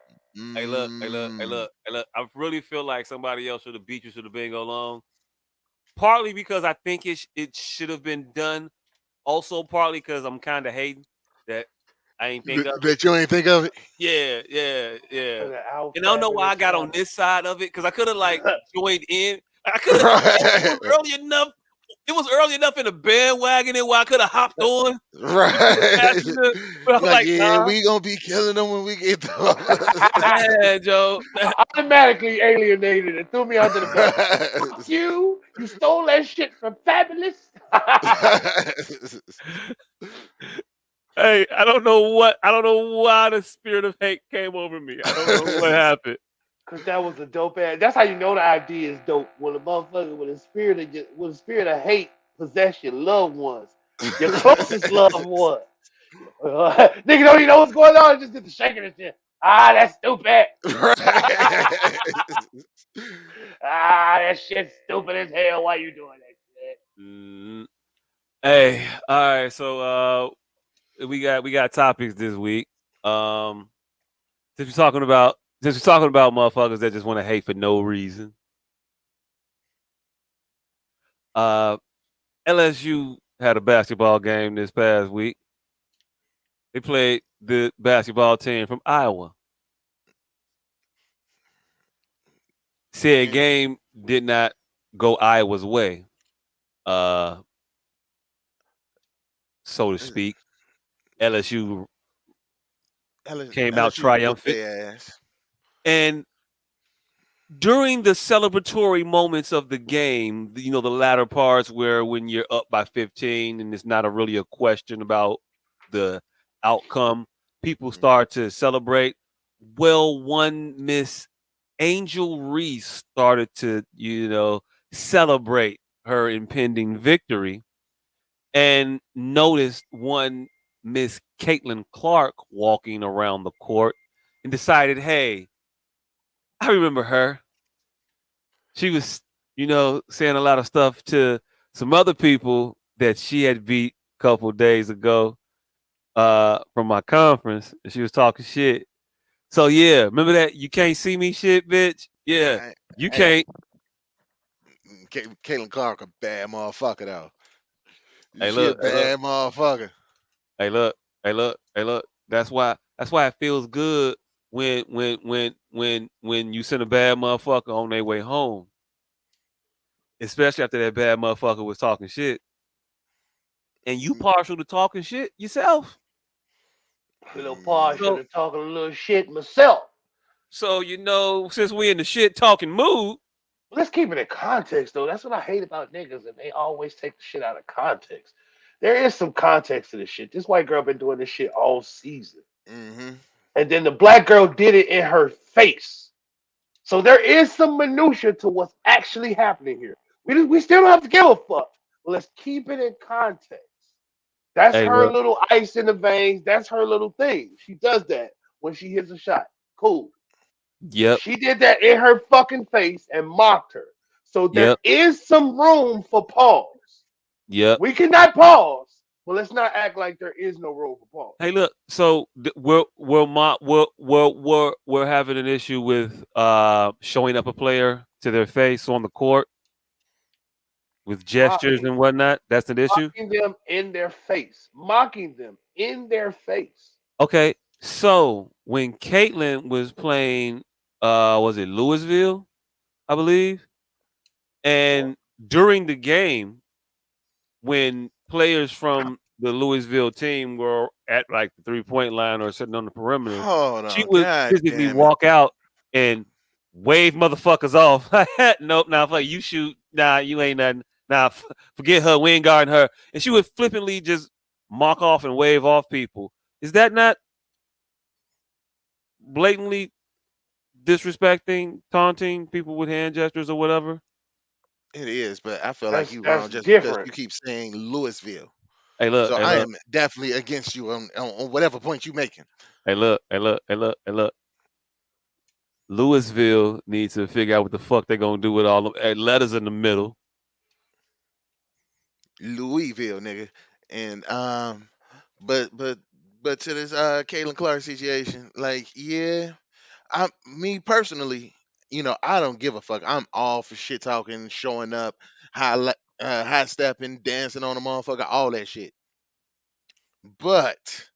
Hey, look. Hey, look. Hey, mm. look. Hey, look. I really feel like somebody else should have beat you to the bingo long. Partly because I think it should have been done. Also, partly because I'm kind of hating that I ain't think of it. That you ain't think of it? Yeah, yeah, yeah. Finna out And I don't know why I fabulous got on fabulous. this side of it because I could have like joined in. I could have. It Right. was early enough. It was early enough in the bandwagon and where I could have hopped on and been a Right. passenger. But I'm Like, like, yeah, nah, we gonna be killing them when we get to man, Joe. Automatically alienated and threw me under the bus. Fuck you! You stole that shit from Fabulous. Hey, I don't know why the spirit of hate came over me. I don't know what happened. Cause that was a dope ass. That's how you know the idea is dope. When a motherfucker with a spirit of hate possess your loved ones, your closest loved one. Nigga don't even know what's going on. Just did the shaking and shit. Ah, that's stupid. Right. Ah, that shit's stupid as hell. Why you doing that shit? Mm. Hey, all right. So we got topics this week. Um, since we're talking about motherfuckers that just want to hate for no reason. Uh, LSU had a basketball game this past week. They played the basketball team from Iowa. Said Mm. game did not go Iowa's way, uh, so to speak. LSU came out LSU whooped triumphant, their ass. and during the celebratory moments of the game, the latter parts where when you're up by 15 and it's not really a question about the outcome, people Mm. start to celebrate. Well, one Miss Angel Reese started to, celebrate her impending victory and noticed one Miss Caitlin Clark walking around the court and decided, hey, I remember her. She was, saying a lot of stuff to some other people that she had beat a couple days ago from my conference. And she was talking shit. So yeah, remember that you can't see me shit, bitch? Yeah, Hey, you hey, can't. Caitlin Clark a bad motherfucker though. Hey She a look, hey look, bad motherfucker. hey look, hey look, hey look. That's why it feels good when you send a bad motherfucker on their way home. Especially after that bad motherfucker was talking shit. And you Mm, partial to talking shit yourself. A little partial So to talking a little shit myself. since we in the shit talking mood, Let's keep it in context though. That's what I hate about niggas, and they always take the shit out of context. There is some context to this shit. This white girl been doing this shit all season, mm-hmm. and then the black girl did it in her face. So there is some minutia to what's actually happening here. We still don't have to give a fuck, but let's keep it in context. That's hey her look, little ice in the veins. That's her little thing. She does that when she hits a shot. Cool. yep, She did that in her fucking face and mocked her. So there yep, is some room for pause. yep. We cannot pause, but let's not act like there is no room for pause. Hey look, so we're having an issue with showing up a player to their face on the court with gestures Mocking, and whatnot. That's an issue. mocking them in their face. Mocking them in their face. Okay, so when Caitlin was playing, was it Louisville, I believe, Yeah. and during the game when players from the Louisville team were at like the 3-point line or sitting on the perimeter, Hold she on, would god physically damn it. walk out and wave motherfuckers off. Nope, nah, fuck you shoot. Nah, you ain't nothing. Nah, forget her. We ain't guarding her. And she would flippantly just mock off and wave off people. Is that not blatantly disrespecting, taunting people with hand gestures or whatever? It is, but I feel like That's you that's wrong just because different. you keep saying Louisville. Hey, look, So hey, I look, am definitely against you on whatever point you making. hey, look, hey, look, hey, look, hey, look. Louisville needs to figure out what the fuck they're gonna do with all the letters in the middle. Louisville, nigga. And but but but to this Caitlin Clark situation, like, yeah, I me personally, I don't give a fuck. I'm all for shit talking, showing up, high stepping, dancing on the motherfucker, all that shit. But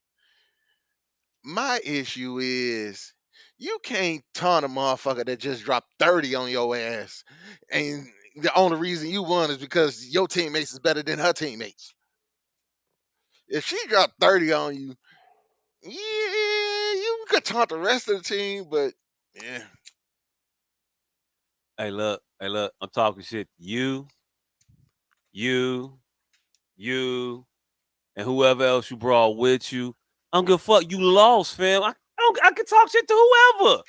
my issue is you can't taunt a motherfucker that just dropped 30 on your ass. And the only reason you won is because your teammates is better than her teammates. If she dropped 30 on you, yeah, you could taunt the rest of the team, but yeah. Hey, look. I'm talking shit. You, you, and whoever else you brought with you. I don't give a fuck. You lost, fam. I can talk shit to whoever.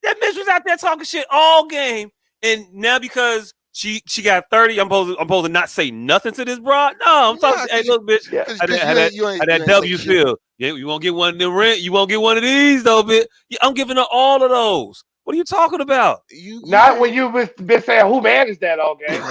That bitch was out there talking shit all game, and now because she got 30, I'm supposed to not say nothing to this broad. No, I'm talking. Nah, Hey, look, bitch, Yeah. cause you ain't you ain't how you that ain't say W shit. feel? Yeah, you won't get one of them rent. You won't get one of these though, bitch. Yeah, I'm giving her all of those. What are you talking about? You Not when can't. you been saying who man is that all game.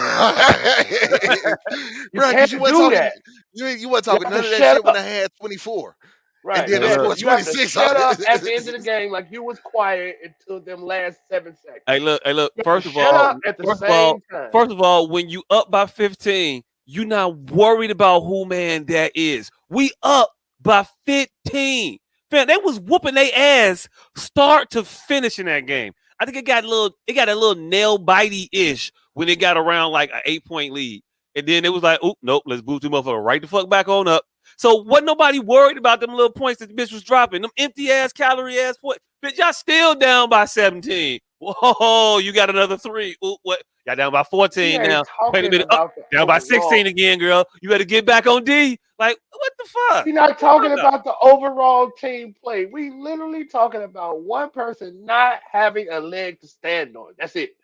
You Bro, because you can't weren't do talking, that. you weren't You talking have to none of that shut shit when up. I had 24, and Right. then Hey, I look. scored You have to 26 on shut up at the end of the it. game like you was quiet until them last 7 seconds. Hey, look. Hey, look. You have to shut up at the First of all, same time. first of all, when you up by 15, you not worried about who man that is. We up by 15. Fam, they was whooping their ass start to finish in that game. I think it got a little nail bitey ish when it got around like an 8 point lead. And then it was like, oh nope, let's boost them motherfucker right the fuck back on up. So wasn't nobody worried about them little points that the bitch was dropping. Them empty ass calorie ass points. Bitch, y'all still down by 17. Whoa, you got another three. Ooh, what? Y'all down by He 14 ain't now. Wait a talking minute. Up, about the down by 16 overall. again, girl. You got to get back on D. Like, what the fuck? We're not What you talking talking about? about the overall team play. We literally talking about one person not having a leg to stand on. That's it.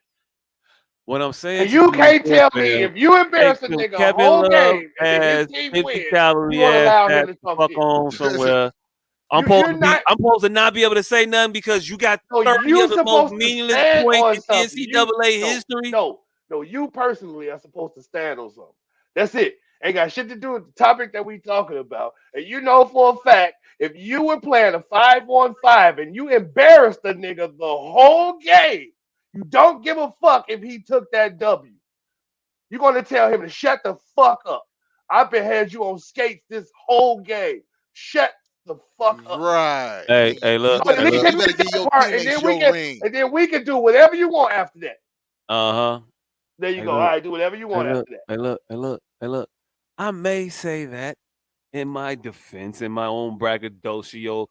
What I'm saying And to you you can't is, tell me fam, if you take embarrass a them nigga a Kevin whole Love game and then his ass, team 50 win, you calorie won't ass allow him at to the talk fuck shit. on somewhere. You're not. I'm supposed to not be able to say nothing because you got No, 30 you of the most supposed to meaningless stand points on in something. You NCAA no, history. no, no. You personally are supposed to stand on something. That's it. Ain't got shit to do with the topic that we talking about. And you know for a fact, if you were playing a 5-on-5 and you embarrassed the nigga the whole game, you don't give a fuck if he took that W. You're gonna tell him to shut the fuck up. I've been had you on skates this whole game. Shut the fuck up. Right. Hey, And hey, You look, know, at hey, least look. you admit better give that your part, teammates your ring. and then we can do whatever you want after that. Uh huh. There you Hey, go. All look. right, do whatever you Hey, want look. after that. Hey, look. Hey, look. Hey, look. I may say that in my defense, in my own braggadocio.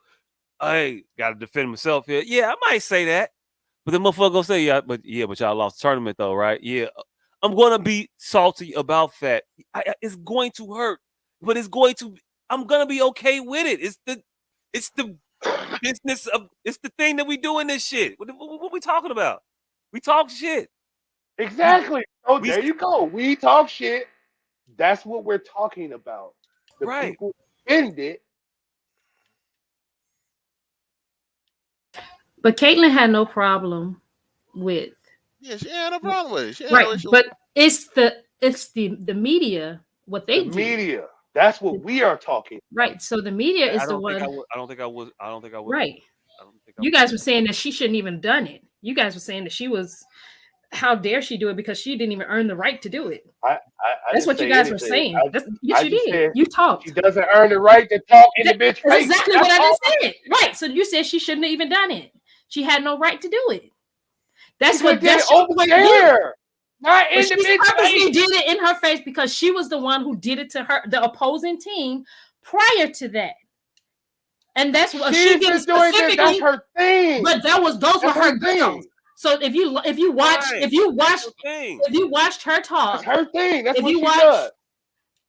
I gotta defend myself here. Yeah, I might say that. But the motherfucker gonna say, but y'all lost the tournament though, right? Yeah. I'm gonna be salty about that. It's going to hurt, but I'm gonna be okay with it. It's the business of, it's the thing that we do in this shit. What we talking about? We talk shit. We, Exactly. Oh, we, there you go. We talk shit. That's what we're talking about. The right. people end it. But Caitlyn had no problem with Yeah, she ain't no problem with it. She ain't right, no issue. but it's the media what The they did. media. That's what we are talking about. Right. So the media is the one. I don't think I was. I don't think I would. Right. I don't think I You was. guys were saying that she shouldn't even done it. You guys were saying that she was how dare she do it because she didn't even earn the right to do it. I That's didn't what you say guys were anything. saying. Yes, I you just did. said You she talked. doesn't earn the right to talk in the bitch That's face. exactly That's what I all. just said. Right. So you said she shouldn't have even done it. She had no right to do it. She could have did it That's your over point of view. there, not But in the she bitch purposely face. did it in her face because she was the one who did it to her, the opposing team, prior to that. And that's what she She's did it been doing this. That's specifically. her thing. But those were That's her her girls. thing. So if you watch Right. if you watch That's the thing. if you watched her That's talk, her thing. That's if what you she watch does.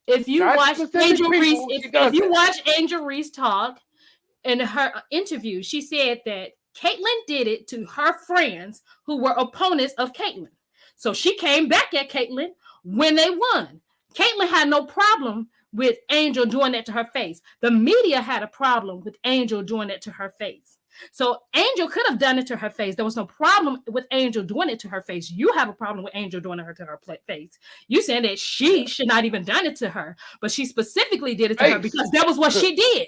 if you Not watch specific Angel Reese, people. She if does you that. watch Angel Reese talk in her interview, she said that Caitlyn did it to her friends who were opponents of Caitlyn. So she came back at Caitlyn when they won. Caitlyn had no problem with Angel doing that to her face. The media had a problem with Angel doing it to her face. So Angel could have done it to her face. There was no problem with Angel doing it to her face. You have a problem with Angel doing it to her face. You saying that she should not even done it to her, but she specifically did it to her Face. because that was what she did.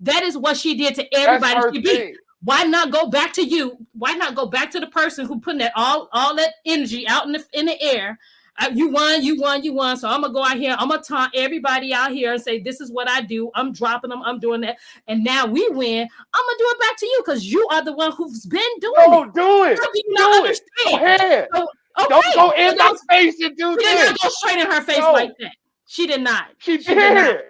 That is what she did to That's everybody her she beat. thing. Why not go back to you? Why not go back to the person who putting that all that energy out in the air? You won, you won, you won. So I'm gonna go out here. I'm gonna taunt everybody out here and say this is what I do. I'm dropping them. I'm doing that. And now we win. I'm gonna do it back to you because you are the one who's been doing it. No, do it. How do you not Do it. Go understand? ahead. So, Don't okay, go in my face and do she did this. not go straight in her face like No, that. She did not. she She did not. did.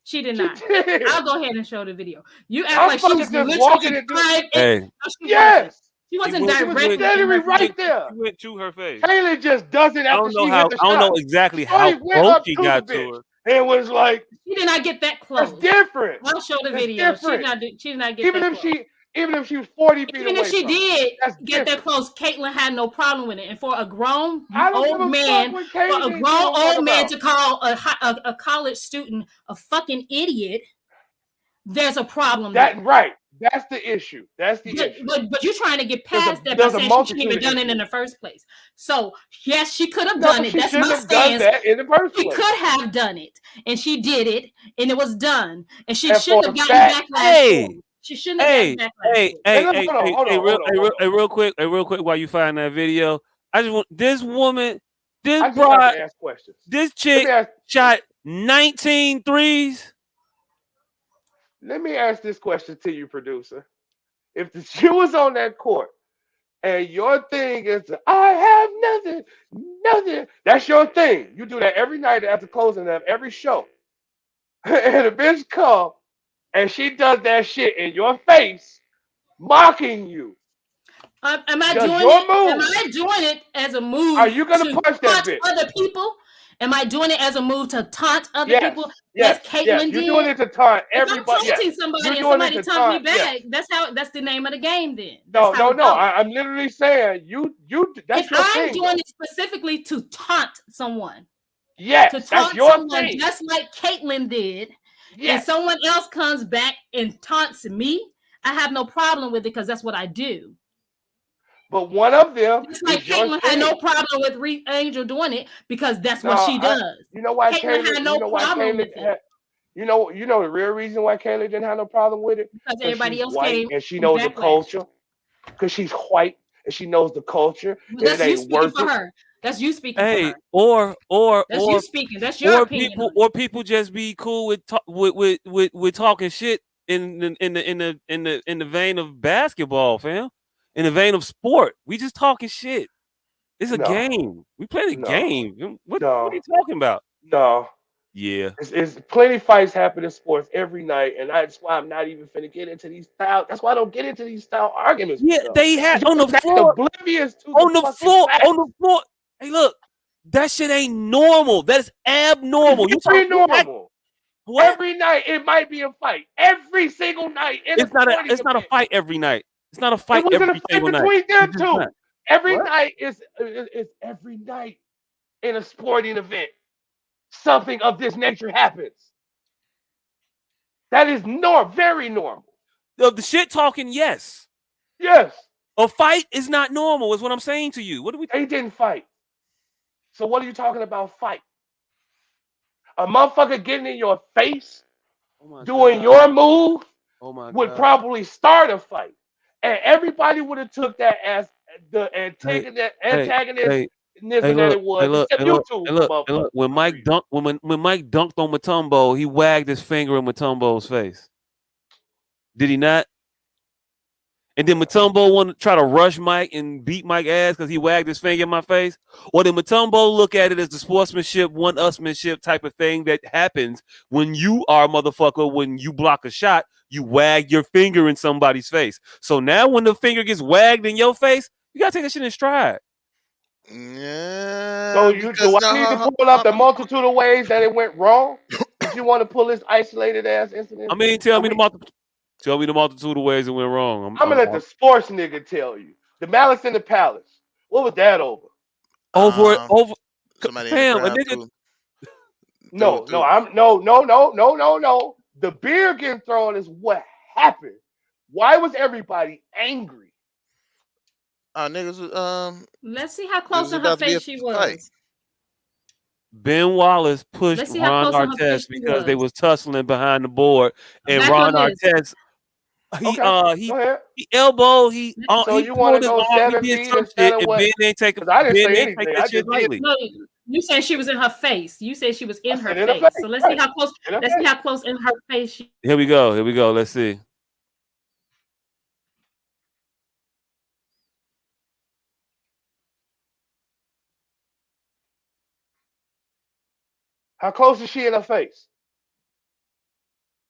She did She not. did. I'll go ahead and show the video. You act I'm like she was fucking just literally walking and doing. tied in. Hey, No, she wasn't. Yes. She wasn't went- She was directly in literally her right face. there. She went to her face. Taylor just does it I after don't know she how. hit the I don't know shot. exactly how Shorty went close up she to the got to bitch her. and was like, She did not get that "That's close. different. I'll show the That's video. different." She did not get Even that if close. even if she was 40 feet Even if away she from her, did that's get that different. close, Caitlyn had no problem with it. And for a grown I don't give old a fuck man, what for a Katie grown talking old man about. to call a college student a fucking idiot, there's a problem there. That right. That's the issue. That's the issue. But you're trying to get past that by There's a saying she shouldn't multitude even of done it in issues. the first place. So yes, she could have No, done it. she That's shouldn't my have done stance. that in the first She place. could have done it, and she did it, and it was done. And she And for shouldn't a have gotten fact, backlash Hey, for it. She shouldn't have hey, gotten backlash hey, for it. hey, hold hey, on, hey, hold hey, on, hold on, hold on. real quick, while you find that video, I just want this woman, this I just like broad, to ask questions. this Let me chick ask. shot 19 threes. Let me ask this question to you, producer. If the shoe was on that court and your thing is, I have nothing, nothing. That's your thing. You do that every night after closing of every show. And a bitch come and she does that shit in your face, mocking you. Am I Does doing your it? Am move? I doing it as a Are move you gonna to punch that taunt bitch? other people? Am I doing it as a move to taunt other Yes, people, as yes, yes. Caitlyn You're doing did? it to taunt If I'm everybody. Yes, taunting you're somebody and doing it somebody to taunt me taunt. Yes. back, that's the name of the game. Then that's No, how no, it no. goes. I'm literally saying you. If That's your I'm thing, doing though. it specifically to taunt someone, to Yes, that's taunt your someone thing. just like Caitlyn did, and Yes. someone else comes back and taunts me, I have no problem with it because that's what I do. But one of them Just like is your Caitlyn had no thing. problem with Angel doing it because that's No, what she does. you know why Caitlyn Kayla, had no problem with it you know the real reason why Kayla didn't have no problem with it? because Because everybody she's else white came and she in knows the backlash. culture. Because she's white and she knows the culture Well, and it that's you ain't speaking worth for it. her. That's you speaking for Hey, her. or That's you speaking. That's your opinion on it. people just be cool with with talking shit in the vein of basketball, fam. In the vein of sport, we just talking shit. It's a No, game. We playing a no, game. What are no, you talking about? no. Yeah. It's plenty fights happen in sports every night, and that's why I'm not even finna get into these style. That's why I don't get into these style arguments with Yeah, y'all. they had 'Cause on the y'all act floor, oblivious to the fucking on facts. the floor. Hey, look, that shit ain't normal. That's abnormal. You It's very talk, you act normal. what? Every night it might be a fight. Every single night in a sporting It's not a event. fight every night. It's not a It fight wasn't a every fight single night. between them It's just not. two. Every What? night is every night in a sporting event. Something of this nature happens. That is very normal. The shit talking, yes. Yes, A fight is not normal, is what I'm saying to you. What are we? they didn't fight. So what are you talking about fight? A motherfucker getting in your face, Oh my doing god. your move, Oh my would god. probably start a fight. And everybody would have took that as the Hey, hey, antagonism hey, hey, that look, it hey, was, look, except hey, you look, two hey, look, hey, look. motherfuckers When Mike agreed. dunked, when Mike dunked on Mutombo, he wagged his finger in Mutombo's face. Did he not? And then Mutombo want to try to rush Mike and beat Mike ass because he wagged his finger in my face. Or did Mutombo look at it as the sportsmanship, one usmanship type of thing that happens when you are a motherfucker, when you block a shot, you wag your finger in somebody's face. So now when the finger gets wagged in your face, You gotta take that shit in stride. So Yeah, you because do I no, need to pull up the multitude of ways that it went wrong? That you want to pull this isolated ass I incident? mean, Are we? tell me the multitude of ways it went wrong. I'm gonna let the sports nigga tell you. The Malice in the Palace. What was that over? Over um, over somebody in the fam, a crowd nigga. No, no, threw. I'm no. The beer getting thrown is what happened. Why was everybody angry? Niggas Let's see how it close was in her about to be a face she fight. was. Ben Wallace pushed Let's see how Ron close on her face Artest she because they was. was tussling behind the board, and Back your Ron list. Artest he Okay, uh go he ahead. he elbowed So he you want pulled to his go arm, he seven did feet some instead shit, of and what? Because I didn't Ben say ain't take anything. that I shit just did. lightly. No, you said she was in her face. You said she was I in her said in the face, face. So let's see right? how close. In the Let's see face. how close in her face she. Here we go. Here we go. Let's see. How close is she in her face?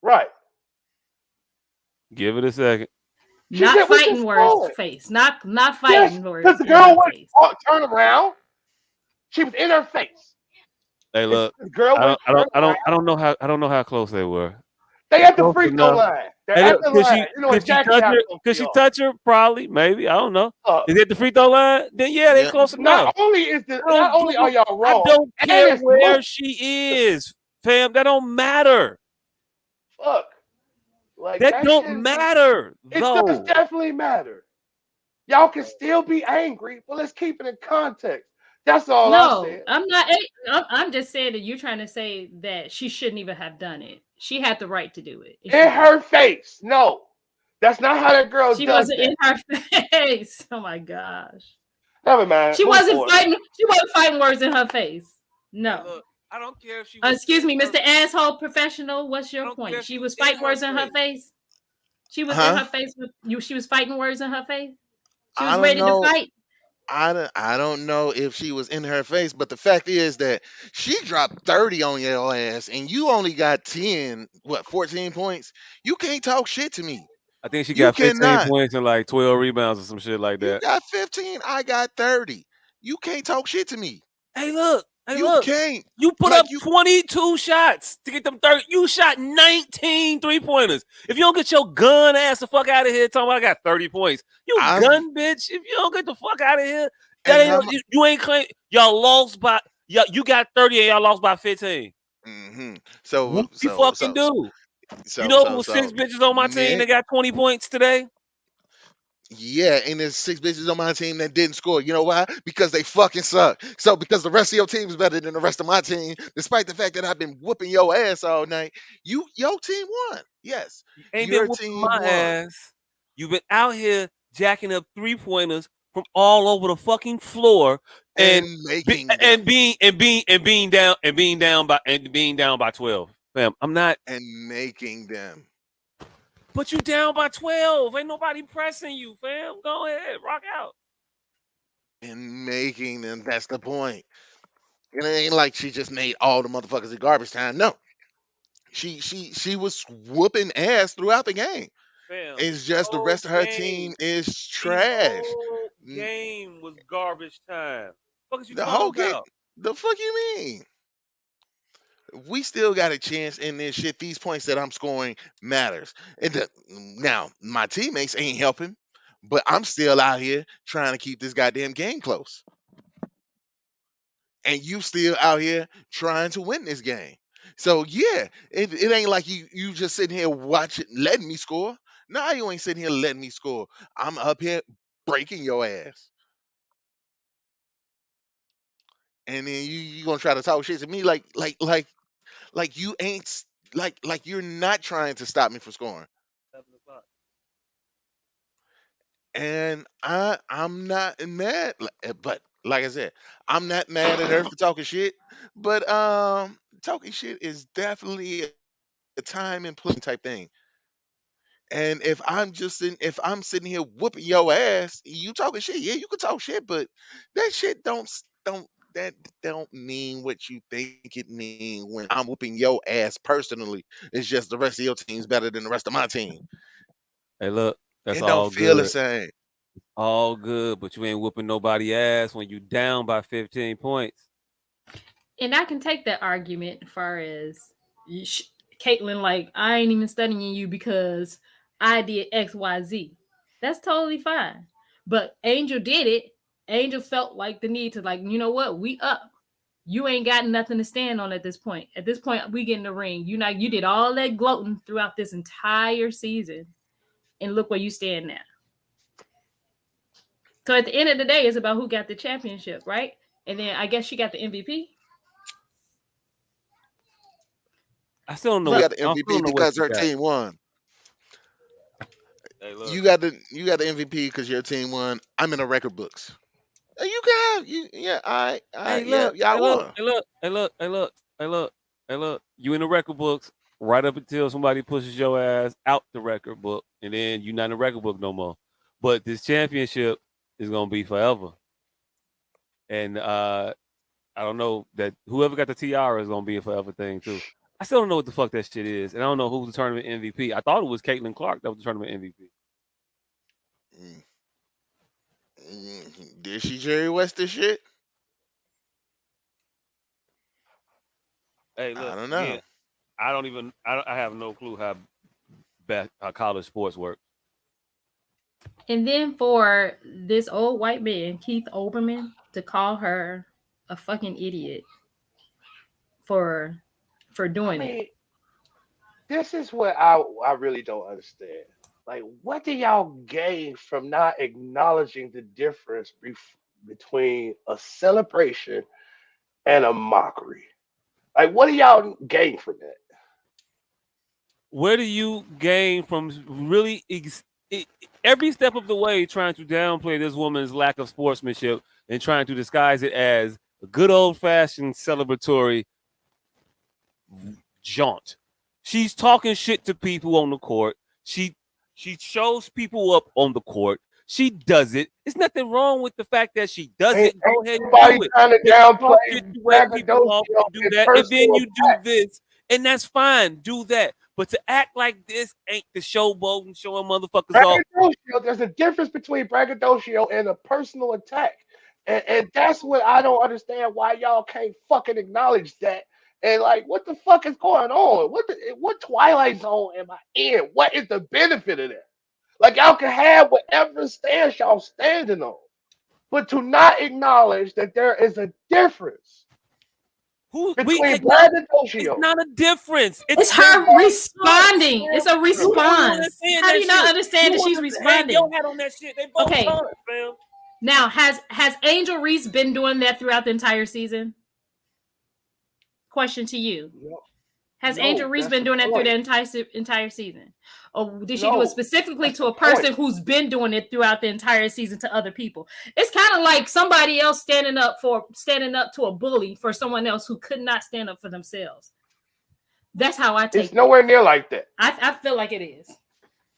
Right. Give it a second. Not We fighting just words saw it. face. Not Yes, fighting because words the in girl her went face. turn around. She was in her face. Hey, And look. the girl went turn around. I don't know how close they were. They at the Close free throw enough. line. They're Hey, at look, the line. You know could she exactly touch how her? close Could they she are. touch her? Probably, maybe. I don't know. Uh, Is it the free throw line? Then yeah, they Yeah. close enough. not only are y'all I wrong, don't and care it's where moved. she is, fam. That don't matter. Fuck. Like That that don't shit. matter, It does though. definitely matter. Y'all can still be angry, but let's keep it in context. That's all I No, said. I'm not. I'm just saying that you're trying to say that she shouldn't even have done it. She had the right to do it, and she In didn't. her face. No. That's not how that girl She does wasn't that. in her face. Oh my gosh. Never mind. She Move wasn't forward. fighting. She wasn't fighting words in her face. Hey, No. look. I don't care if she was Excuse in me, her. Mr. Asshole Professional. What's I your don't care point? if She she was was in fighting her words in her face. face. She was in Huh? her face with you. She was fighting words in her face. She I was don't ready to know. fight. I don't know if she was in her face, but the fact is that she dropped 30 on your ass and you only got 10, 14 points. You can't talk shit to me. I think she You got 15 cannot. points and like 12 rebounds or some shit like You that. got 15, I got 30. You can't talk shit to me. Hey, look. Hey, You look. can't. You put up Like you 22 shots to get them 30. You shot 19 3-pointers. If you don't get your gun ass the fuck out of here, talking about I got 30 points. You I've gun bitch. If you don't get the fuck out of here, that and ain't you ain't claim y'all lost by you got 30 and y'all lost by 15. hmm Whoop so you so fucking so do. You so know it so was six so bitches on my team yeah, that got 20 points today? yeah, and there's six bitches on my team that didn't score. You know why? Because they fucking suck. So because the rest of your team is better than the rest of my team, despite the fact that I've been whooping your ass all night, your team won. Yes, You ain't been your whooping team my won. ass. You've been out here jacking up 3-pointers from all over the fucking floor and And making and them. being down by 12. Fam, I'm not. And making them. But you down by 12. Ain't nobody pressing you, fam. Go ahead, rock out. And making them. That's the point. And it ain't like she just made all the motherfuckers in garbage time. No. She was whooping ass throughout the game. Fam, It's just the rest of her team is the trash. whole N- game was garbage time. What is you The talking whole game. about? The fuck you mean? We still got a chance in this shit. These points that I'm scoring matters. Now my teammates ain't helping, but I'm still out here trying to keep this goddamn game close. And you still out here trying to win this game. So yeah, it ain't like you just sitting here watching, letting me score. Nah, you ain't sitting here letting me score. I'm up here breaking your ass, and then you gonna try to talk shit to me like you ain't like you're not trying to stop me from scoring. And I'm not mad, but like I said, I'm not mad at her for talking shit. But talking shit is definitely a time and place type thing. And if I'm sitting here whooping your ass, you talking shit. Yeah, you can talk shit, but that shit that don't mean what you think it mean when I'm whooping your ass personally. It's just the rest of your team's better than the rest of my team. Hey, look, that's It don't all feel the good. same. All good, but you ain't whooping nobody ass when you down by 15 points. And I can take that argument as far as Caitlyn, like, I ain't even studying you because I did XYZ. That's totally fine. But Angel did it. Angel felt like the need to, like, you know what? We up. You ain't got nothing to stand on at this point. At this point, we get in the ring. You did all that gloating throughout this entire season. And look where you stand now. So at the end of the day, it's about who got the championship, right? And then I guess she got the MVP. I still don't know She what got the I still MVP don't know what because she her got. team won. Hey, look. You got the MVP because your team won. I'm in the record books. You can have you. Yeah, Hey, yeah, look. y'all Hey, look. won. Hey, look. Hey, look. Hey, look. Hey, look. Hey, look. You in the record books right up until somebody pushes your ass out the record book, and then you not in the record book no more. But this championship is gonna be forever, and I don't know that whoever got the tiara is gonna be a forever thing too. I still don't know what the fuck that shit is, and I don't know who's the tournament MVP. I thought it was Caitlin Clark that was the tournament MVP. Mm, Did she Jerry West this shit? Hey, I look don't know. again. I don't even. I have no clue how college sports work. And then for this old white man, Keith Olbermann, to call her a fucking idiot for I doing it. mean, this is what I really don't understand. Like, what do y'all gain from not acknowledging the difference between a celebration and a mockery? Like, what do y'all gain from that? Where do you gain from really every step of the way trying to downplay this woman's lack of sportsmanship and trying to disguise it as a good old fashioned celebratory jaunt? She's talking shit to people on the court. She shows people up on the court. She does it. There's nothing wrong with the fact that she does it. Go Ain't ahead and nobody do it. trying to But you talk shit, downplay you wave people off braggadocio and do and that, and then personal you do attack. this, and that's fine. Do that. But to act like this ain't the showboat and showing motherfuckers off. Braggadocio, there's a difference between braggadocio and a personal attack. And that's what I don't understand why y'all can't fucking acknowledge that. And like, what the fuck is going on? What Twilight Zone am I in? What is the benefit of that? Like, y'all can have whatever stance y'all standing on, but to not acknowledge that there is a difference Who we between acknowledge it's braggadocio. not a difference. It's It's they're her both cunts. responding. It's a You don't response. understand How do that you not shit. understand You that want she's to hang your responding? hat on that shit. They both Okay. cunts, fam. Now, has Angel Reese been doing that throughout the entire season? Question to you. No, Has Angel no, Reese that's been the doing that through the point. entire season? Or did she do it No, specifically that's to the a point. person who's been doing it throughout the entire season to other people? It's kind of like somebody else standing up to a bully for someone else who could not stand up for themselves. That's how I It's take it. nowhere near like that. I feel like it is.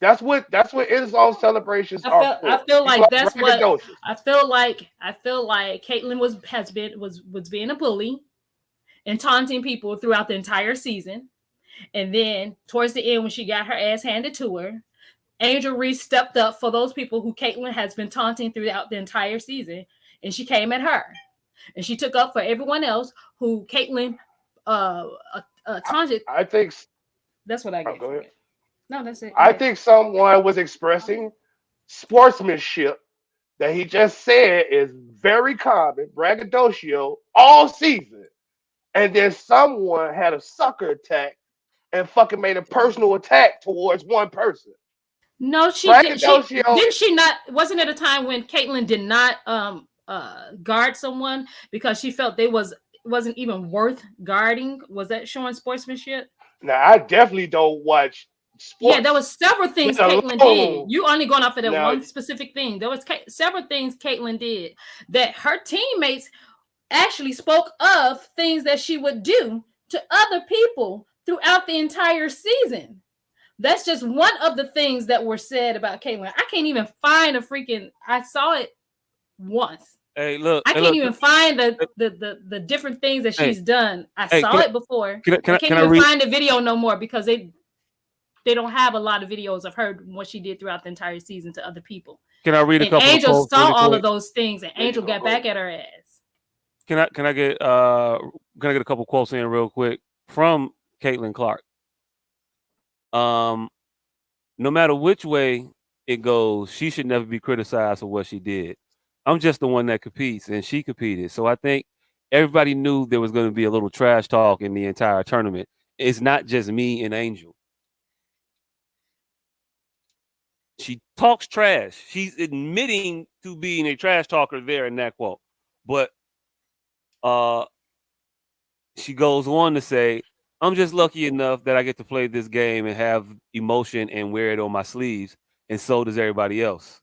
That's what in-zone celebrations are I for. feel People like are that's what braggadocious. I feel like Caitlyn was being a bully and taunting people throughout the entire season. And then towards the end, when she got her ass handed to her, Angel Reese stepped up for those people who Caitlyn has been taunting throughout the entire season, and she came at her, and she took up for everyone else who Caitlyn uh, taunted. I think. That's what I Oh, get go from ahead. it. No, that's it. Go I ahead. think someone was expressing sportsmanship that he just said is very common, braggadocio, all season. And then someone had a sucker attack and fucking made a personal attack towards one person. No, she did. She Braggadocio didn't. She not. Wasn't it a time when Caitlyn did not guard someone because she felt they wasn't even worth guarding? Was that showing sportsmanship? now I definitely don't watch Yeah, there sports, was several things let Caitlyn did. alone You only going off of that now. one specific thing. There was several things Caitlyn did that her teammates actually spoke of things that she would do to other people throughout the entire season. That's just one of the things that were said about Caitlyn. I can't even find a freaking. I saw it once. Hey, look, I hey, can't look. even find the different things that Hey, she's done. I hey, saw it before. I can't can I even read? find the video no more because they don't have a lot of videos of her what she did throughout the entire season to other people. Can I read a And couple of Angel quotes saw really all of quick? those things, and Yeah, you Angel go got go. back at her ass. Can I get a couple quotes in real quick from Caitlin Clark? Um, no matter which way it goes, she should never be criticized for what she did. I'm just the one that competes, and she competed. So I think everybody knew there was going to be a little trash talk in the entire tournament. It's not just me and Angel. She talks trash. She's admitting to being a trash talker there in that quote. But uh, she goes on to say, I'm just lucky enough that I get to play this game and have emotion and wear it on my sleeves, and so does everybody else.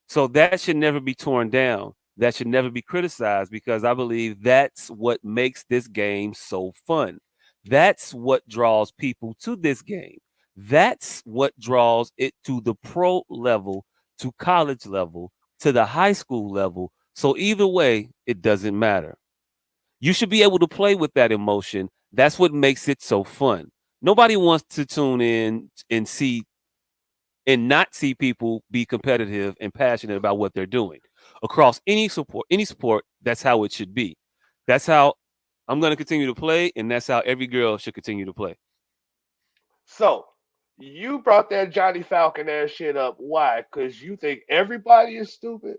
So that should never be torn down. That should never be criticized because I believe that's what makes this game so fun. That's what draws people to this game. That's what draws it to the pro level, to college level, to the high school level. So either way, it doesn't matter. You should be able to play with that emotion. That's what makes it so fun. Nobody wants to tune in and see and not see people be competitive and passionate about what they're doing across any sport. That's how it should be. That's how I'm going to continue to play, and that's how every girl should continue to play. So you brought that Johnny Falcon ass shit up. Why? Because you think everybody is stupid.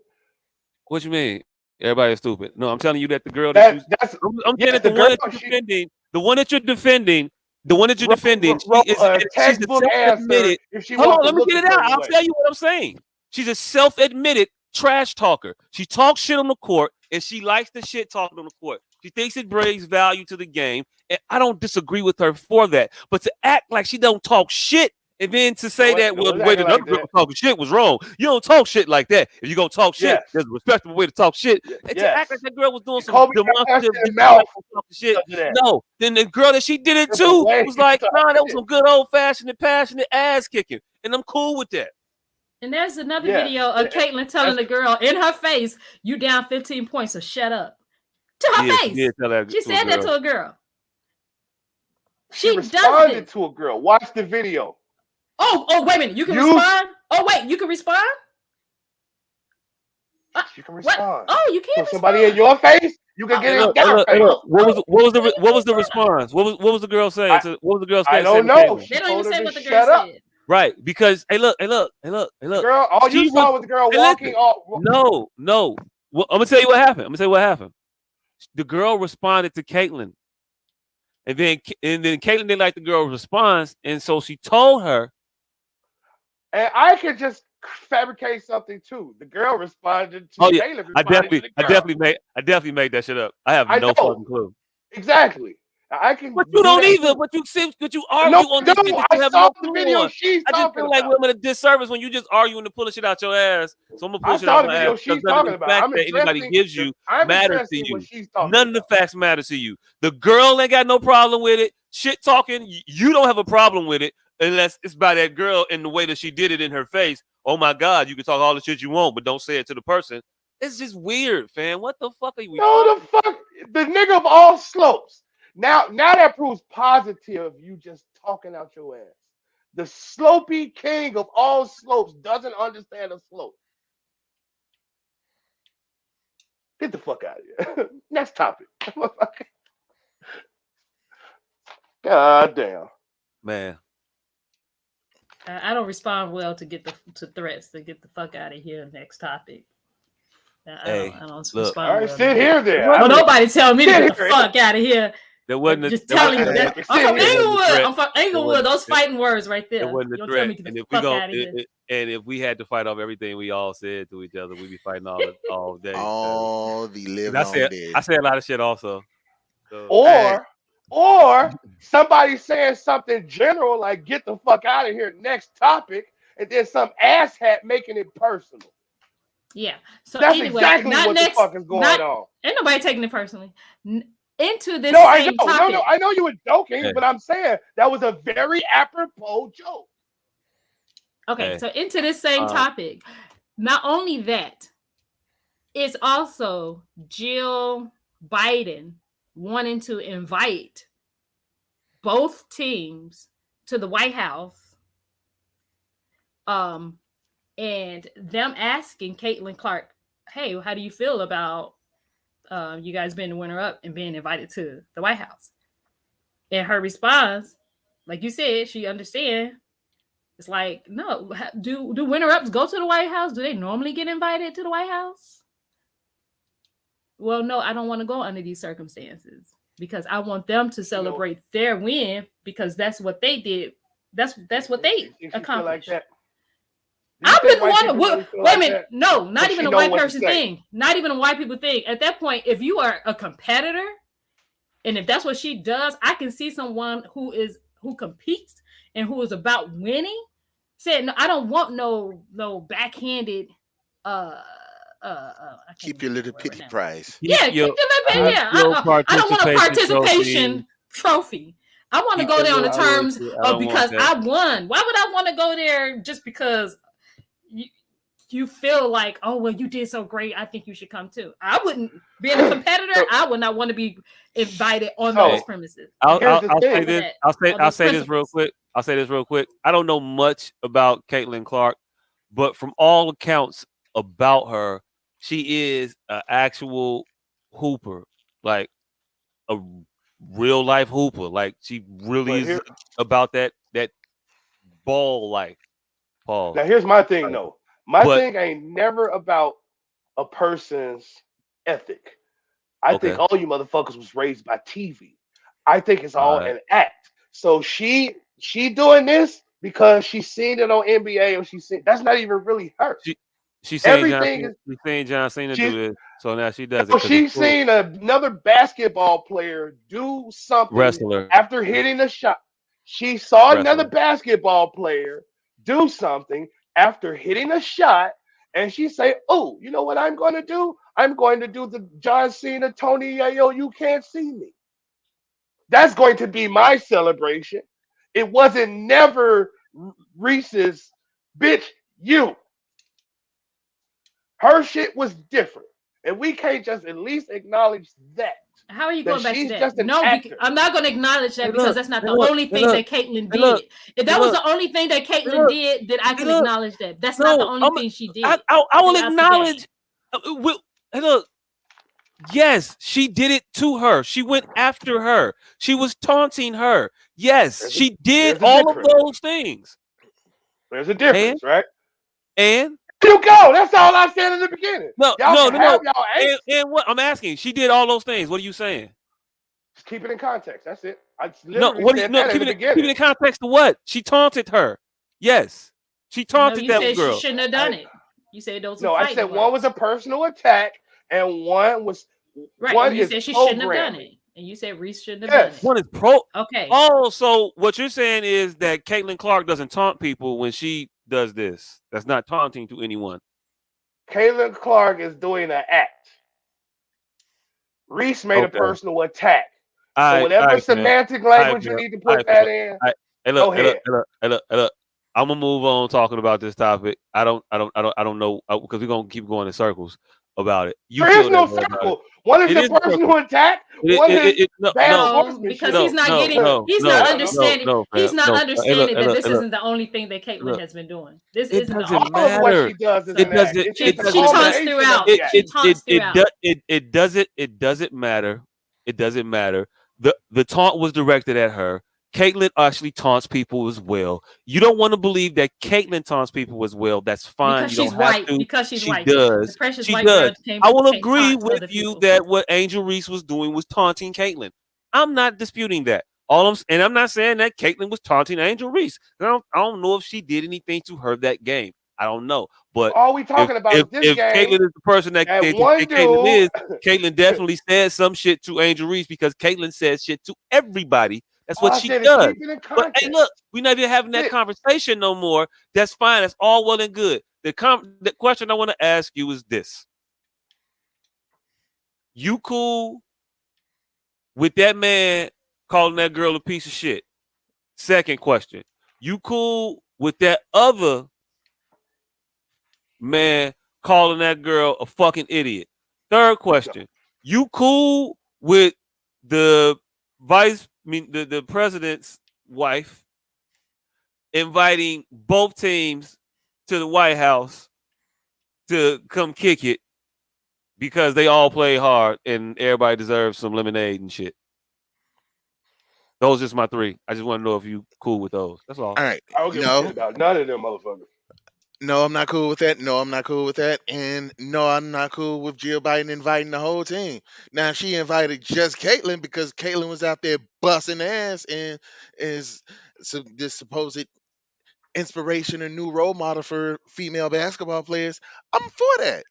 What you mean? Everybody is stupid. No, I'm telling you that the girl that you, That's I'm saying yes, that the the one girl that you're she defending, the one that you're defending, the one that you're defending, wrote a she's a textbook answer self-admitted. if she Hold wants on, to let me look get a it out. certain I'll way. tell you what I'm saying. She's a self-admitted trash talker. She talks shit on the court, and she likes the shit talking on the court. She thinks it brings value to the game, and I don't disagree with her for that. But to act like she don't talk shit and then to say that, No well, the one's way acting that other like girl that. was talking shit was wrong. You don't talk shit like that. If you're gonna talk shit, Yes, there's a respectable way to talk shit. And to act like yes. that girl was doing And some Kobe got punched demonstrative, in the mouth disrespectful talking shit, because of that. no. Then the girl that she did it Because the to way was you like, talk nah, that was shit. some good old fashioned and passionate ass kicking. And I'm cool with that. And there's another Yes, video of Caitlyn telling that's the girl in her face, "You down 15 points, so shut up." To her Yeah, she face. did tell that She to a said that girl. to a girl. she She does responded this. to a girl. Watch the video. Oh, wait a minute. You can You respond? Oh, wait, you can respond? Uh, you can what? respond. Oh, you So can't somebody in respond. your face, you can get Hey in look, Oh, hey their look, hey face. look. What was the respond. response? What was the girl saying I to what was the girl I saying don't to know. Caitlyn? They She don't even told her say to what the girl shut up. said. Right, because hey The look. girl, all you She was saw was the girl hey listen. walking off. No. Well, I'm gonna tell you what happened. The girl responded to Caitlyn, and then Caitlyn didn't like the girl's response, and so she told her, And I could just fabricate something too. The girl responded to "Oh yeah, Caleb responded to the girl. I definitely made that shit up. I have I no know fucking clue." exactly. I can But you do don't that either. too. But you No, argue on no, this shit that I you have saw no the clue video on. she's I just talking feel like about. we're in a disservice when you just arguing to pull the shit out your ass. So I'm gonna pull I shit out saw the my ass video because she's none of talking the about. facts that anybody gives you I'm matters to addressing what you. she's talking None of the about. facts matter to you. The girl ain't got no problem with it. Shit talking, you don't have a problem with it unless it's by that girl and the way that she did it in her face. Oh my God, you can talk all the shit you want, but don't say it to the person. It's just weird, fam. What the fuck are we No, the talking? fuck, the nigga of all slopes. Now that proves positive. You just talking out your ass. The slopey king of all slopes doesn't understand a slope. Get the fuck out of here. Next topic. God damn. Man, I don't respond well to get the to threats to get the fuck out of here. Next topic. hey, I don't look, All respond right, well to sit that. here it then. Well, wasn't a, nobody tell me to Sit get the here. fuck out of here. there wasn't a, Just there wasn't telling a, you that Sit I'm from here. there wasn't a Inglewood. threat. I'm from There Inglewood. wasn't Those there, fighting words right there there. wasn't a You don't tell threat. me to get And the if we fuck go out of here. and if we had to fight off everything we all said to each other, we'd be fighting all day. All the live Because long I dead. say a lot of shit also. So Hey, Or somebody saying something general like "get the fuck out of here." Next topic, and then some asshat making it personal. Yeah. So That's anyway, exactly not what the next. fuck is going Not on. ain't nobody taking it personally. Into No, this I same know, no, topic. I know you were joking, hey, but I'm saying that was a very apropos joke. Okay. hey, So into this same um, topic. Not only that, it's also Jill Biden wanting to invite both teams to the White House, um, and them asking Caitlin Clark, "Hey, how do you feel about you guys being the winner up and being invited to the White House?" And her response, like you said, she understand. It's like, no, do winner ups go to the White House? Do they normally get invited to the White House? Well, no, I don't want to go under these circumstances because I want them to You know, celebrate their win because that's what they did. That's what they you think she feel like accomplished. that? Do you I think wouldn't white want to. people really feel Wait a like minute. that? No, Or not she even a know white what to person say? thing. Not even a white people thing. At that point, if you are a competitor, and if that's what she does, I can see someone who competes and who is about winning. Said, no, I don't want no backhanded. Uh, I can't Keep even your think of the little word right pity now. prize. Keep Yeah, keep your the I, keep yeah. your I don't want a participation trophy. participation trophy. I want to Keep go your there on little the I, terms bullshit. I of don't want because that. I won. Why would I want to go there just because you, you feel like, oh well, you did so great. I think you should come too. I wouldn't. Being a competitor, so I would not want to be invited on those Hey, so premises. I'll, Okay, here's I'll the I'll say thing. over this. that on I'll those say this real principles. quick. I'll say this real quick. I don't know much about Caitlin Clark, but from all accounts about her, she is an actual hooper, like a real life hooper. Like she really But is here about that ball life. Pause. now here's my thing though. My But thing ain't never about a person's ethic. I think okay, all you motherfuckers was raised by TV. I think it's all all right. an act. So she doing this because she's seen it on NBA or she's seen that's not even really her. She she's saying John Everything Cena. is She's saying John Cena she do this, so now she does it no, because it's she's cool. seen another basketball player do something Wrestler, after hitting a shot. She saw another wrestler. basketball player do something after hitting a shot, and she say, "Oh, you know what I'm going to do? I'm going to do the John Cena, Tony Yayo. You can't see me." That's going to be my celebration. It wasn't never Reese's bitch. You, her shit was different, and we can't just at least acknowledge that How are you that going back to she's that? just an No, actor. I'm not going to acknowledge Hey that because look, that's not hey the look, only hey thing look, that Caitlyn hey look, did. If hey that was look, the only thing that hey Caitlyn look, did, then I hey can look. acknowledge that. That's not the No, only thing she I, did I, I will throughout the game. acknowledge. Hey, look. Yes, she did it to her. She went after her. She was taunting her. Yes, There's a she did there's a all of difference. those things. There's a And difference, right? and You go. That's all I said in the beginning. no, Y'all no, can no, no. have y'all angst. And what I'm asking, she did all those things. What are you saying? Just keep it in context. That's it. I just No, literally what? said No, that in the keep beginning. it in context to what? She taunted her. Yes, she No, taunted you that said she girl. shouldn't have I done it. You said those were no, I fighting said one was words. a personal attack and Right. one And you is said she shouldn't have done programming. it. And you said Reese shouldn't have done Yes, it. One is pro. Okay. Oh, so what you're saying is that Caitlin Clark doesn't taunt people when she does this. That's not taunting to anyone. Caitlin Clark is doing an act. Reese made a Okay. personal attack. So All whatever right, man. semantic All right, language you Phil. need to All put right, that Phil. in, All right. Hey, look, go hey, look, ahead. hey, look, hey, look, hey, look. I'm gonna move on talking about this topic. I don't know because we're gonna keep going in circles about it. You There is feel that no way about it. circle. One is It a is a circle. personal attack. One is No, bad no, No, sportsmanship. because he's no, not no, getting, no, he's not no, I don't know. understanding, no, he's fam, not no. Hey, look, understanding hey, that look, this hey, look, isn't the only thing that hey, Caitlyn look. has been doing. This It isn't the doesn't only All of what matter. she does is so an It act. doesn't. It's a It she doesn't matter. taunts culmination of throughout. the it act. She it it taunts it throughout. do, it doesn't matter. It doesn't matter. The taunt was directed at her. Caitlyn actually taunts people as well. You don't want to believe that Caitlyn taunts people as well. That's fine. Because You she's don't have white. to. Because she's She white. The does. precious She white does. girl came I will can't agree taunt with other you people. that what Angel Reese was doing was taunting Caitlyn. I'm not disputing that. And I'm not saying that Caitlyn was taunting Angel Reese. I don't know if she did anything to her that game. I don't know. But All we talking about is this if game. Caitlyn is the person that That they one think Caitlyn dude. is, Caitlyn definitely said some shit to Angel Reese because Caitlyn says shit to everybody. That's All what I she said is does. keep it in But hey, look, context. we're not even having that That's it. conversation no more. That's fine. That's all well and good. The question I want to ask you is this: you cool with that man calling that girl a piece of shit? Second question: you cool with that other man calling that girl a fucking idiot? Third question: you cool with the the president's wife inviting both teams to the White House to come kick it because they all play hard and everybody deserves some lemonade and shit. Those are just my three. I just want to know if you cool with those. That's all. All right. I don't give a shit No, about none of them motherfuckers. no, I'm not cool with that. No, I'm not cool with that. And no, I'm not cool with Jill Biden inviting the whole team. Now she invited just Caitlyn because Caitlyn was out there busting ass and is this supposed inspiration and new role model for female basketball players. I'm for that.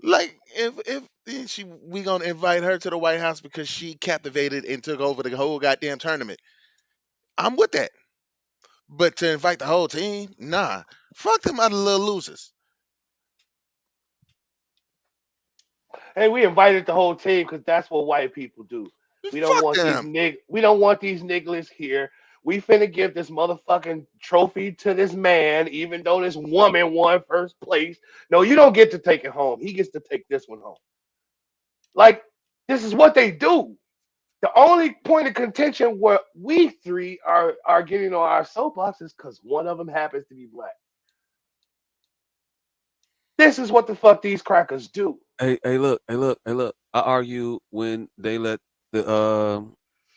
Like if she we gonna invite her to the White House because she captivated and took over the whole goddamn tournament. I'm with that. But to invite the whole team, nah. Fuck them other little losers. Hey, we invited the whole team because that's what white people do. We don't Fuck want these them. nig. We don't want these niggas here. We finna give this motherfucking trophy to this man, even though this woman won first place. No, you don't get to take it home. He gets to take this one home. Like, this is what they do. The only point of contention where we three are getting on our soapboxes because one of them happens to be black. This is what the fuck these crackers do. Hey, look. I argue when the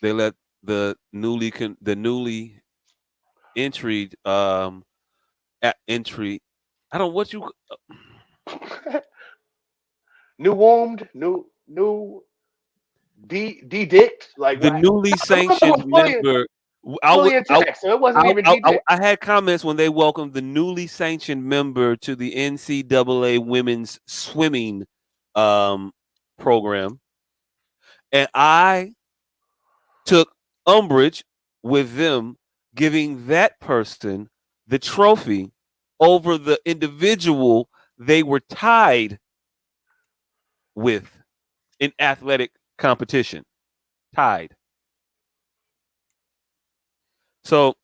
they let the newly entry entry. I don't what you New wombed, new dicked. Like the what? newly The motherfucker sanctioned was fully member. I would fully intact, so it wasn't even dicked. I had comments when they welcomed the newly sanctioned member to the NCAA women's swimming um, program, and I took umbrage with them giving that person the trophy over the individual they were tied with in athletic competition. Tied. So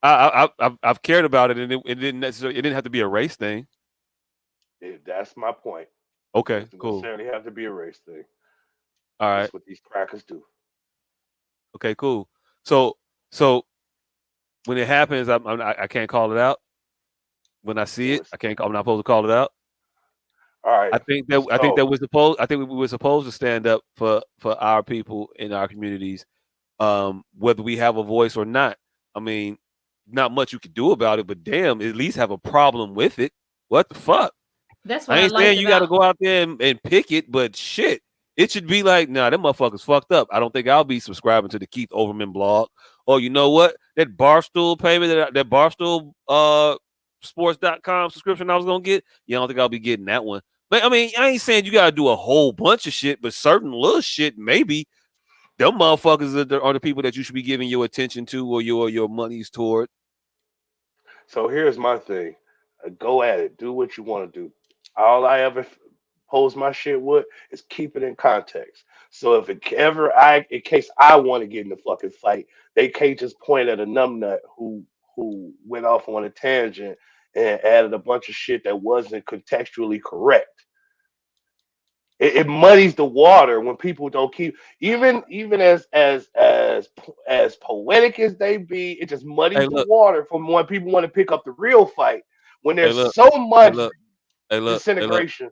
I've cared about it, and it didn't necessarily it didn't have to be a race thing. That's my point. It Okay, doesn't cool. necessarily have to be a race thing. All right. That's what these crackers do. Okay, cool. So so when it happens, I can't call it out. When I see Yeah, it, I can't. I'm not supposed to call it out. all right. I think that So we're supposed. I think we were supposed to stand up for our people in our communities, whether we have a voice or not. I mean, not much you can do about it, but damn, at least have a problem with it. What the fuck? That's what I I ain't liked saying you got to about. go out there and pick it, but shit, it should be like, nah, them motherfuckers fucked up. I don't think I'll be subscribing to the Keith Overman blog. Or you know what? That Barstool payment, that Barstool sports.com subscription I was gonna get, yeah, I don't think I'll be getting that one. But I mean, I ain't saying you gotta do a whole bunch of shit, but certain little shit, maybe them motherfuckers are the people that you should be giving your attention to or your monies toward. so here's my thing. Go at it. Do what you want to do. All I ever pose my shit with is keep it in context. So if it ever in case I want to get in the fucking fight, they can't just point at a numbnut who went off on a tangent and added a bunch of shit that wasn't contextually correct. It muddies the water when people don't keep even as poetic as they be. It just Hey muddies the look, water from when people want to pick up the real fight when hey there's look, so hey much look, hey look, hey look. disintegration.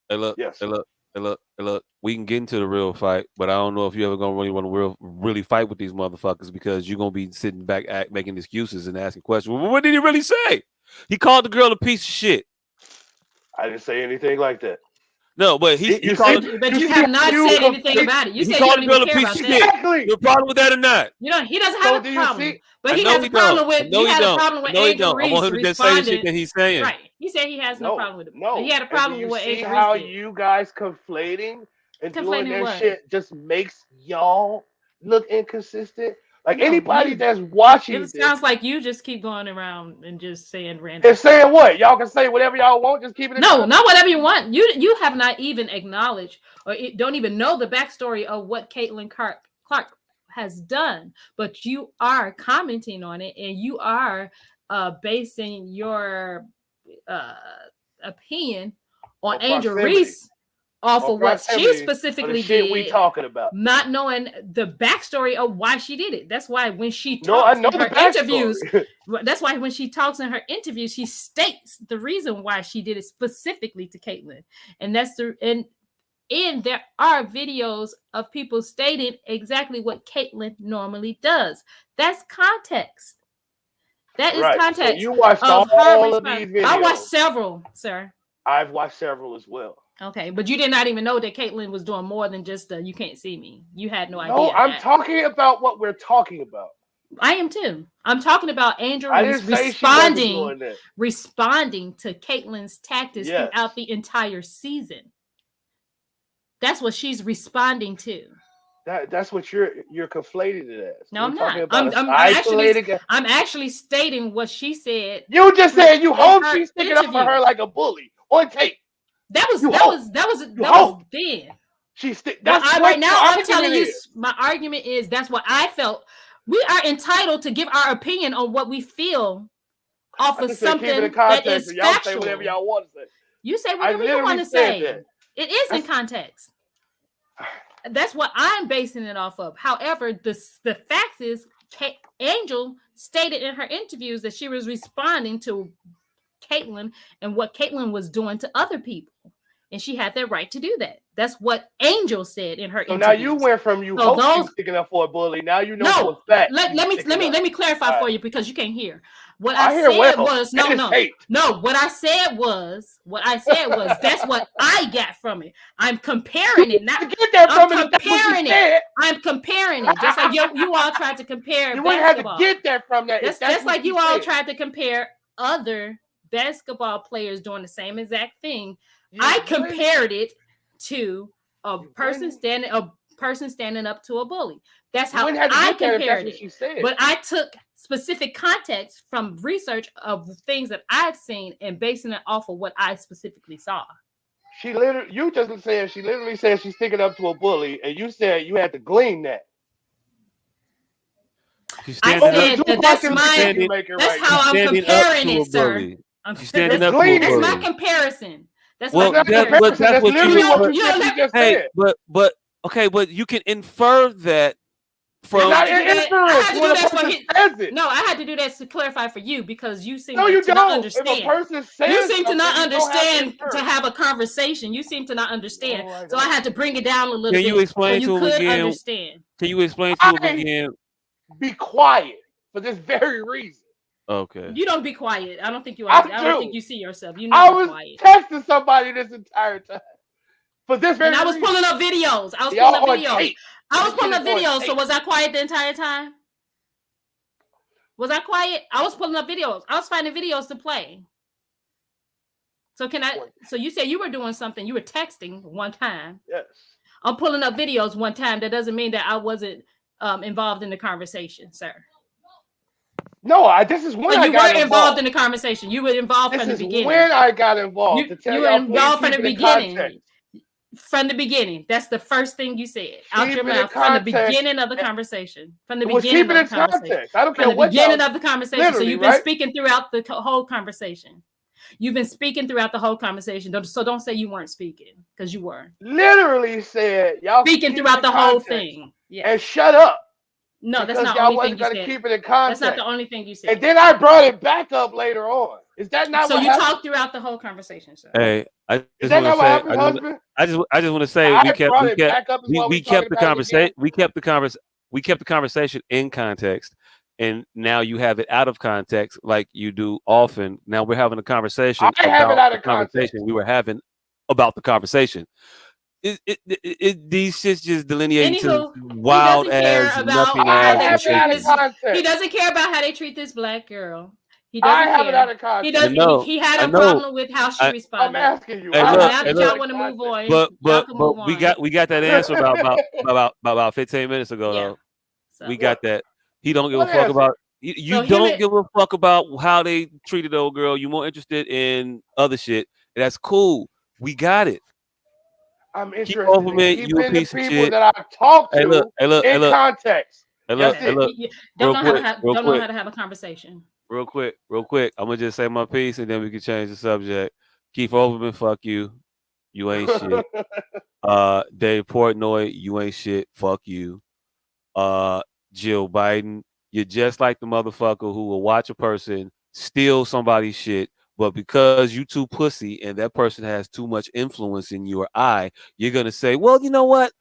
Hey, look, Yes. hey, look, hey, look, hey, look. We can get into the real fight, but I don't know if you ever gonna really want to really fight with these motherfuckers because you're gonna be sitting back making excuses and asking questions. Well, what did he really say? He called the girl a piece of shit. I didn't say anything like that. No, but See, he you called see, her, But you you see have how not you said anything complete about it. You he said you called don't the even girl a care piece about of that. shit. exactly. You have a problem with that or not? You know, he doesn't So have do a you problem, see? but I he know has he a problem don't. I with. know He he had a don't. problem I with know he Angel don't. I Reese want him to just say the shit responding. that he's saying. Right. He said he has no No, problem with it, but he no. had a And do problem with you what see Angel Reese how did. you guys conflating and doing Conflating that what? shit just makes y'all look inconsistent? Like No, anybody you. that's It watching this sounds like you just keep going around and just saying random is shit. saying what? Y'all can say whatever y'all want, just keep it in No, not context. whatever you want. You have not even acknowledged or don't even know the backstory of what Clark has done, but you are commenting on it and you are basing your uh, opinion on Or Angel proximity. Reese. off or of what she proximity of the specifically shit we did, talking about. not knowing the backstory of why she did it. That's why when she No, I talks know in the her interviews, backstory. that's why when she talks in her interviews, she states the reason why she did it specifically to Caitlyn. And that's the and there are videos of people stating exactly what Caitlyn normally does. That's context. That is Right. So context you watched of her all of response. these I watched videos. several, sir. I've watched several as well. Okay, but you did not even know that Caitlyn was doing more than just you can't see me. You had no No, idea I'm that. talking about what we're talking about. I am too. I'm talking about Angel I didn't say she wasn't doing that. responding to Caitlyn's tactics Yes. throughout the entire season. That's what she's responding to. That's what you're conflating it as. No, We're I'm talking not. about I'm actually stating what she said. You just said you in hope her she's sticking up for interview. her like a bully on tape. That was You that hope. was that was You that was hope. then. That's Well, what right now your I'm argument telling you is. my argument is that's what I felt. We are entitled to give our opinion on what we feel off I of just said keep it in something that context, is and y'all say whatever factual. y'all want to say. You say I whatever you want literally to said say. that. It is in That's- context. That's what I'm basing it off of. However, the facts is Angel stated in her interviews that she was responding to Caitlyn and what Caitlyn was doing to other people. And she had that right to do that. That's what Angel said in her So interviews. now you went from you hope she was sticking up for a bully. Now you know for a fact. Let me clarify for you because you can't hear. What I hear said well. was what I said was that's what I got from it. I'm comparing it. Not get that from I'm comparing it. I'm comparing it. Just like you all tried to compare you wouldn't have basketball. to get that from that. That's just like you all tried to compare other basketball players doing the same exact thing. I compared it to a person standing up to a bully. That's how I compared it. But I took specific context from research of things that I've seen and basing it off of what I specifically saw. You just said she literally said she's sticking up to a bully, and you said you had to glean that. I said that's how I'm comparing it, sir. She's standing up to a bully. That's my comparison. That's that's literally what you just said. But okay, but you can infer that from. I had to do that to clarify for you because you seem to not understand. If a person says you seem to not understand to have a conversation. You seem to not understand. So I had to bring it down a little bit. Can you explain to him again? Understand. Can you explain to him again? Be quiet for this very reason. Okay. You don't be quiet. I don't think you are. I don't think you see yourself. You need to be quiet. I was texting somebody this entire time. For this very reason. I was pulling up videos. I was pulling up videos. So was I quiet the entire time? Was I quiet? I was pulling up videos. I was finding videos to play. So so you said you were doing something. You were texting one time. Yes. I'm pulling up videos one time. That doesn't mean that I wasn't involved in the conversation, sir. No, this is when you were involved in the conversation. You were involved from the beginning. When I got involved. You were involved from the beginning. From the beginning. That's the first thing you said out your mouth from the beginning of the conversation. From the beginning of the conversation. I don't care from the what beginning of the conversation. So you've been speaking throughout the whole conversation. You've been speaking throughout the whole conversation. So don't say you weren't speaking because you were. Literally said y'all speaking throughout the whole thing. Yeah. And shut up. No, that's not the only thing you said. Keep it in context. That's not the only thing you said. And then I brought it back up later on. Is that not so what you happened? talked throughout the whole conversation, sir? Hey, I just want to say we kept the conversation. We kept the conversation in context, and now you have it out of context, like you do often. Now we're having a conversation. I have it out of context. We were having about the conversation. These shits just delineating to wild ass nothing ass. He doesn't care about how they treat this black girl. He doesn't care. Have it out of context. He doesn't. He had a problem with how she responded. I'm asking you. Now that y'all want to move on, but we got that answer about 15 minutes ago. Though. So, we got that. He don't give a fuck about. You don't give a fuck about how they treated the old girl. You're more interested in other shit. That's cool. We got it. I'm interested in keeping the people that I talk to in context. Don't know how to have a conversation. Real quick. I'm gonna just say my piece and then we can change the subject. Keith Overman, fuck you. You ain't shit. Dave Portnoy, you ain't shit. Fuck you. Uh, Jill Biden, you're just like the motherfucker who will watch a person steal somebody's shit, but because you too pussy and that person has too much influence in your eye, you're gonna say, well, you know what?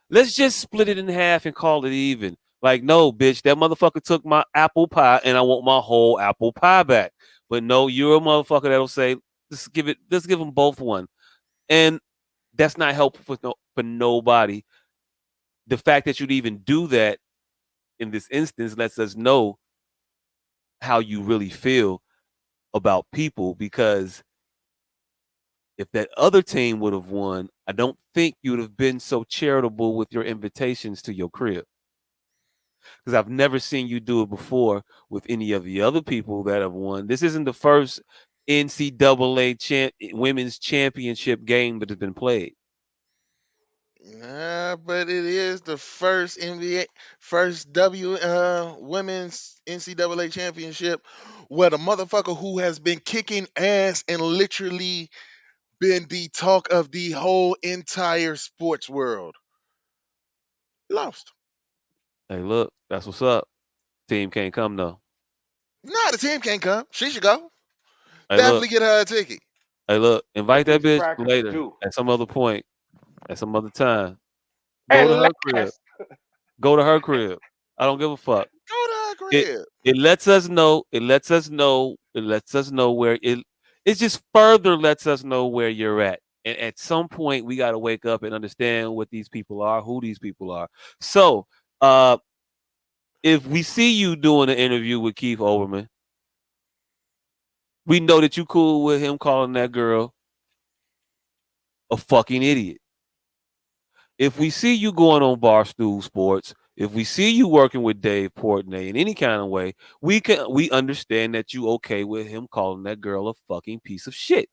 Let's just split it in half and call it even. Like, no, bitch, that motherfucker took my apple pie and I want my whole apple pie back. But no, you're a motherfucker that'll say, let's give them both one. And that's not helpful for nobody. The fact that you'd even do that in this instance lets us know how you really feel about people because if that other team would have won, I don't think you would have been so charitable with your invitations to your crib. Because I've never seen you do it before with any of the other people that have won. This isn't the first NCAA women's championship game that has been played. Nah, but it is the first NBA, first women's NCAA championship where the motherfucker who has been kicking ass and literally been the talk of the whole entire sports world lost. Hey, look, that's what's up. Team can't come though. Nah, the team can't come. She should go. Hey, look, Definitely get her a ticket. What invite that these bitch crackers later do. at some other point, at some other time. Go to And her crib. last, Go to her crib. I don't give a fuck. Go to her It crib. it lets us know. It lets us know. It lets us know where it just further lets us know where you're at. And at some point, we got to wake up and understand what these people are, who these people are. So, uh, if we see you doing an interview with Keith Olbermann, we know that you cool with him calling that girl a fucking idiot. If we see you going on Barstool Sports, if we see you working with Dave Portnoy in any kind of way, we understand that you okay with him calling that girl a fucking piece of shit.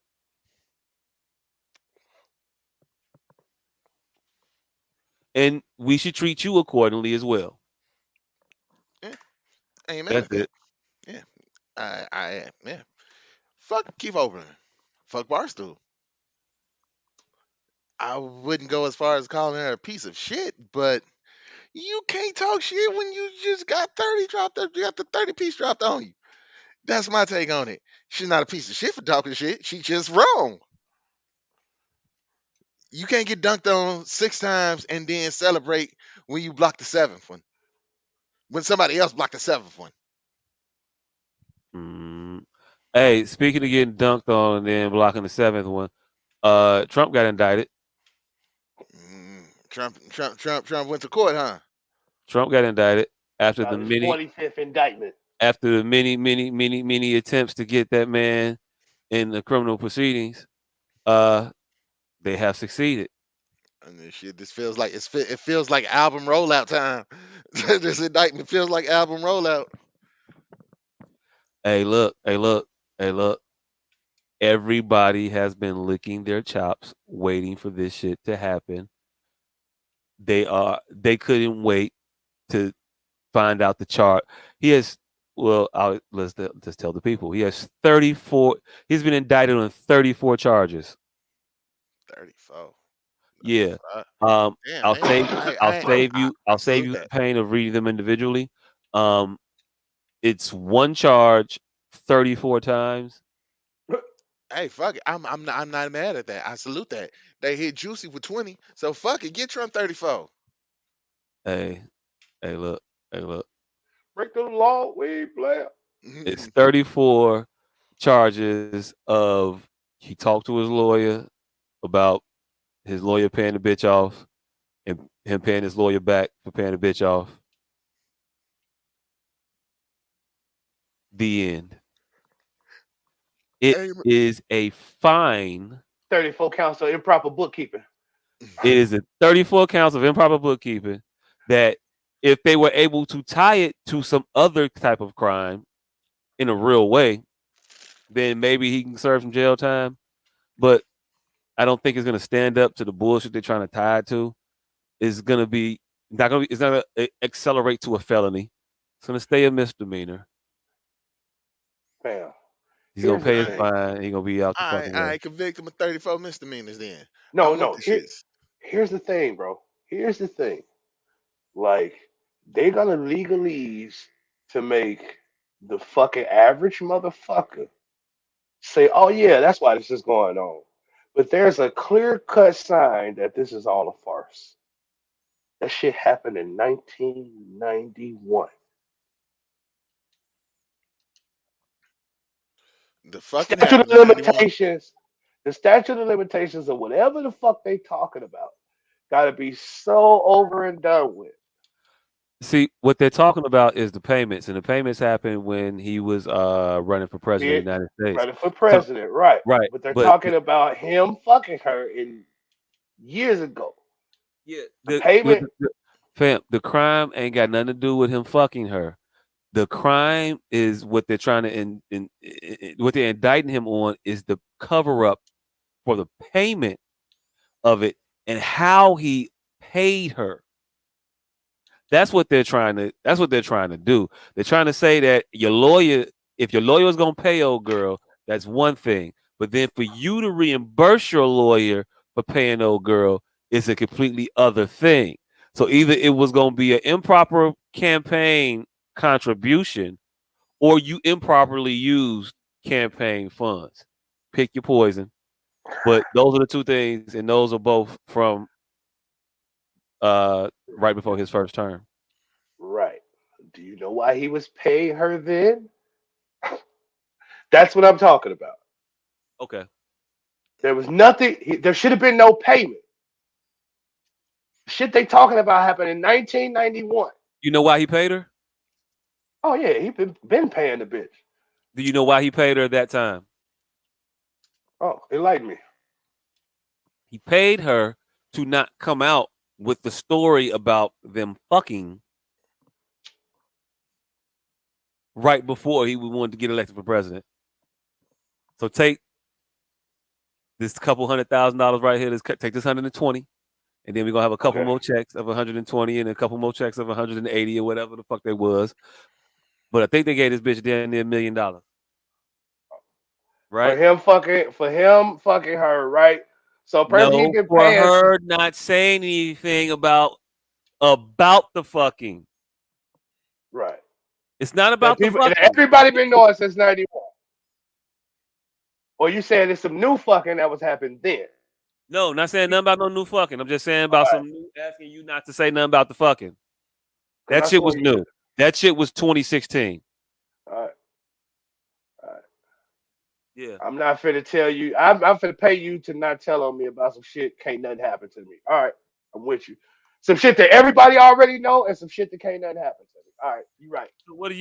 And we should treat you accordingly as well. Yeah, I ain't mad That's at that. it. Yeah, yeah. Fuck Keith Oberlin. Fuck Barstool. I wouldn't go as far as calling her a piece of shit, but you can't talk shit when you just got 30 dropped up. You got the 30 piece dropped on you. That's my take on it. She's not a piece of shit for talking shit. She's just wrong. You can't get dunked on 6 times and then celebrate when you block the seventh one. When somebody else blocked the seventh one. Mm. Hey, speaking of getting dunked on and then blocking the seventh one, Trump got indicted. Trump went to court, huh? Trump got indicted after the about his many 45th indictment. many attempts to get that man in the criminal proceedings. Uh, they have succeeded. And this shit, it feels like album rollout time. This indictment feels like album rollout. Hey, look, hey, look, hey, look. Everybody has been licking their chops, waiting for this shit to happen. They couldn't wait to find out the chart. He has let's tell the people. He has 34. He's been indicted on 34 charges. 34. Yeah. Uh, Damn, I'll man. save I I'll save salute you that. the pain of reading them individually. Um, it's one charge 34 times. Hey, fuck it. I'm not mad at that. I salute that. They hit Juicy with 20. So fuck it. Get Trump 34. Hey, hey, look, hey, look. Break the law, we player. It's 34 charges of he talked to his lawyer about his lawyer paying the bitch off and him paying his lawyer back for paying the bitch off. The end. It Hey, is a fine. 34 counts of improper bookkeeping. It is a 34 counts of improper bookkeeping that if they were able to tie it to some other type of crime in a real way, then maybe he can serve some jail time. But I don't think it's going to stand up to the bullshit they're trying to tie it to. It's going to be not going to be. It's not going to accelerate to a felony. It's going to stay a misdemeanor. Fam. He's gonna Here's the pay his All right, thing. fine. He gonna be out the fucking all way. right, convict him of 34 misdemeanors. Then No, I'm with no. the shits. Here's the thing, bro. Here's the thing. Like, they gonna legalese to make the fucking average motherfucker say, "Oh yeah, that's why this is going on." But there's a clear cut sign that this is all a farce. That shit happened in 1991. The fucking Statute of happened in '91. limitations, the statute of limitations of whatever the fuck they talking about, gotta be so over and done with. See, what they're talking about is the payments, and the payments happened when he was running for president of Be the United States. running for So president, right? right, But they're but talking about him fucking her in years ago. yeah, The with payment, fam, the crime ain't got nothing to do with him fucking her. The crime is what they're trying to what they're indicting him on is the cover up for the payment of it and how he paid her. That's what they're trying to do. They're trying to say that your lawyer, if your lawyer is gonna pay old girl, that's one thing. But then for you to reimburse your lawyer for paying old girl is a completely other thing. So either it was gonna be an improper campaign contribution or you improperly used campaign funds. Pick your poison. But those are the two things, and those are both from right before his first term. right? Do you know why he was paying her then? That's what I'm talking about. Okay. There was nothing. There should have been no payment. Shit they talking about happened in 1991. You know why he paid her? Oh yeah, he been paying the bitch. Do you know why he paid her at that time? Oh, enlighten me. He paid her to not come out with the story about them fucking right before he wanted to get elected for president. So take this couple $100,000 right here. Take this 120, and then we're gonna have a couple Okay. more checks of 120 and a couple more checks of 180 or whatever the fuck they was. But I think they gave this bitch damn near $1 million, right? For him fucking her, right? So a person he No, been for paying to, her not saying anything about the fucking. right. It's not That about the people and fucking. everybody been knowing since 91. Or you saying it's some new fucking that was happening then. No, not saying nothing about no new fucking. I'm just saying All about right. some new asking you not to say nothing about the fucking. Because That I shit swore was you said. new. That shit was 2016. All right. All right. Yeah. I'm not finna tell you. I'm finna pay you to not tell on me about some shit. Can't nothing happen to me. All right. I'm with you. Some shit that everybody already know and some shit that can't nothing happen to me. All right. You right. So what do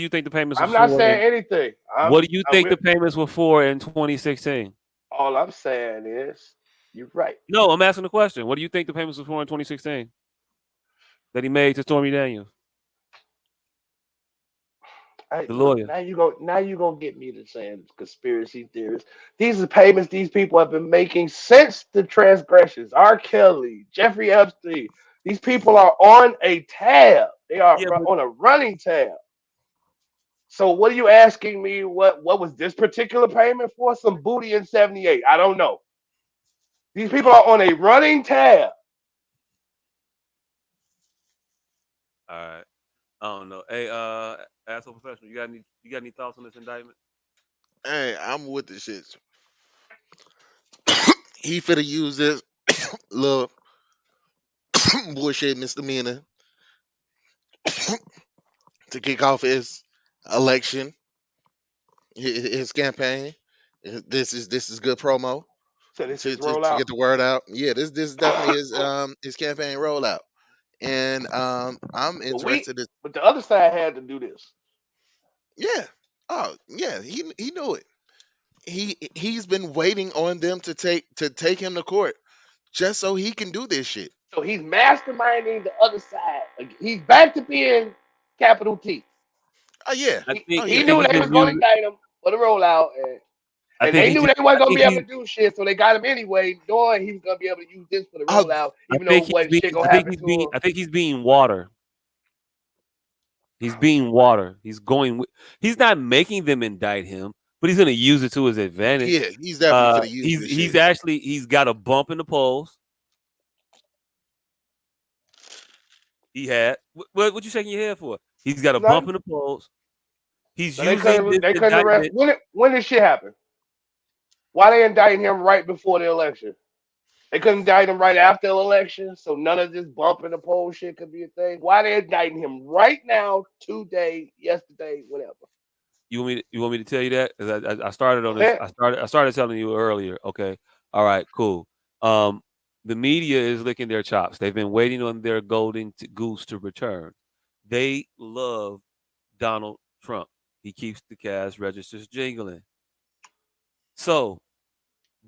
you think the payments I'm was not for? And saying anything. what do you I'm think with, the payments were for in 2016? all I'm saying is you're right. No, I'm asking the question. What do you think the payments were for in 2016 that he made to Stormy Daniels, Hey, the look, lawyer? now you gonna get me to saying conspiracy theories. These are payments these people have been making since the transgressions. R. Kelly, Jeffrey Epstein. These people are on a tab. They are Yeah, but on a running tab. So what are you asking me? What was this particular payment for? Some booty in '78. I don't know. These people are on a running tab. all right. I don't know. Hey, asshole professional, you got any thoughts on this indictment? Hey, I'm with the shits. He finna use this little bullshit misdemeanor to kick off his election, his campaign. This is good promo So this to, is to, roll to out. get the word out. Yeah, this is definitely his campaign rollout, and I'm But we, interested. In, but the other side had to do this. yeah, oh yeah, he knew it. He's been waiting on them to take him to court just so he can do this shit. So he's masterminding the other side. Like, he's back to being capital T. Oh yeah, I He, think oh I he yeah. think knew he's they been was going to using. indict him for the rollout, I and think they he's. knew Just, they weren't I going to think be able he's. to do shit, so they got him anyway, knowing he was going to be able to use this for the Oh, rollout, I even though think he's what being. shit going I to think happen he's to being. him. I think he's being water. He's being water. He's going. He's not making them indict him, but he's gonna use it to his advantage. Yeah, he's definitely gonna use this He's shit. actually he's got a bump in the polls. He had what you shaking your head for? He's got a bump Nothing. in the polls. He's So they using couldn't this they couldn't arrest indictment. when did shit happen? Why they indicting him right before the election? They couldn't indict him right after the election, so none of this bump in the poll shit could be a thing. Why they indicting him right now, today, yesterday, whatever? You want me to tell you that? 'Cause I started Go on this. ahead. I started telling you earlier. Okay. All right. Cool. Um, the media is licking their chops. They've been waiting on their goose to return. They love Donald Trump. He keeps the cash registers jingling. So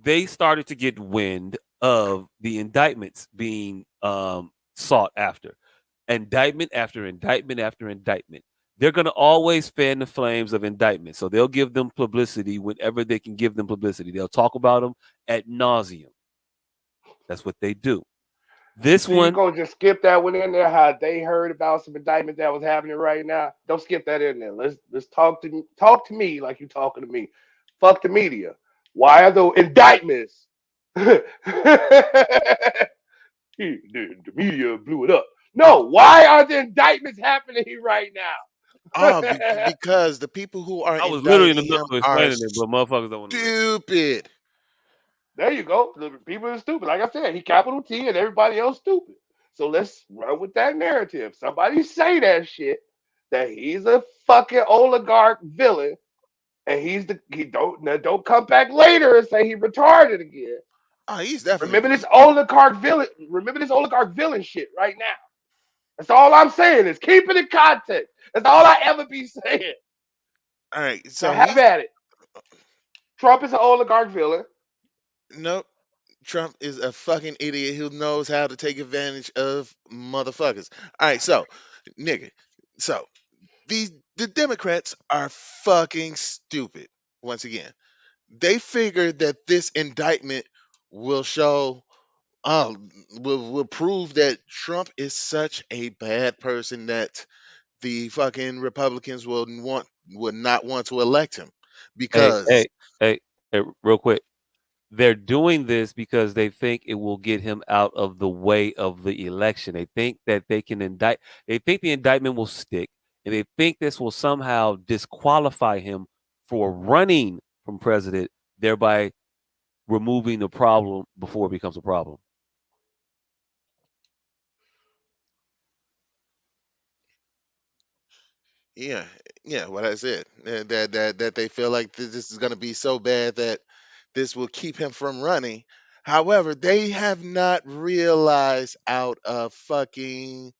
they started to get wind of the indictments being sought after. Indictment after indictment after indictment. They're going to always fan the flames of indictment. So they'll give them publicity whenever they can give them publicity. They'll talk about them at nauseum. That's what they do. This So you one, gonna just skip that one in there? How they heard about some indictment that was happening right now? Don't skip that in there. Let's talk to me like you talking to me. Fuck the media. Why are the indictments? The media blew it up. No, why are the indictments happening right now? Because the people who are I was literally in the indicting middle him of are explaining it, but motherfuckers don't want to listen. stupid. There you go. The people are stupid. Like I said, he capital T and everybody else stupid. So let's run with that narrative. Somebody say that shit that he's a fucking oligarch villain and he don't come back later and say he retarded again. Oh, he's definitely. Remember this oligarch villain. Remember this oligarch villain shit right now. That's all I'm saying is keep it in context. That's all I ever be saying. All right, So so have he's at it. Trump is an oligarch villain. nope. Trump is a fucking idiot who knows how to take advantage of motherfuckers. All right, so nigga, so the Democrats are fucking stupid. Once again, they figured that this indictment will show, uh, will prove that Trump is such a bad person that the fucking Republicans would not want to elect him Hey, because hey, hey, real quick. They're doing this because they think it will get him out of the way of the election. They think that they can indict. They think the indictment will stick, and they think this will somehow disqualify him for running from president, thereby removing the problem before it becomes a problem. yeah, yeah, what I said, that they feel like this is going to be so bad that this will keep him from running. However, they have not realized out of fucking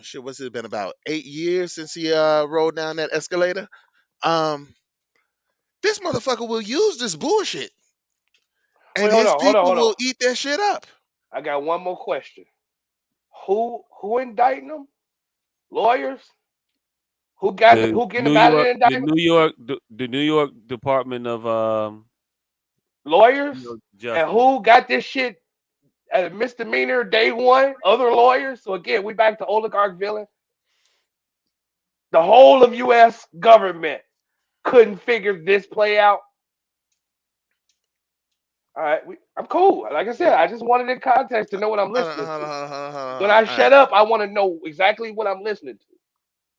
shit. What's it been about 8 years since he rode down that escalator? Um, this motherfucker will use this bullshit, and Wait, hold his on, hold on, people hold on. will eat that shit up. I got one more question. Who indicting them? Lawyers? Who getting them out of the indictment? The New York Department of Lawyers? And Justice. who got this shit at a misdemeanor day one? Other lawyers. So again, we back to oligarch villain. The whole of U.S. government couldn't figure this play out. All right, I'm cool. Like I said, I just wanted in context to know what I'm Hold on, listening hold on, to. hold on, hold on, hold on, When hold on. I All right, shut up, I want to know exactly what I'm listening to.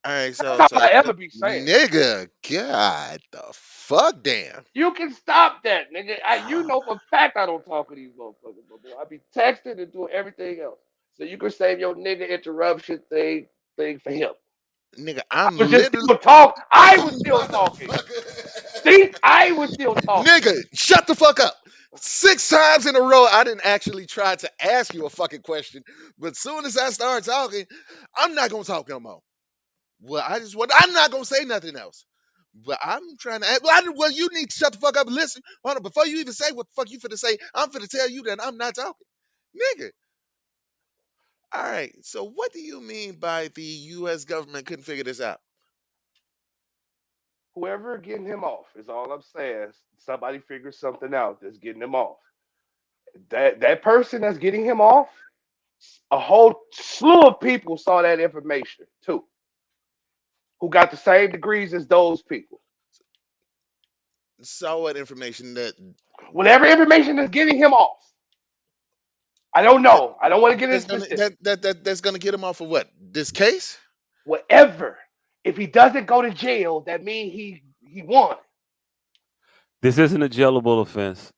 all right. That's So, all I ever be saying. nigga, god, the fuck, damn. You can stop that, nigga. You know for a fact I don't talk to these motherfuckers, my boy. I be texting and doing everything else. So you can save your nigga interruption thing for him. Nigga, I I'm was just literally. still talk. I was still talking. Motherfucker. See, I was still talking. Nigga, shut the fuck up. 6 times in a row, I didn't actually try to ask you a fucking question, but soon as I start talking, I'm not gonna talk no more. Well, I'm not gonna say nothing else. But I'm trying to. Well, you need to shut the fuck up and listen. Hold on, before you even say what the fuck you finna say, I'm finna tell you that I'm not talking, nigga. All right. So, what do you mean by the U.S. government couldn't figure this out? Whoever getting him off is all I'm saying. Somebody figures something out that's getting him off. That person that's getting him off, a whole slew of people saw that information too, who got the same degrees as those people. So what information that Whatever information that's getting him off. I don't that know. I don't want to get into that's gonna specifics. that's gonna get him off of what? This case? Whatever. If he doesn't go to jail, that means he won. This isn't a jailable offense.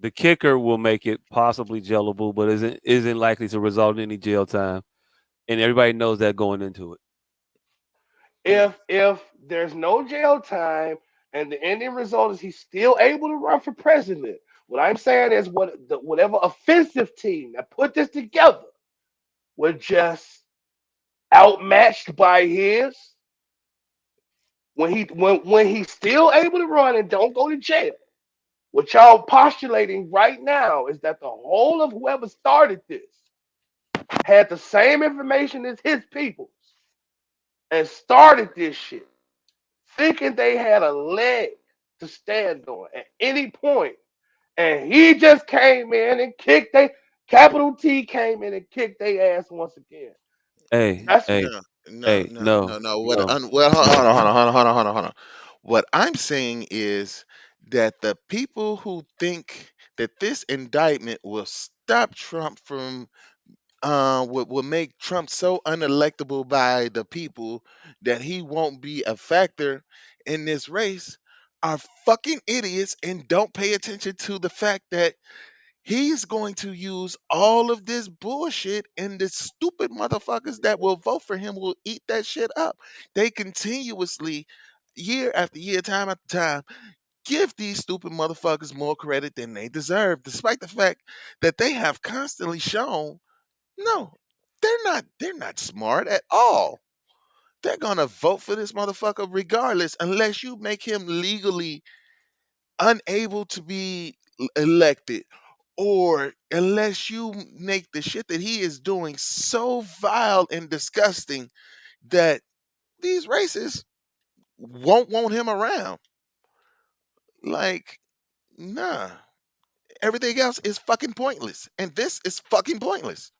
The kicker will make it possibly jailable, but isn't likely to result in any jail time, and everybody knows that going into it. Hmm. If there's no jail time and the ending result is he's still able to run for president, what I'm saying is whatever offensive team that put this together was just outmatched by his when he's still able to run and don't go to jail. What y'all postulating right now is that the whole of whoever started this had the same information as his peoples and started this shit, thinking they had a leg to stand on at any point. And he just came in and kicked they capital T came in and kicked their ass once again. Hey, That's hey, No, no, hey, no, no, no, no. no. Well, hold on. What I'm saying is that the people who think that this indictment will stop Trump from will make Trump so unelectable by the people that he won't be a factor in this race are fucking idiots and don't pay attention to the fact that he's going to use all of this bullshit and the stupid motherfuckers that will vote for him will eat that shit up. They continuously, year after year, time after time, give these stupid motherfuckers more credit than they deserve, despite the fact that they have constantly shown no, they're not smart at all. They're gonna vote for this motherfucker regardless, unless you make him legally unable to be elected, or unless you make the shit that he is doing so vile and disgusting that these racists won't want him around. Like, nah. Everything else is fucking pointless. And this is fucking pointless.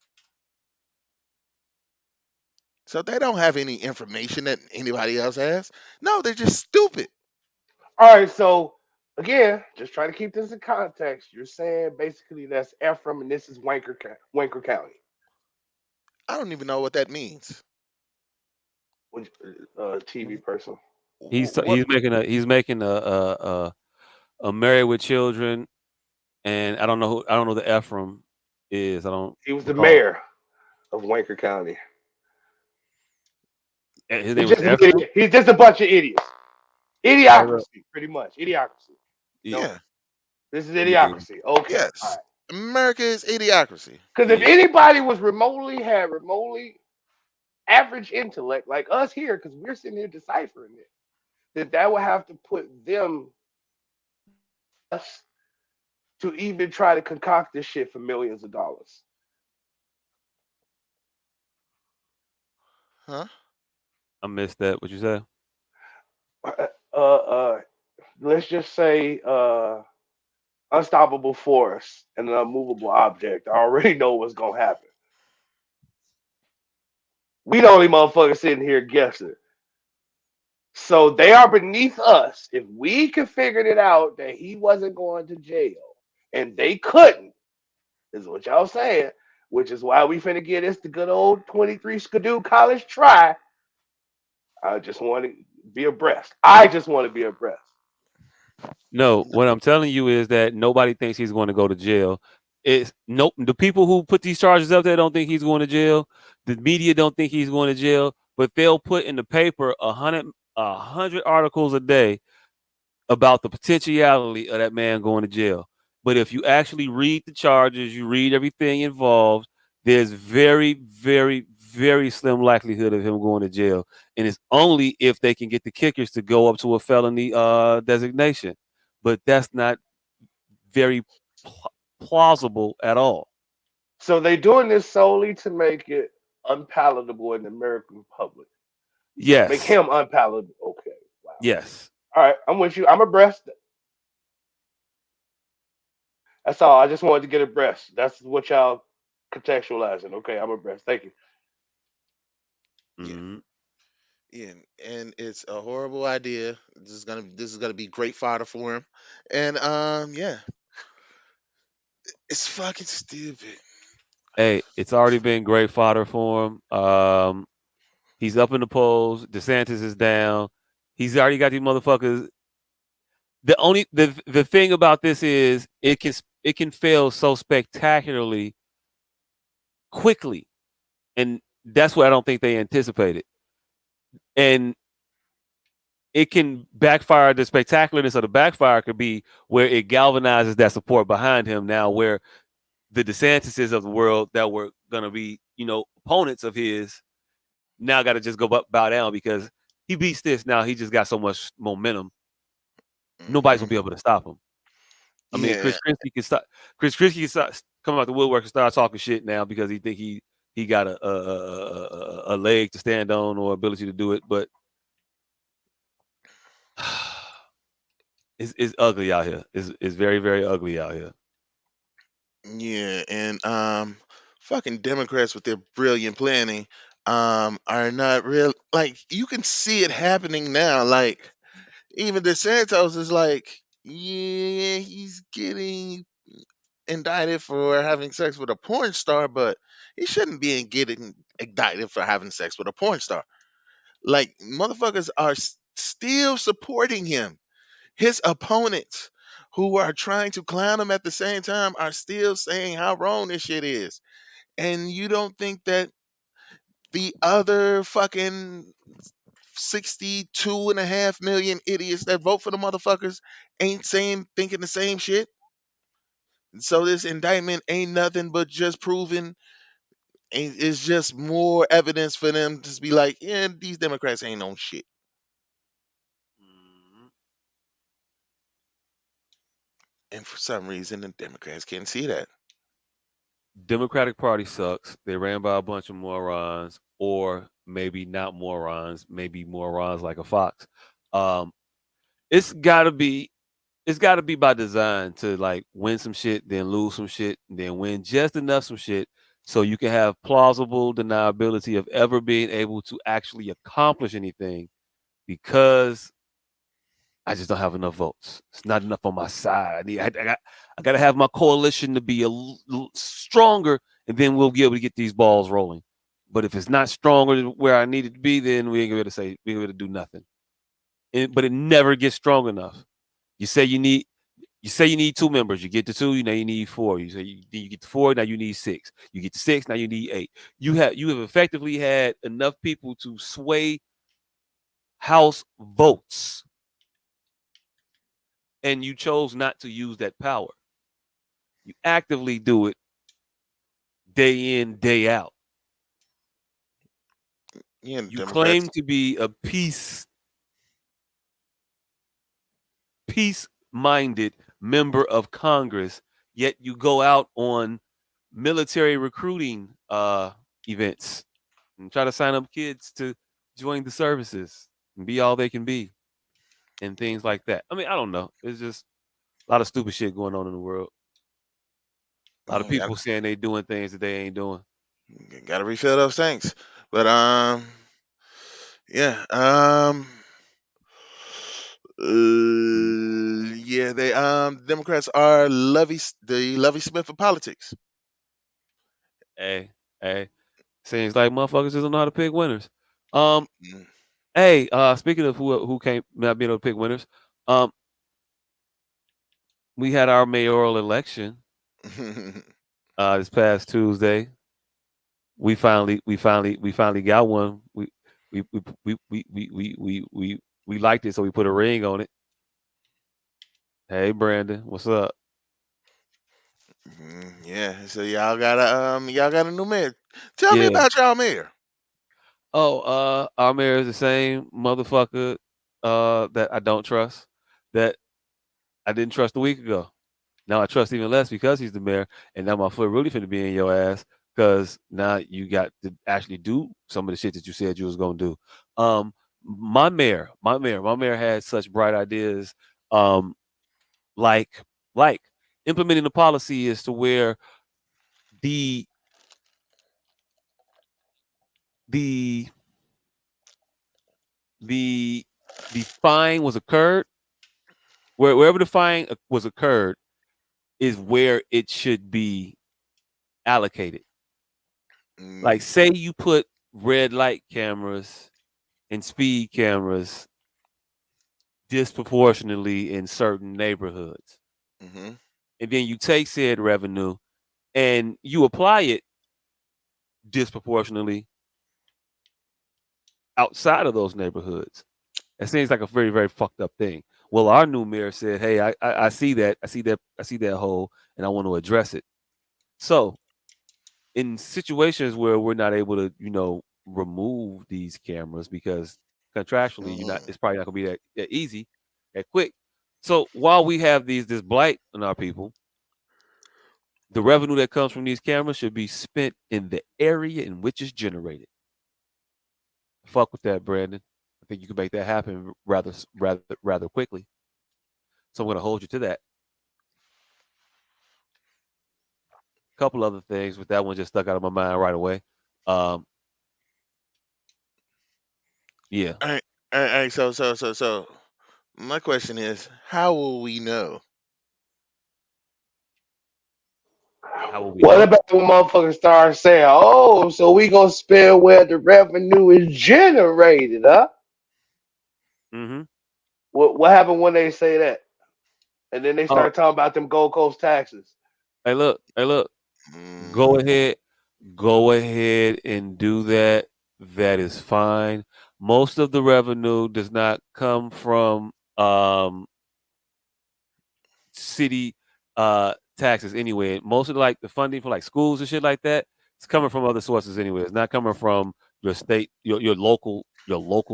So they don't have any information that anybody else has. No, they're just stupid. all right. So again, just try to keep this in context. You're saying basically that's Ephraim and this is Wanker County, I don't even know what that means. which TV person. What? He's making a married with children, and I don't know who the Ephraim is. I don't He was the recall. mayor of Wanker County. His He's name was just an Ephraim. idiot. He's just a bunch of idiots. Idiocracy, pretty much. Idiocracy. No, Yeah. this is Yeah. idiocracy. Okay, all Yes. right. America is idiocracy. Because if Yeah. anybody was remotely average intellect like us here, because we're sitting here deciphering it, then that would have to put them above us to even try to concoct this shit for millions of dollars. Huh? I missed that. What you say? Uh, let's just say unstoppable force and an unmovable object. I already know what's gonna happen. We the only motherfuckers sitting here guessing. So they are beneath us. If we could figure it out that he wasn't going to jail and they couldn't, is what y'all saying, which is why we finna get this the good old 23 Skidoo college try. I just want to be abreast. I just want to be abreast. No, what I'm telling you is that nobody thinks he's going to go to jail. It's nope. The people who put these charges up there don't think he's going to jail. The media don't think he's going to jail, but they'll put in the paper a hundred articles a day about the potentiality of that man going to jail. But if you actually read the charges, you read everything involved, there's very, very, very slim likelihood of him going to jail. And it's only if they can get the kickers to go up to a felony designation. But that's not very plausible at all. So they doing this solely to make it unpalatable in the American public. Make Yes. him unpalatable. Okay. Wow. Yes. All right. I'm with you. I'm abreast. That's all. I just wanted to get abreast. That's what y'all contextualizing. Okay. I'm abreast. Thank you. Yeah. Hmm. Yeah, and it's a horrible idea. This is gonna be great fodder for him, and yeah, it's fucking stupid. Hey, it's already been great fodder for him. He's up in the polls. DeSantis is down. He's already got these motherfuckers. The thing about this is it can fail so spectacularly quickly, and that's what I don't think they anticipated. And it can backfire. The spectacularness of the backfire could be where it galvanizes that support behind him. Now, where the DeSantises of the world that were gonna be, opponents of his, now got to just go bow down because he beats this. Now he just got so much momentum. Nobody's Hmm. gonna be able to stop him. I mean, Yeah, Chris Christie can stop. Chris Christie can start come out the woodwork and start talking shit now because he think he got a leg to stand on or ability to do it. But it's ugly out here. It's very very ugly out here. yeah, and fucking Democrats with their brilliant planning, are not real. Like you can see it happening now. Like even DeSantis is like, yeah, he's getting indicted for having sex with a porn star, but he shouldn't be getting indicted for having sex with a porn star. Like motherfuckers are still supporting him. His opponents who are trying to clown him at the same time are still saying how wrong this shit is. And you don't think that the other fucking 62.5 million idiots that vote for the motherfuckers ain't saying thinking the same shit? So this indictment ain't nothing but just proving, and it's just more evidence for them to be like, yeah, these Democrats ain't on shit. Mhm. And for some reason, the Democrats can't see that. Democratic Party sucks. They ran by a bunch of morons, or maybe not morons, maybe morons like a fox. Um, it's gotta be it's got to be by design to like win some shit, then lose some shit, and then win just enough some shit so you can have plausible deniability of ever being able to actually accomplish anything because I just don't have enough votes. It's not enough on my side. I got to have my coalition to be stronger, and then we'll be able to get these balls rolling. But if it's not stronger than where I need it to be, then we ain't going to say we ain't going to do nothing. But it never gets strong enough. You say you need You say you need two members. You get to two. Now you need four. You say you get to four. Now you need six. You get to six. Now you need eight. You have effectively had enough people to sway House votes, and you chose not to use that power. You actively do it day in day out. Yeah, the You Democrats. claim to be a peace-minded member of Congress, yet you go out on military recruiting events and try to sign up kids to join the services and be all they can be and things like that. I mean, I don't know. It's just a lot of stupid shit going on in the world. A lot of Got people saying they doing things that they ain't doing. to refill those tanks. But yeah, yeah, they Democrats are the Lovey Smith of politics. Hey, hey, seems like motherfuckers just don't know how to pick winners. Um, Mm. hey, speaking of who can't not being able to pick winners, um, we had our mayoral election this past Tuesday. We finally got one. We liked it, so we put a ring on it. Hey, Brandon, what's up? Yeah, so y'all got a new mayor. Tell me Yeah. about y'all mayor. Oh, our mayor is the same motherfucker that I don't trust, that I didn't trust a week ago. Now I trust even less because he's the mayor, and now my foot really finna be in your ass because now you got to actually do some of the shit that you said you was gonna do. Um, my mayor had such bright ideas, um, like like implementing the policy is to where the the the the fine was occurred, wherever the fine was occurred is where it should be allocated. Like, Mm, say you put red light cameras and speed cameras disproportionately in certain neighborhoods, mm-hmm. and then you take said revenue and you apply it disproportionately outside of those neighborhoods. It seems like a very, very fucked up thing. Well, our new mayor said, "Hey, I see that, I see that hole, and I want to address it." So, in situations where we're not able to, remove these cameras because contractually, Mm. it's probably not going to be that easy, that quick. So, while we have this blight on our people, the revenue that comes from these cameras should be spent in the area in which it's generated. Fuck with that, Brandon. I think you can make that happen rather quickly. So I'm going to hold you to that. A couple other things, but that one just stuck out of my mind right away. Um, yeah. All right, all right. So, my question is, how will we know? How will we What know? about when motherfuckers start saying, "Oh, so we gonna spend where the revenue is generated, huh?" Mm-hmm. What happened when they say that? And then they Oh, start talking about them Gold Coast taxes. hey, look. Go Mm, ahead, go ahead and do that. That is fine. Most of the revenue does not come from city taxes anyway. Most of like the funding for like schools and shit like that, it's coming from other sources anyway. It's not coming from your state, your local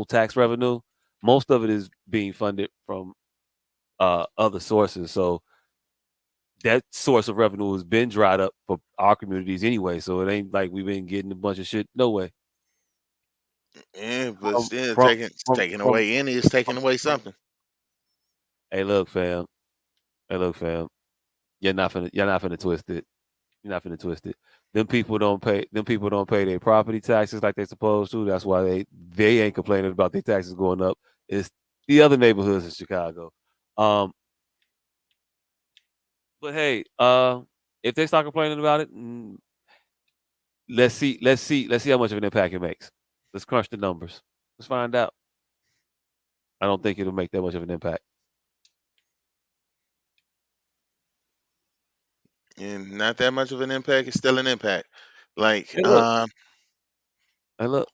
tax revenue. Most of it is being funded from other sources. So that source of revenue has been dried up for our communities anyway. So it ain't like we've been getting a bunch of shit. No way. yeah, but From still, from taking from away any is taking away something. Hey, look, fam. Hey, look, fam. You're not finna twist it. You're not finna twist it. Them people don't pay. Them people don't pay their property taxes like they supposed to. That's why they ain't complaining about their taxes going up. It's the other neighborhoods in Chicago. Um, but hey, if they start complaining about it, let's see how much of an impact it makes. Let's crunch the numbers. Let's find out. I don't think it'll make that much of an impact. And not that much of an impact. It's still an impact. Like, Hey, look. And look.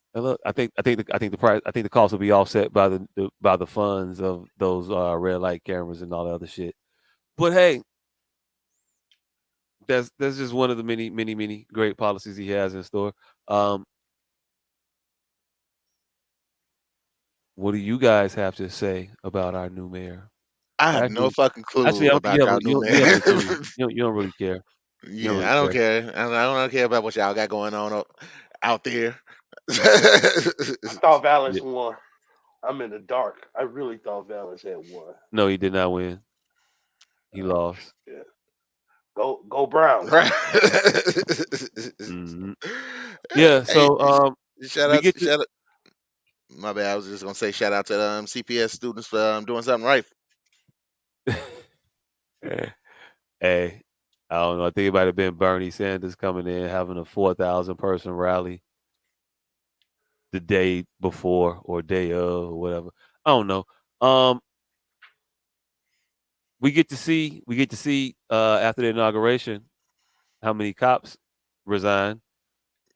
I think the cost will be offset by the funds of those red light cameras and all the other shit. But hey, that's just one of the many, many, many great policies he has in store. Um, what do you guys have to say about our new mayor? I have no Actually, fucking actually, clue I don't think about y'all new you man. have any clue. You don't really care. You don't Yeah, really I don't care. care. I don't care about what y'all got going on out there. I thought Yeah. Valens won. I'm in the dark. I really thought Valens had won. No, he did not win. He Uh, lost. yeah. Go Browns. Right. Hmm. Yeah. Hey, So shout we out, get to. shout out. My bad. I was just gonna say shout out to the CPS students for doing something right. Hey, I don't know. I think it might have been Bernie Sanders coming in having a 4,000 person rally the day before or day of or whatever. I don't know. Um, we get to see after the inauguration how many cops resign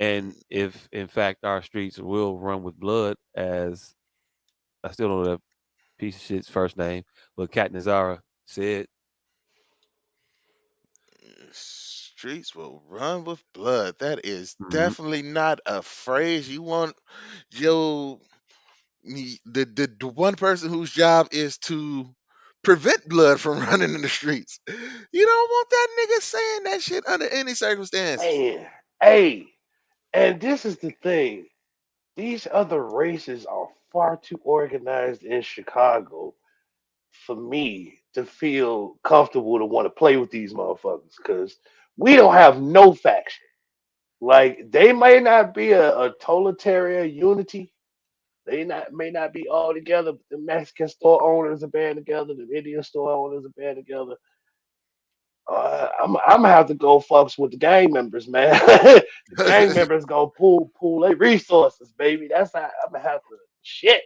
and if in fact our streets will run with blood. As I still don't know that piece of shit's first name, but Kat Nazara said. Streets will run with blood. That is Mhm. definitely not a phrase you want your the one person whose job is to prevent blood from running in the streets. You don't want that nigga saying that shit under any circumstances. Man, hey, and this is the thing. These other races are far too organized in Chicago for me to feel comfortable to want to play with these motherfuckers because we don't have no faction. Like they may not be a totalitarian unity, They not may not be all together, but the Mexican store owners are band together, the Indian store owners are band together. I'm gonna have to go fucks with the gang members, man. The gang members gonna pool their resources, baby. That's how I'm gonna have to shit.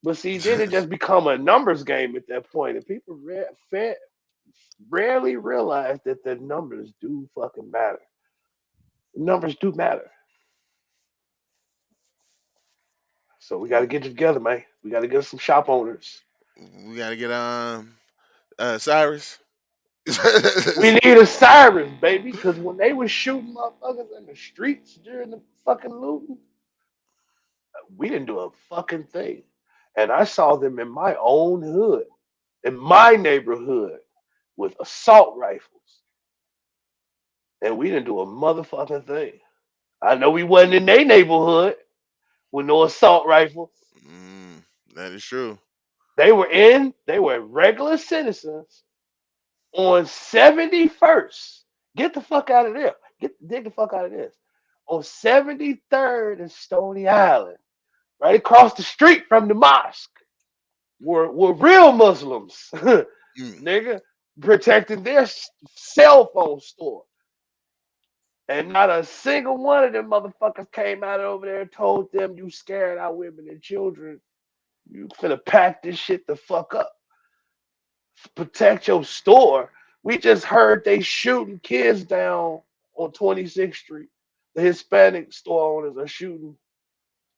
But see, then it just become a numbers game at that point, and people rarely realize that the numbers do fucking matter. Numbers do matter. So we got to get together, man. We got to get some shop owners. We gotta get Cyrus. We need a siren, baby, because when they was shooting motherfuckers in the streets during the fucking looting, we didn't do a fucking thing. And I saw them in my own hood, in my neighborhood, with assault rifles, and we didn't do a motherfucking thing. I know we wasn't in their neighborhood with no assault rifles. mm, that is true. They were regular citizens on 71st. Get the fuck out of there. Dig the fuck out of this. On 73rd and Stony Island, right across the street from the mosque, were real Muslims, Mm, nigga, protecting their cell phone store. And not a single one of them motherfuckers came out over there and told them you scared our women and children. You finna pack this shit the fuck up. Protect your store. We just heard they shooting kids down on 26th Street. The Hispanic store owners are shooting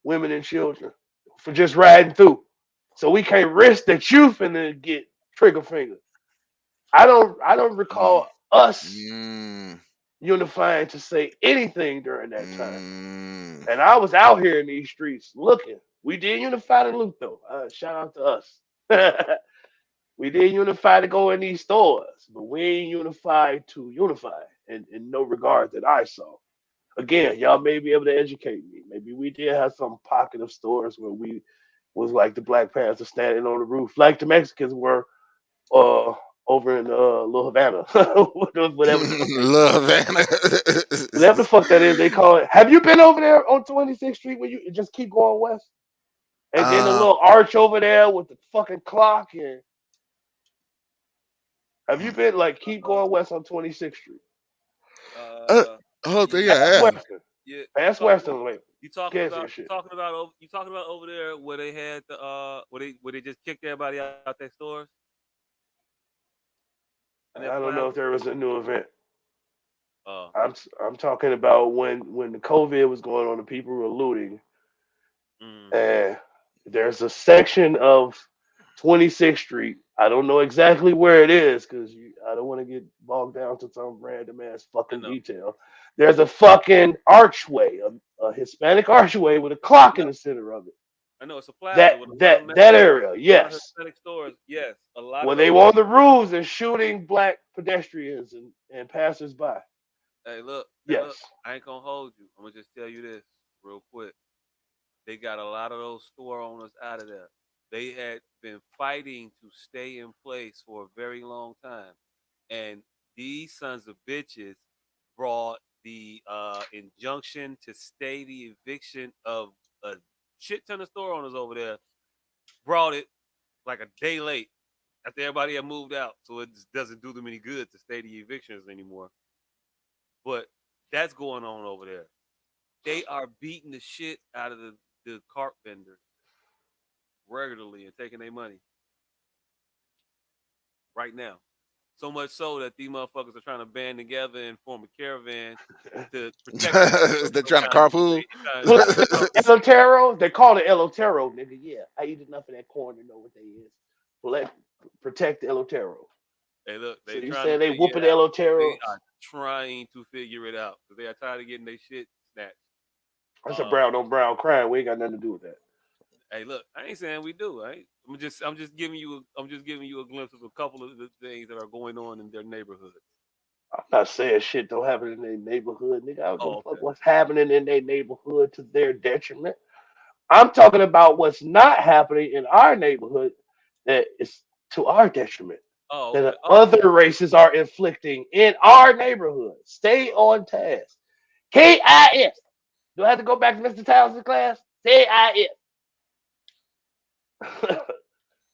women and children for just riding through. So we can't risk that you finna get trigger finger. I don't mm, recall us mm, unifying to say anything during that time. mm. And I was out here in these streets looking. We did unify to loot though. Shout out to us. We did unify to go in these stores, but we ain't unified to unify in no regard that I saw. Again, y'all may be able to educate me. Maybe we did have some pocket of stores where we was like the Black Panthers standing on the roof, like the Mexicans were uh over in Little Havana, whatever the fuck they call Love it. Anna. Whatever the fuck that is, they call it. Have you been over there on 26th Street where you just keep going west? And then the uh, little arch over there with the fucking clock. And have you mm, been like keep Uh, going west on 26th Street? uh, uh, oh, yeah, yeah, Past yeah. Western. yeah. Past Western, wait. You Shit. talking about you talking about over there where they had the where they just kicked everybody out their stores in that I don't know plaza. if there was a new event. Uh, I'm talking about when the COVID was going on and people were looting. mm, And there's a section of 26th Street. I don't know exactly where it is because I don't want to get bogged down to some random ass I fucking know. detail. There's a fucking archway, a Hispanic archway with a clock in the center of it. I know it's a plaza That with a lot of that area, a lot of yes. Hispanic stores. Yes, a lot of When they those. were on the roofs and shooting black pedestrians and passersby. Hey, look. Yes. I ain't gonna hold you. I'm gonna just tell you this real quick. They got a lot of those store owners out of there. They had been fighting to stay in place for a very long time, and these sons of bitches brought the injunction to stay the eviction of a shit ton of store owners over there. Brought it like a day late after everybody had moved out, so it just doesn't do them any good to stay the evictions anymore. But that's going on over there. They are beating the shit out of the cart vendors regularly and taking their money right now. So much so that these motherfuckers are trying to band together and form a caravan to protect themselves They're trying to sometimes. carpool. Black No, Elotero, they call it Elotero, nigga. Yeah, I eat enough of that corn to know what they is. Black protect the Elotero. hey, look, So they you trying to saying they figure whooping it the out. They Eloteros? are trying to figure it out because they are tired of getting their shit snatched. That's a Um, brown on brown crime. We ain't got nothing to do with that. hey, look, I ain't saying we do. I'm just giving you I'm just giving you a glimpse of a couple of the things that are going on in their neighborhood. I'm not saying shit don't happen in their neighborhood, nigga. I don't give a Oh, fuck okay. what's happening in their neighborhood to their detriment. I'm talking about what's not happening in our neighborhood that is to our detriment. Oh, okay. That Oh, yeah. other races are inflicting in our neighborhood. Stay on task. KIS. Do I have to go back to Mr. Townsend's class? KIS.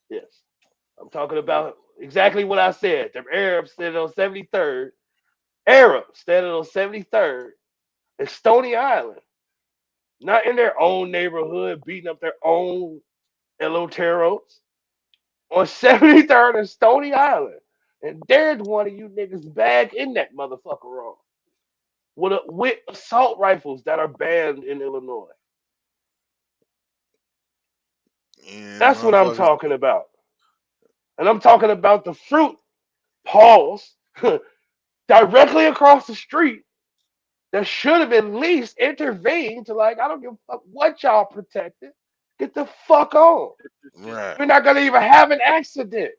Yes, I'm talking about exactly what I said. The Arabs standing on 73rd. Arabs standing on 73rd. And Stony Island, not in their own neighborhood, beating up their own Eloteros. On 73rd and Stony Island. And there's one of you niggas back in that motherfucker wrong. With assault rifles that are banned in Illinois. And That's what I'm motherfuckers. talking about. And I'm talking about the fruit Pauls directly across the street that should have at least intervened to like, I don't give a fuck what y'all protected. Get the fuck on. Right. We're not gonna even have an accident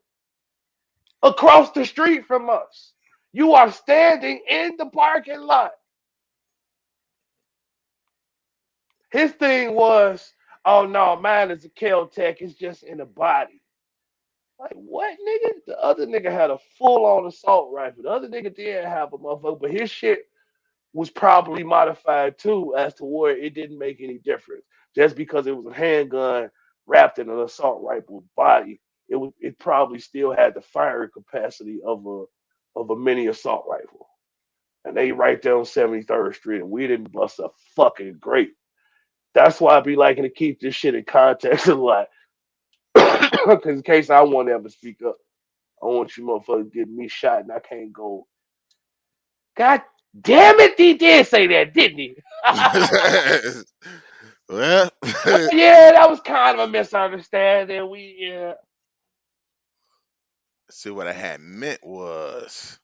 across the street from us. You are standing in the parking lot. His thing was, oh no, mine is a Kel-Tec. It's just in the body. Like what, nigga? The other nigga had a full on assault rifle. The other nigga did have a motherfucker, but his shit was probably modified too, as to where it didn't make any difference. Just because it was a handgun wrapped in an assault rifle body, it probably still had the firing capacity of a mini assault rifle. And they right there on 73rd Street, and we didn't bust a fucking grape. That's why I be liking to keep this shit in context a lot. Because in case I want to ever speak up, I want you motherfuckers getting me shot and I can't go. God damn it, he did say that, didn't he? Well, Yeah, that was kind of a misunderstanding. Yeah, see what I had meant was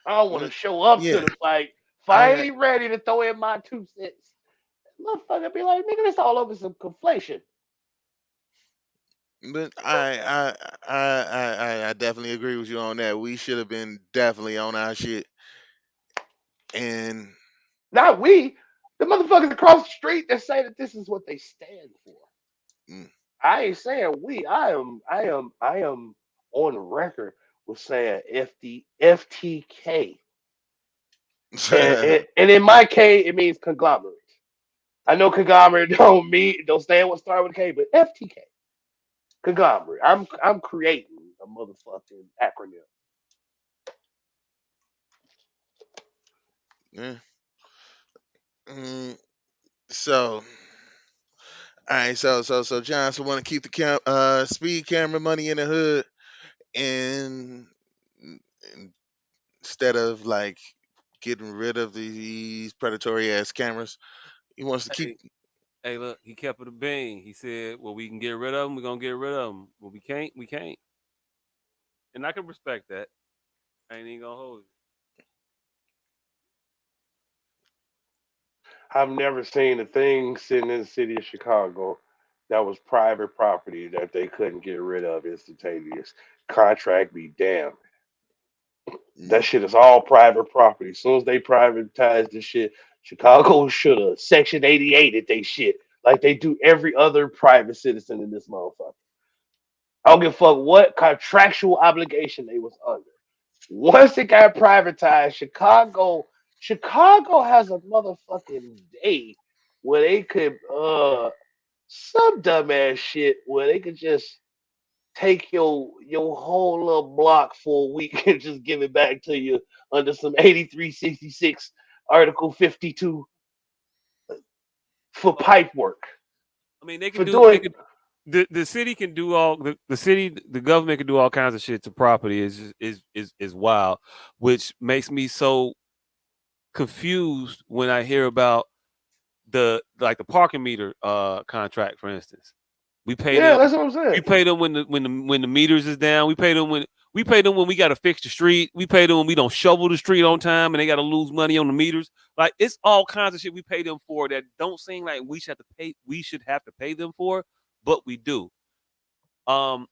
I don't want to when, show up to yeah, the fight I finally ready to throw in my 2 cents. Motherfucker be like, nigga, this all over some conflation. but I definitely agree with you on that. We should have been definitely on our shit. And Not we, the motherfuckers across the street that say that this is what they stand for. mm. I ain't saying we. I am on record with saying FTK. And in my K, it means conglomerate. I know conglomerate don't stand what start with K, but FTK conglomerate. I'm creating a motherfucking acronym. Yeah. Mm, so all right, so Johnson want to keep the speed camera money in the hood, and, and instead of like getting rid of these predatory ass cameras, he wants to keep. Hey, hey, look, he kept it a bean. He said, "Well, we can get rid of them. We're gonna get rid of them. Well, we can't. We can't." And I can respect that. I ain't even gonna hold you. I've never seen a thing sitting in the city of Chicago that was private property that they couldn't get rid of instantaneous. Contract be damned. That Mm. shit is all private property. As soon as they privatize this shit, Chicago should have Section 88 at they shit like they do every other private citizen in this motherfucker. I don't give a fuck what contractual obligation they was under. Once it got privatized, Chicago has a motherfucking day where they could some dumbass shit where they could just take your whole little block for a week and just give it back to you under some 8366 Article 52 for Well, pipe work. I mean, they can For do. They doing could. The city can do all the city the government can do all kinds of shit to property is wild, which makes me so confused when I hear about the parking meter contract, for instance. We pay yeah, them that's what I'm saying. we pay them when the meters is down. We pay them when we gotta fix the street. We pay them when we don't shovel the street on time and they gotta lose money on the meters. Like it's all kinds of shit we pay them for that don't seem like we should have to pay them for, but we do. Um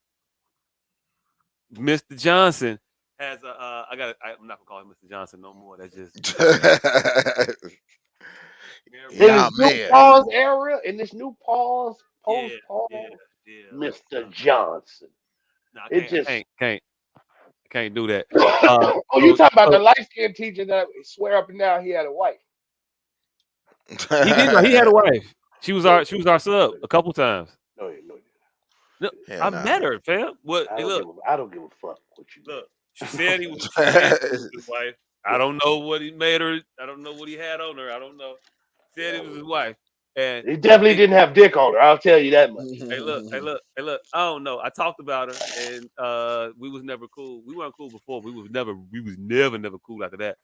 Mr. Johnson has a I'm not gonna call him Mr. Johnson no more. That's just Mayor In Brown. Y'all this new man. pause era, in this new pause, Yeah, post yeah, pause, yeah. Mr. Johnson. No, I It can't. I just can't do that. oh, you So talking about the so light skinned teacher that swear up and down he had a wife. he did. No, he had a wife. No, She was our sub a couple times. no, no. No, Hell I nah. met her, fam. What? Hey, look, I don't give a fuck what you look. met. She said he was his wife. I don't know what he made her. I don't know what he had on her. I don't know. Said it Yeah, was his wife. And he definitely it, didn't have dick on her. I'll tell you that much. hey, look. I don't know. I talked about her, and we was never cool. We weren't cool before. We was never cool after that.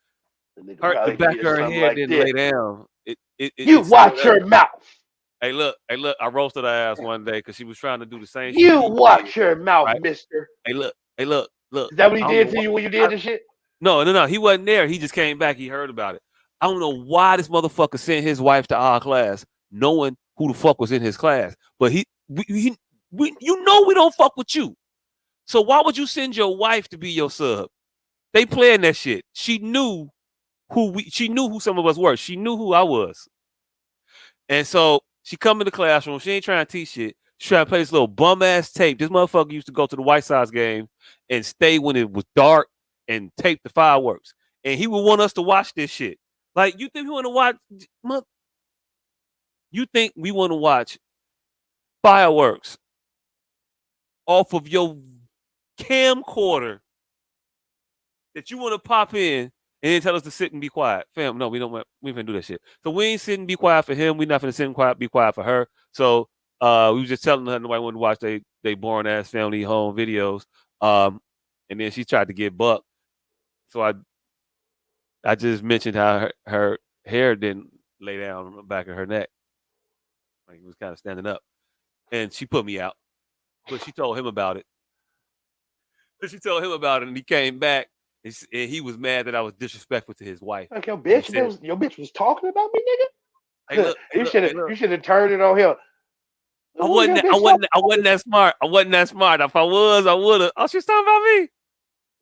The nigga Her the probably back did of her something hair like didn't this. lay down. You It stood watch up. your mouth. Hey, look. I roasted her ass one day because she was trying to do the same shit You he did. watch your mouth, Right? mister. Look. Is that what he I don't know did to why. you when you I, did this shit? no. He wasn't there. He just came back. He heard about it. I don't know why this motherfucker sent his wife to our class, knowing who the fuck was in his class. But you know we don't fuck with you. So why would you send your wife to be your sub? They playing that shit. She knew who some of us were. She knew who I was. And so she come in the classroom. She ain't trying to teach shit. She trying to play this little bum ass tape. This motherfucker used to go to the White Sox game and stay when it was dark and tape the fireworks. And he would want us to watch this shit. Like you think we want to watch? You think we want to watch fireworks off of your camcorder that you want to pop in and then tell us to sit and be quiet? Fam, no, we don't. We ain't finna do that shit. So we ain't sitting be quiet for him. We not finna sit and quiet, be quiet for her. So we was just telling her nobody wanted to watch they boring ass family home videos. And then she tried to get buck. So I just mentioned how her hair didn't lay down on the back of her neck, like it was kind of standing up, and she put me out. But she told him about it. She told him about it, and he came back, and he was mad that I was disrespectful to his wife. Like your And he bitch, said, your bitch was talking about me, "Hey, nigga. hey, look. You should have turned it on him. Who your bitch talking I wasn't that smart. I wasn't that smart. If I was, I would have. Oh, she was talking about me.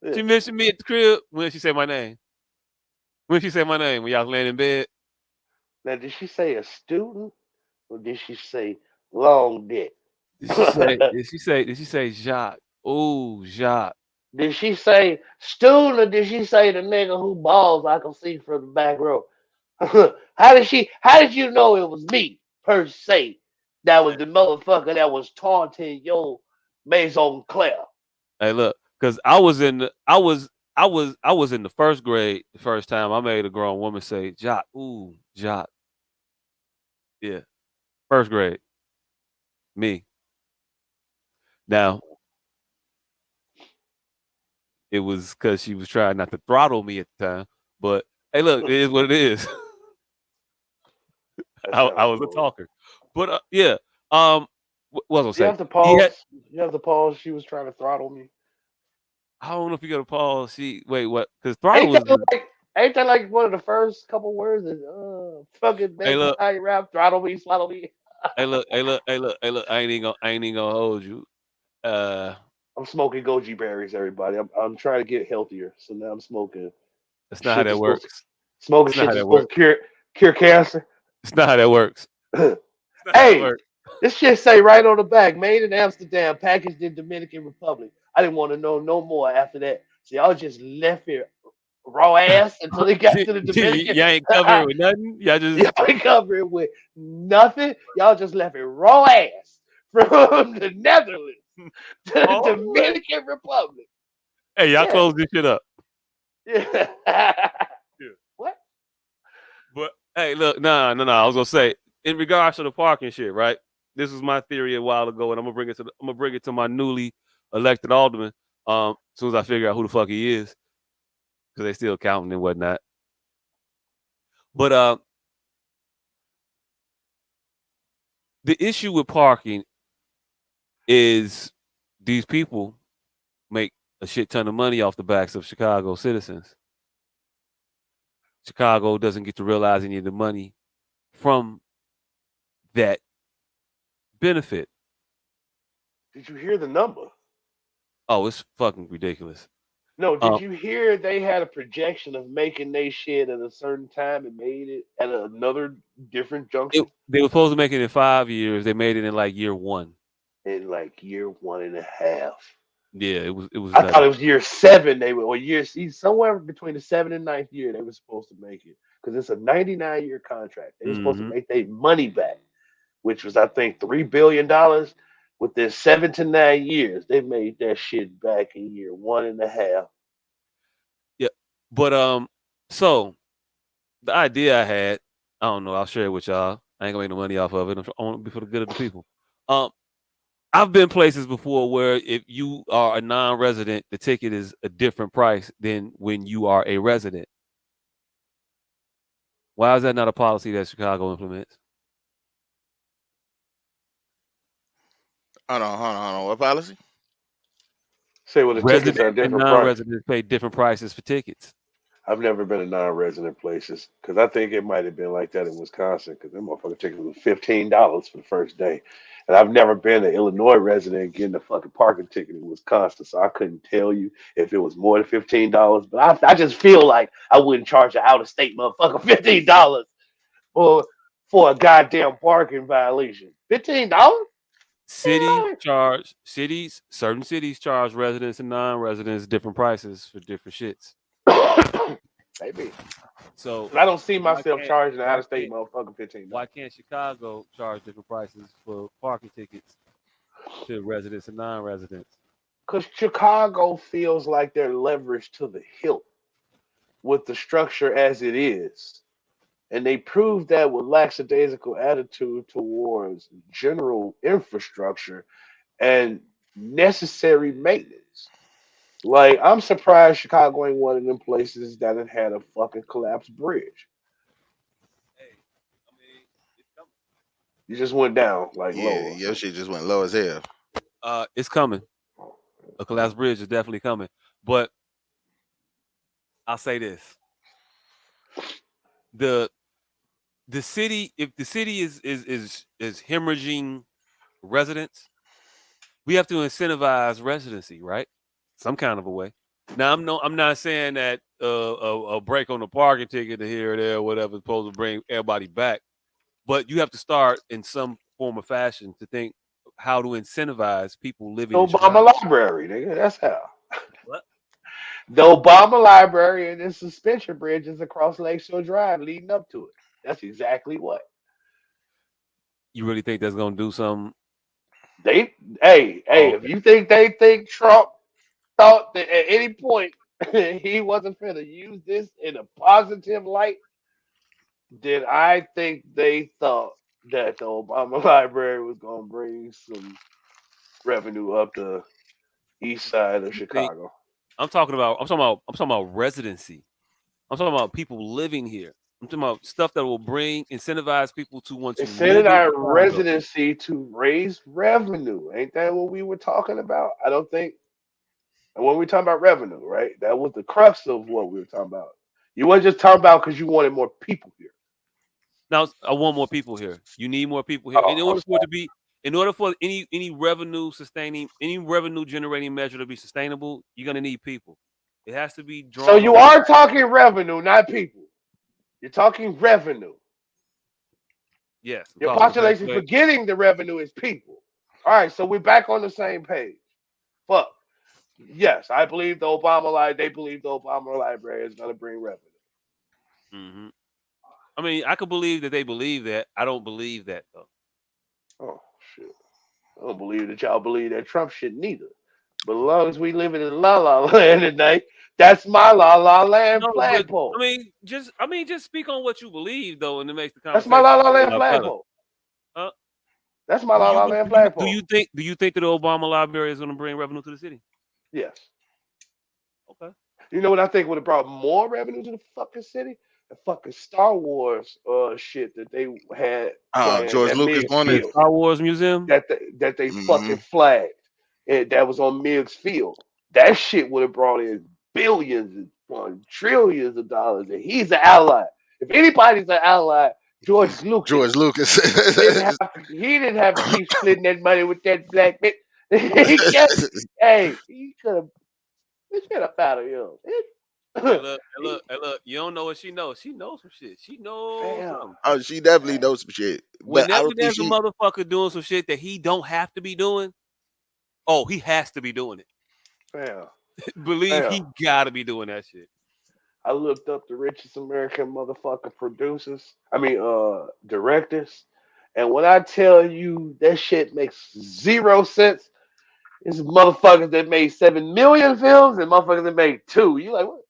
about? She mentioned me at the crib when she said my name. When she said my name, when y'all was laying in bed, Now, did she say a student or did she say long dick? did she say? Did she say Jacques? Oh, Jacques. Did she say student or did she say the nigga who balls I can see from the back row? How did you know it was me per se? That was the motherfucker that was taunting your maison Claire. Hey, look, because I was in the first grade the first time I made a grown woman say Jacques. Ooh, Jacques. Yeah, first grade. Me. Now it was because she was trying not to throttle me at the time. But hey, look, it is what it is. That I sounds was a cool. talker. But yeah, what was I You say? have to He had. pause. You have to pause. She was trying to throttle me. I don't know if you got to pause. She wait what? Because throttle Ain't was. that like ain't that like one of the first couple words is fucking Hey, baby look. how you rap, throttle me, swallow me. Hey, look. I ain't even gonna hold you. Uh, I'm smoking goji berries, everybody. I'm trying to get healthier, so now I'm smoking that's not how shit that that's supposed to works. smoking It's not shit how that's that supposed works. to cure cancer. It's not how that works. It's not how that Hey, works. this shit say right on the back, made in Amsterdam, packaged in Dominican Republic. I didn't want to know no more after that. So y'all just left it raw ass until they got to the Dominican. Y'all ain't covered with nothing. Y'all just Y'all ain't cover it with nothing. Y'all just left it raw ass from the Netherlands to the all the way. Dominican Republic. Hey, y'all Yeah. close this shit up. Yeah. Yeah. What? But hey, look, no. I was gonna say in regards to the parking shit, right? This was my theory a while ago, and I'm gonna bring it to my newly elected alderman. As soon as I figure out who the fuck he is, because they still counting and whatnot. But the issue with parking is these people make a shit ton of money off the backs of Chicago citizens. Chicago doesn't get to realize any of the money from that benefit. Did you hear the number? Oh, it's fucking ridiculous. No, Um, did you hear they had a projection of making they shit at a certain time and made it at another different junction they were supposed to make it in 5 years. They made it in like year one. in like year one and a half? Yeah, it was I thought nutty. it was year seven. They were or year somewhere between the seventh and ninth year they were supposed to make it because it's a 99-year contract. They were supposed to Hmm. make their money back. which was I think $3 billion. Within 7 to 9 years, they made that shit back in year one and a half. Yeah. But so the idea I had, I don't know, I'll share it with y'all. I ain't gonna make no money off of it. I want to be for the good of the people. Um, I've been places before where if you are a non-resident, the ticket is a different price than when you are a resident. Why is that not a policy that Chicago implements? Hold on. What policy? Say, well, the tickets are a Residents and different price. non-residents pay different prices for tickets. I've never been to non-resident places because I think it might have been like that in Wisconsin because them motherfucking tickets was $15 for the first day, and I've never been an Illinois resident getting a fucking parking ticket in Wisconsin, so I couldn't tell you if it was more than $15. But I just feel like I wouldn't charge an out-of-state motherfucker $15 for for a goddamn parking violation. $15? Certain cities charge residents and non-residents different prices for different shits. Maybe. So But I don't see why myself can't charging an why out-of-state can't motherfucker $15. why can't Chicago charge different prices for parking tickets to residents and non-residents? Because Chicago feels like they're leveraged to the hilt with the structure as it is. And they proved that with lackadaisical attitude towards general infrastructure and necessary maintenance. Like, I'm surprised Chicago ain't one of them places that had a fucking collapsed bridge. Hey, I mean, it's coming. You just went down like Yeah, low or your something. shit just went low as hell. It's coming. A collapsed bridge is definitely coming. But I'll say this: the the city, if the city is hemorrhaging residents, we have to incentivize residency, right? Some kind of a way. Now I'm not saying that a break on the parking ticket to here or there, or whatever, is supposed to bring everybody back, but you have to start in some form of fashion to think how to incentivize people living The in Obama Chicago. Library, nigga. That's how. What? The Obama Library and the suspension bridges across Lakeshore Drive leading up to it. That's exactly what. You really think that's gonna do something? They, hey, Oh, if okay. you think they think Trump thought that at any point he wasn't finna use this in a positive light, then I think they thought that the Obama Library was gonna bring some revenue up the east side of You think Chicago. I'm talking about residency. I'm talking about people living here. I'm talking about stuff that will bring incentivize people to want They to said in live in our Chicago. residency to raise revenue. Ain't that what we were talking about? I don't think. And when we talking about revenue, right? That was the crux of what we were talking about. You weren't just talking about because you wanted more people here. Now I want more people here. You need more people here. In Oh, I'm order for it sorry. to be in order for any revenue generating measure to be sustainable, you're gonna need people. It has to be So drawn you on. are talking revenue, not people. You're talking revenue. Yes, I'm Your talking population but forgetting the revenue is people. All right, so we're back on the same page. Fuck. Yes, I believe the Obama they believe the Obama library is gonna bring revenue. hmm I mean, I could believe that they believe that. I don't believe that though. Oh shit. I don't believe that y'all believe that Trump shit neither. But as long as we living in la la land tonight, that's my la la land No, but flagpole. just speak on what you believe though, and it makes the That's my conversation la la a land lot better. flagpole. Uh, That's my la la land flagpole. do you think that the Obama library is going to bring revenue to the city? Yes. Okay. You know what I think would have brought more revenue to the fucking city? The fucking Star Wars shit that they had Oh, planned George at Lucas Meigs wanted. The Field Star Wars Museum. that they fucking Hmm. flagged that was on Meigs Field. That shit would have brought in billions and trillions of dollars, and he's an ally. If anybody's an ally, George Lucas. George Lucas. He didn't have to keep splitting that money with that black bitch. he kept, hey, he could have. He should have found Hey, him. look, hey, look, hey, look. You don't know what she knows. She knows some shit. She knows Damn. something. Oh, she definitely knows some shit, but I Whenever don't think there's a she. motherfucker doing some shit that he don't have to be doing, oh, he has to be doing it. Damn. Believe Damn. he gotta be doing that shit. I looked up the richest American motherfucker producers. I mean, directors, And when I tell you that shit makes 0 sense, it's motherfuckers that made 7 million films and motherfuckers that made two. You like what?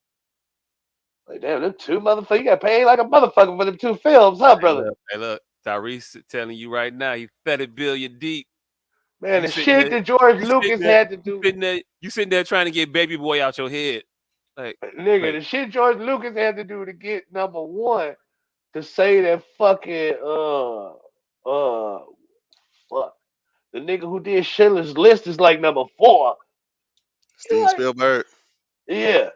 Like damn, them two motherfuckers. You got paid like a motherfucker for them two films, huh, brother? Hey, look, Tyrese telling you right now, he fed a billion deep. Man, You the sitting shit there, that George you sitting Lucas there, had to do, you sitting there trying to get Baby Boy out your head. Like, nigga, like the shit George Lucas had to do to get number one to say that fucking fuck the nigga who did Schindler's List is like number four. You Steven like Spielberg. yeah.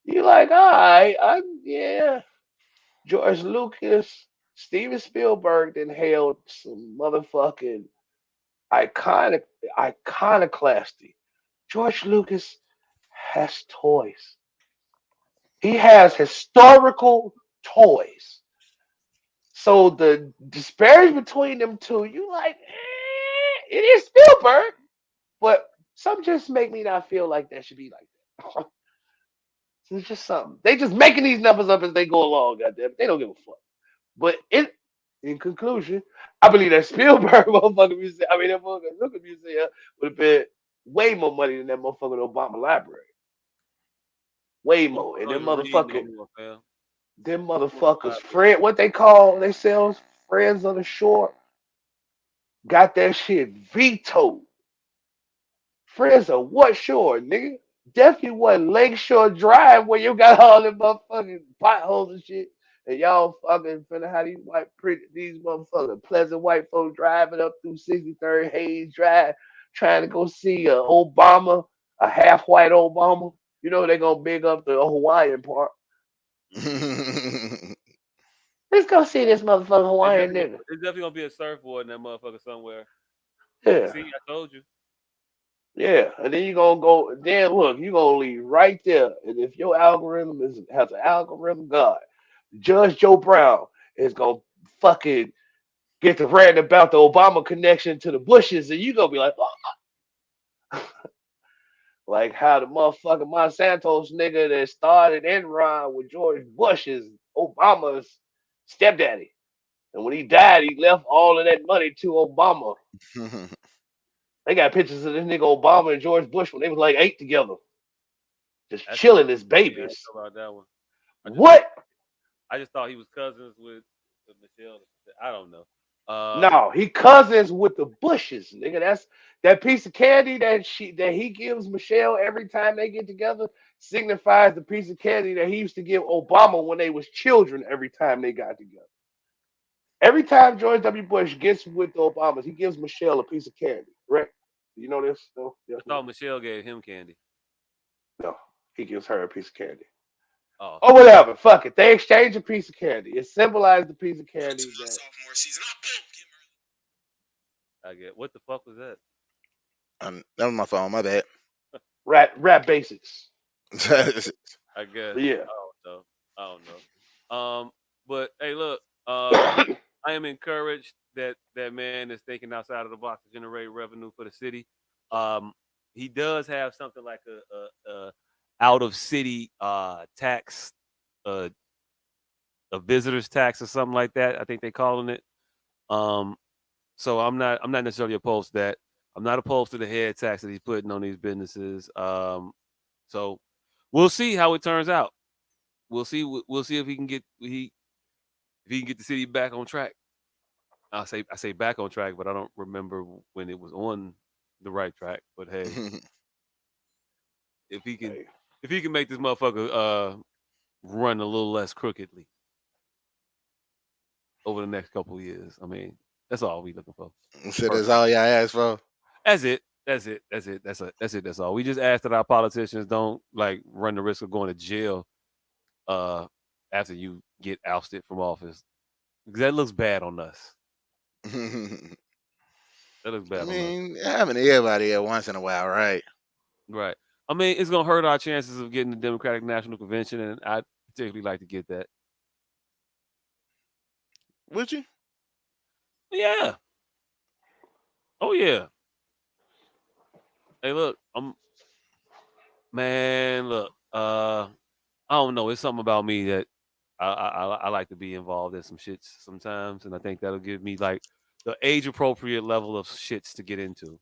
You like all right? Yeah. George Lucas, Steven Spielberg then held some motherfucking iconic iconoclasty. George Lucas has toys. He has historical toys. So the disparity between them two, you like, it is Spielberg, but some just make me not feel like that should be like that. It's just something. They just making these numbers up as they go along, goddamn. They don't give a fuck. But in conclusion, I believe that Spielberg motherfucking museum, I mean that motherfucking Lucas museum would have been way more money than that motherfucking Obama library. Way you more. And don't them even read no motherfucking more, fam. them What's the motherfuckers, library? friend what they call themselves, friends on the shore, got that shit vetoed. Friends of what shore, nigga? Definitely wasn't Lakeshore Drive where you got all them motherfucking potholes and shit. And y'all fucking finna have these these motherfucking pleasant white folks driving up through 63rd Hayes Drive trying to go see Obama, a half white Obama. You know they gonna big up the Hawaiian part. Let's go see this motherfucking Hawaiian nigga. It's definitely gonna be a surfboard in that motherfucker somewhere. Yeah. See, I told you. Yeah, and then you gonna go. Then look, you gonna leave right there. And if your algorithm has an algorithm god, Judge Joe Brown is gonna fucking get to ranting about the Obama connection to the Bushes, and you gonna be like, oh, like how the motherfucking Monsanto's nigga that started Enron with George Bush's Obama's stepdaddy, and when he died, he left all of that money to Obama. They got pictures of this nigga Obama and George Bush when they was like eight together, just That's crazy. chilling as Yeah, I didn't babies. know about that one. I just thought What? I just thought he was cousins with Michelle. I don't know. Um, No, he cousins with the Bushes, nigga. That's that piece of candy that he gives Michelle every time they get together signifies the piece of candy that he used to give Obama when they was children every time they got together. Every time George W. Bush gets with the Obamas, he gives Michelle a piece of candy, correct? You know this? No? Yes, I no? thought Michelle gave him candy. No. He gives her a piece of candy. Oh, Or whatever. Fuck it. They exchange a piece of candy. It symbolized the piece of candy that I get. What the fuck was that? That was my phone. My bad. rap basics. I guess. Yeah. I don't know. I don't know. But hey, look. I am encouraged that that man is thinking outside of the box to generate revenue for the city. Um, he does have something like a out of city tax, uh, a visitor's tax or something like that. I think they calling it. Um, so I'm not necessarily opposed to that. I'm not opposed to the head tax that he's putting on these businesses. So we'll see how it turns out. We'll see. We'll see if he can get if he can get the city back on track. I say back on track, but I don't remember when it was on the right track. But hey, if he can Hey, if he can make this motherfucker run a little less crookedly over the next couple of years, I mean, that's all we looking for. So that's Personally, all y'all asked for. that's it. That's it. That's it. That's it. That's all. We just ask that our politicians don't like run the risk of going to jail uh after you get ousted from office. Because that looks bad on us. I That looks bad on us. mean, having everybody at once in a while, right? Right. I mean, it's gonna hurt our chances of getting the Democratic National Convention, and I particularly like to get that. Would you? Yeah. Oh yeah. Hey, look, man. Look, I don't know. It's something about me that I like to be involved in some shits sometimes, and I think that'll give me like the age appropriate level of shits to get into.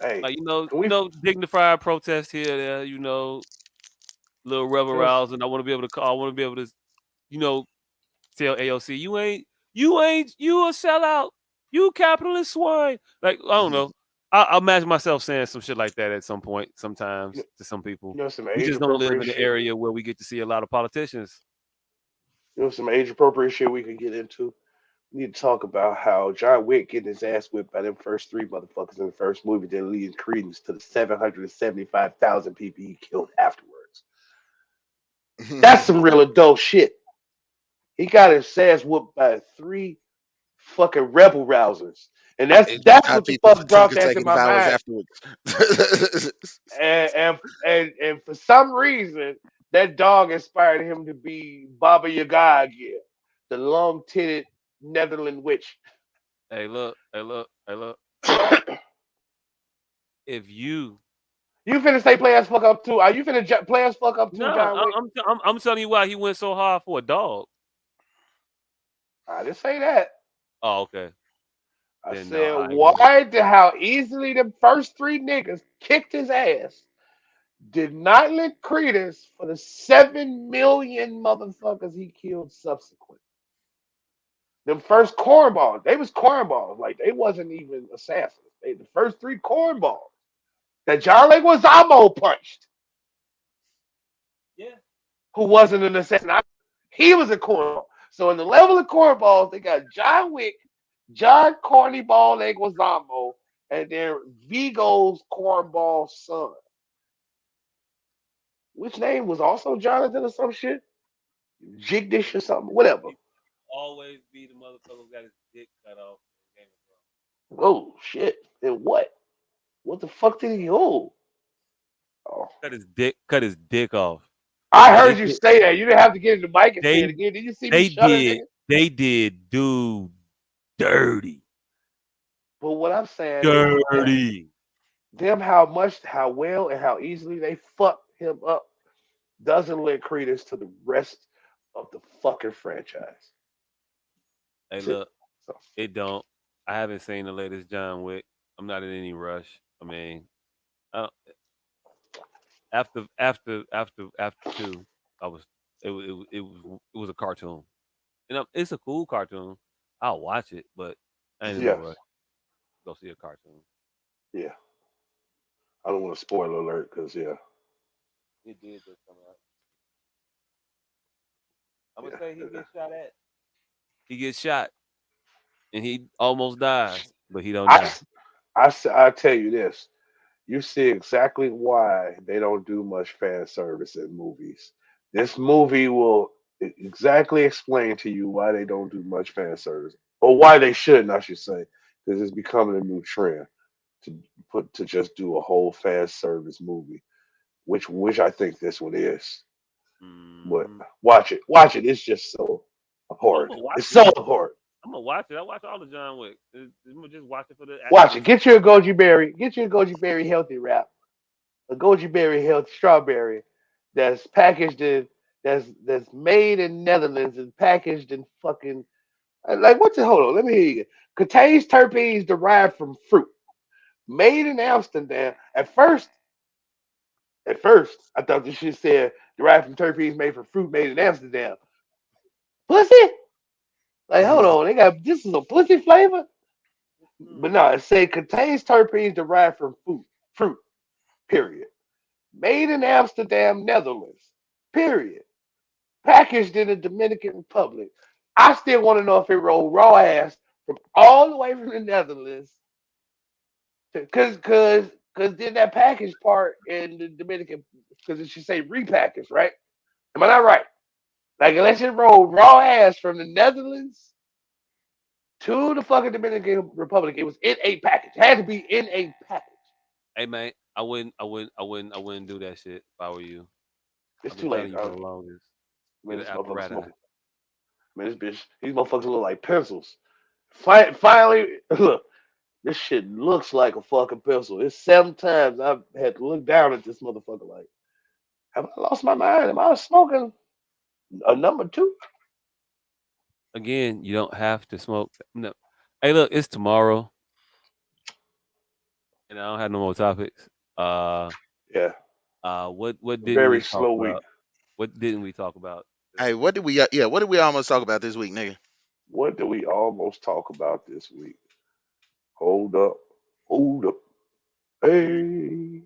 Hey, Like can we dignified protest here, there. Little rebel feel? rouse, and I want to be able to call. I want to be able to, you know, tell AOC, you a sellout, you capitalist swine. Like I don't know. I imagine myself saying some shit like that at some point, You sometimes to some people. know some We age just don't live appropriate in an shit. area where we get to see a lot of politicians. You know some age appropriate shit we can get into. We need to talk about how John Wick getting his ass whipped by them first three motherfuckers in the first movie, then leading credence to the 775,000 people he killed afterwards. That's some real adult shit. He got his ass whooped by three fucking rebel rousers. And that's It that's got what the people for fuck two brought that to consecutive my hours mind. afterwards. And for some reason, that dog inspired him to be Baba Yaga again, the long titted Netherland witch. Hey, look, hey, look, hey, look. If you You finna say play as fuck up too? Are you finna play as fuck up too, no, John Wick? I'm telling you why he went so hard for a dog. I didn't say that. Oh, okay. I Then no, said I ain't gonna. why did how easily the first three niggas kicked his ass did not lend credence for the 7 million motherfuckers he killed subsequent. Them Oh, first cornballs, they was cornballs. Like they wasn't even assassins. They the first three cornballs that John Leguizamo punched, yeah. who wasn't an assassin. He was a cornball. So in the level of cornballs, they got John Wick, John Corny Ball Leguizamo, and then Vigo's cornball son, which name was also Jonathan or some shit, Jigdish or something, whatever. He always be the motherfucker who got his dick cut off in Game of Thrones. Oh shit! And what? What the fuck did he hold? Oh, Cut his dick off. I Like they heard you did, say that. You didn't have to get in the mic and say they it again. Did you see me they shudder, did nigga? they did dude dirty, But what I'm saying is that dirty. them how much, how well, and how easily they fucked him up doesn't lend credence to the rest of the fucking franchise. Hey, That's it. look, So it don't. I haven't seen the latest John Wick. I'm not in any rush. I mean, I don't, after two, I was it was a cartoon, and it's a cool cartoon. I'll watch it, but I ain't in no rush yes, to go see a cartoon. yeah. I don't want to spoil alert because yeah, It did just come out. I'm gonna say he yeah. gets shot at. He gets shot, and he almost dies, but he don't I, die. I tell you this. You see exactly why they don't do much fan service in movies. This movie will exactly explain to you why they don't do much fan service, or why they shouldn't, I should say, because it's becoming a new trend to to just do a whole fan service movie, which I think this one is. But Hmm. watch it. It's just so I'm abhorrent. gonna watch It's so it. abhorrent. I'm gonna watch it. I watch all the John Wick. I'm gonna just watch it for the Watch it. acquisition. Get you a goji berry. Get you a goji berry healthy wrap, a goji berry healthy strawberry that's packaged in that's made in Netherlands and packaged in fucking like what's it? Hold on, let me hear you. Contains terpenes derived from fruit, made in Amsterdam. At first, I thought this shit said derived from terpenes made from fruit made in Amsterdam. Pussy? Like, hold on, they got this is a pussy flavor? But no, it say contains terpenes derived from fruit. Period. Made in Amsterdam, Netherlands. Period. Packaged in the Dominican Republic. I still want to know if it rolled raw ass from all the way from the Netherlands, because then that package part in the Dominican, because it should say repackaged, right? Am I not right? Like unless it rolled raw ass from the Netherlands to the fucking Dominican Republic, it was in a package. It had to be in a package. Hey man, I wouldn't do that shit if I were you. It's I've been too late. telling you for the longest. Man, Get an this motherfucker apparatus. smoking. Man, this bitch, these motherfuckers look like pencils. Finally, look, this shit looks like a fucking pencil. It's 7 times I've had to look down at this motherfucker like, have I lost my mind? Am I smoking a number two? Again, you don't have to smoke. No. Hey, look, it's tomorrow, and I don't have no more topics. Uh, Yeah, what didn't very we talk slow week. about? What didn't we talk about Hey, this what week? did we? Yeah, what did we almost talk about this week, nigga? What did we almost talk about this week? Hold up, hold up. Hey,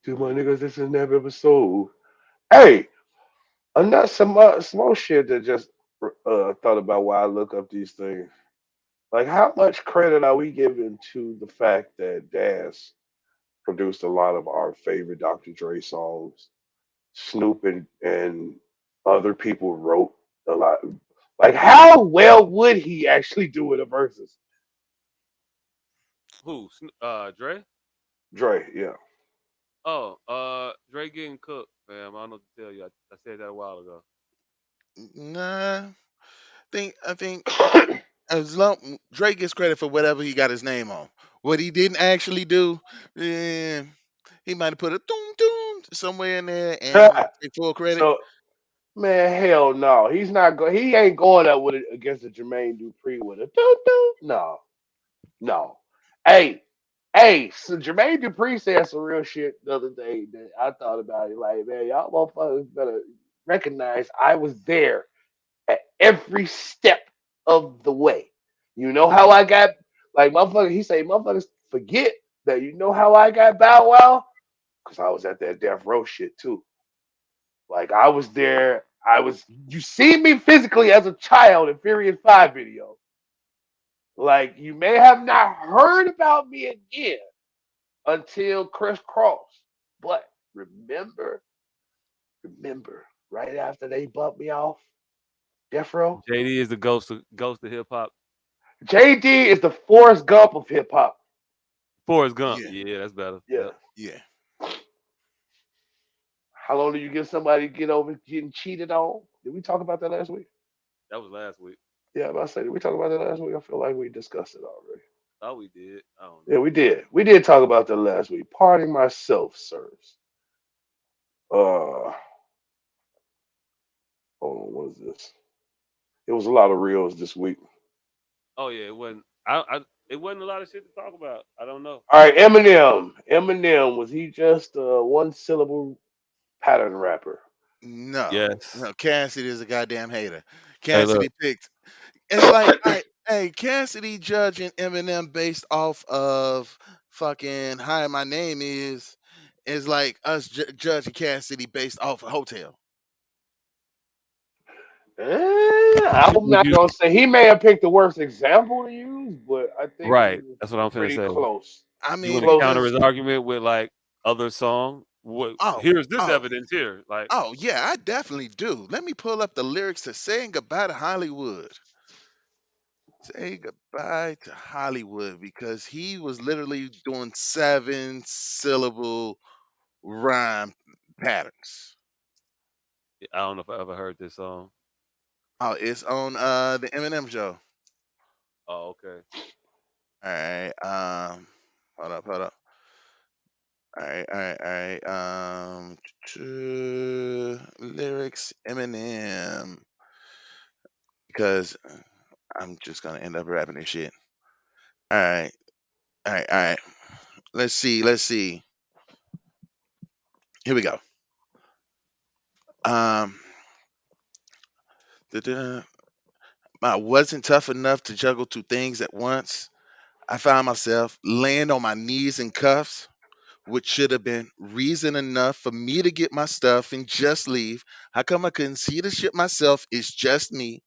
to my niggas, this is never episode. Hey, another small shit that just thought about why I look up these things. Like, how much credit are we giving to the fact that Daz produced a lot of our favorite Dr. Dre songs? Snoop and other people wrote a lot. Like, how well would he actually do in a versus Who? Dre? Dre? Yeah. Oh, Dre getting cooked, fam. I don't know what to tell you. I said that a while ago. Nah, I think as long Drake gets credit for whatever he got his name on. What he didn't actually do, eh, he might have put a doom doom somewhere in there and take full credit. So, man, hell no. He's not go. He ain't going up with it against the Jermaine Dupri with a doo doo. No, no. Hey, hey. So Jermaine Dupri said some real shit the other day that I thought about it. Like, man, y'all motherfuckers better recognize I was there at every step of the way. You know how I got like motherfucker. He say motherfuckers forget that you know how I got Bow Wow because I was at that death row shit too. Like I was there. I was. You see me physically as a child in Furious Five video. Like you may have not heard about me again until Chris Cross, but remember, remember, right after they bumped me off, Death Row, JD is the ghost of hip hop. JD is the Forrest Gump of hip hop. Forrest Gump. Yeah, Yeah, that's better. Yeah. Yep, yeah. How long do you give somebody to get over getting cheated on? Did we talk about that last week? that was last week. Yeah, I'm about to say, did we talk about that last week? I feel like we discussed it already. Thought we did. I don't Yeah, know. we did. We did talk about that last week. Pardon myself, sirs. Hold on, what is this? It was a lot of reels this week. Oh yeah, it wasn't. It wasn't a lot of shit to talk about. I don't know. All right, Eminem. Eminem, was he just a one syllable pattern rapper? No, Yes. no. Cassidy is a goddamn hater. Hey, look. Cassidy picked. It's like, all right, hey, Cassidy judging Eminem based off of fucking Hi My Name is like us judging Cassidy based off a hotel. I'm Would not you? gonna say he may have picked the worst example to use, but I think he Right. was That's what I'm finna pretty say. close. I You mean, want to counter because his Close. argument with like other song? What? oh, Here's this oh, evidence here. Like, oh, yeah, I definitely do. Let me pull up the lyrics to "Saying Goodbye to Hollywood." Say goodbye to Hollywood because he was literally doing 7 syllable rhyme patterns. I don't know if I ever heard this song. Oh, it's on the Eminem show. Oh, okay. All right. Hold up. All right. Lyrics Eminem because I'm just gonna end up rapping this shit. All right. All right. Let's see. Here we go. Um, da-da. I wasn't tough enough to juggle 2 things at once. I found myself laying on my knees in cuffs, which should have been reason enough for me to get my stuff and just leave. How come I couldn't see the shit myself? It's just me.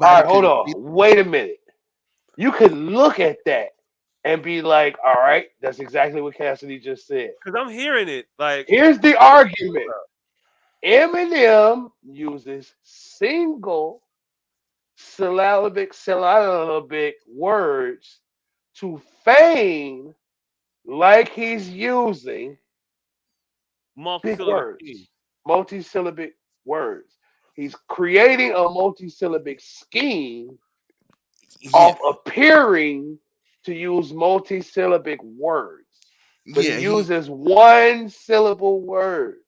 All Nobody right, hold could be. on. Wait a minute. You could look at that and be like, all right, that's exactly what Cassidy just said. Cause I'm hearing it. Like, Here's the argument. Eminem uses single syllabic words to feign like he's using big multi-syllable schemes. words, multisyllabic words. He's creating a multisyllabic scheme Yeah, of appearing to use multisyllabic words, but he yeah, uses one syllable words.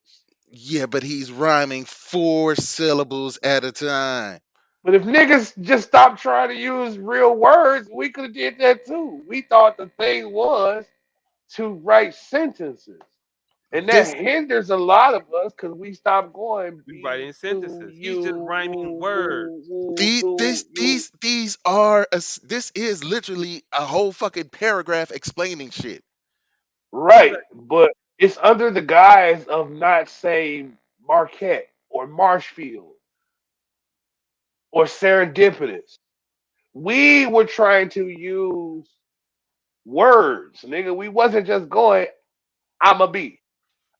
yeah, but he's rhyming 4 syllables at a time. But if niggas just stopped trying to use real words, we could have did that too. We thought the thing was to write sentences. And that This hinders a lot of us because we stop going We be writing to sentences. He's just you rhyming woo words. woo woo the do you. these are this is literally a whole fucking paragraph explaining shit. You got Right, but it's under the guise of not saying Marquette or Marshfield or serendipitous. We were trying to use words, nigga. We wasn't just going, I'ma be,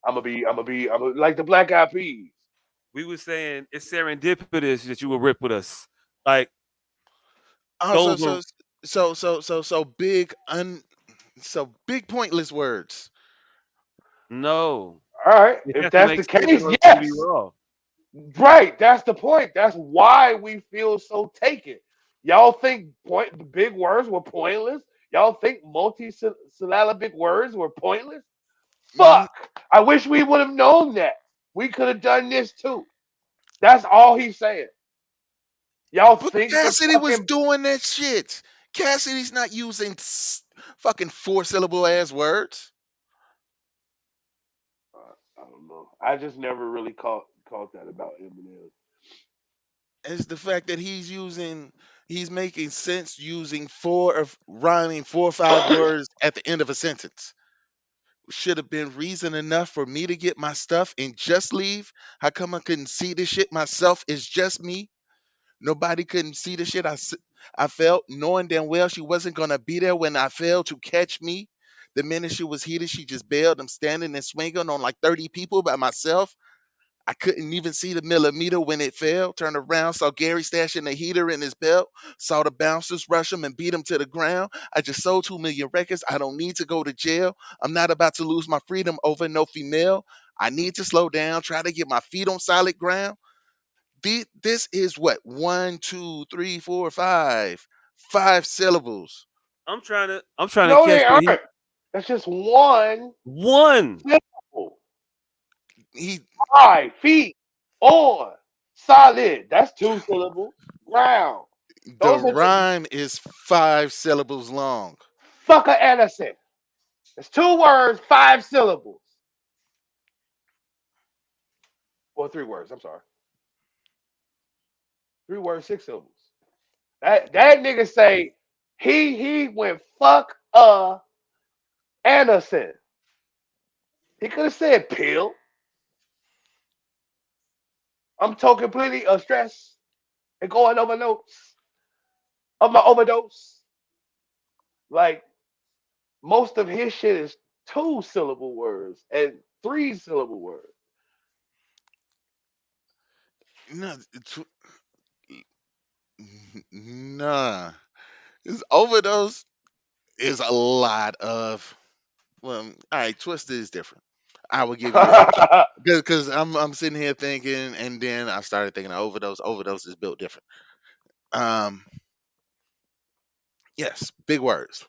I'ma be, I'ma be, I'ma like the Black Eyed Peas. we were saying it's serendipitous that you will rip with us. Like Also, those are so big pointless words. no. All right, It if has to that's make the sense in case, order for you to be yes. raw. Right, that's the point. That's why we feel so taken. Y'all think big words were pointless? Y'all think multi-syllabic words were pointless? N- Fuck! I wish we would have known that. We could have done this too. That's all he's saying. Y'all But think the Cassidy was fucking doing that shit. Cassidy's not using fucking four syllable ass words. I don't know. I just never really caught that about Eminem. It's the fact that he's making sense using four of rhyming 4 or 5 words at the end of a sentence. Should have been reason enough for me to get my stuff and just leave. How come I couldn't see this shit myself? It's just me. Nobody couldn't see the shit I felt, knowing damn well she wasn't gonna be there when I failed to catch me. The minute she was heated, she just bailed. I'm standing and swinging on like 30 people by myself. I couldn't even see the millimeter when it fell. Turned around, saw Gary stashing the heater in his belt. Saw the bouncers rush him and beat him to the ground. I just sold 2 million records. I don't need to go to jail. I'm not about to lose my freedom over no female. I need to slow down, try to get my feet on solid ground. This is what? One, two, three, four, five. 5 syllables. I'm trying to No, catch they what he aren't. That's just one one. syllable. He High, feet, on, solid. That's 2 syllables. Ground. the Those are just rhyme is 5 syllables long. fucker Anderson. It's 2 words, 5 syllables. Or 3 words, I'm sorry. 3 words, 6 syllables. That nigga say he went fuck Anderson. He could have said pill. I'm talking plenty of stress and going over notes of my overdose. Like most of his shit is 2 syllable words and 3 syllable words. No, nah. This overdose is a lot of. Well, all right, Twisted is different. I will give you that because I'm sitting here thinking, and then I started thinking of overdose. Overdose is built different. Um, yes, big words.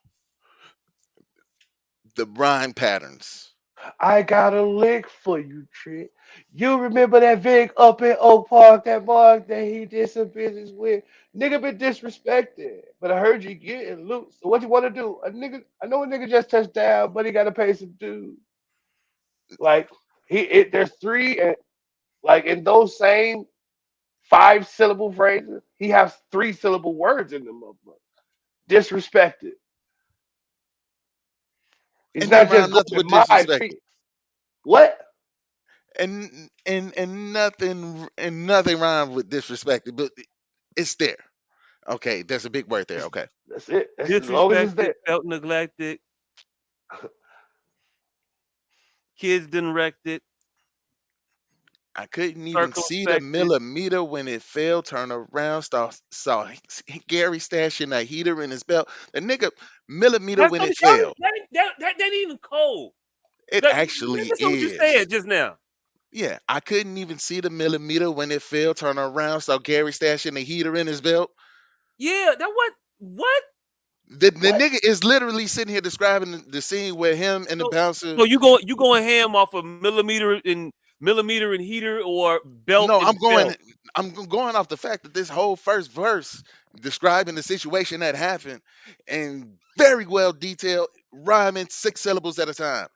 The rhyme patterns. I got a lick for you, Trick. You remember that Vic up in Oak Park, that mark that he did some business with? Nigga been disrespected, but I heard you getting loose. So what you want to do? I know a nigga just touched down, but he got to pay some dues. Like there's three, and like in those same 5 syllable phrases, he has 3 syllable words in them. Motherfucker. Disrespected. He's And then not just rhyme nothing going with my disrespected. feet. What? And nothing rhyme with disrespected, but it's there. Okay, that's a big word there. Okay. That's it. That's as long as it's Disrespected, there. felt neglected, kids didn't wrecked it, I couldn't even see the circumspected. millimeter when it fell. Turn around, saw Gary stashing a heater in his belt. The nigga millimeter That's when not it y'all fell. that ain't even cold. It actually That's not what you is. said just now. Yeah, I couldn't even see the millimeter when it fell. Turn around, saw Gary stashing a heater in his belt. Yeah, that what? The What? nigga is literally sitting here describing the scene where him and the So bouncer. so you going ham off of millimeter and heater or belt No, and belt. going off the fact that this whole first verse describing the situation that happened and very well detailed, rhyming 6 syllables at a time.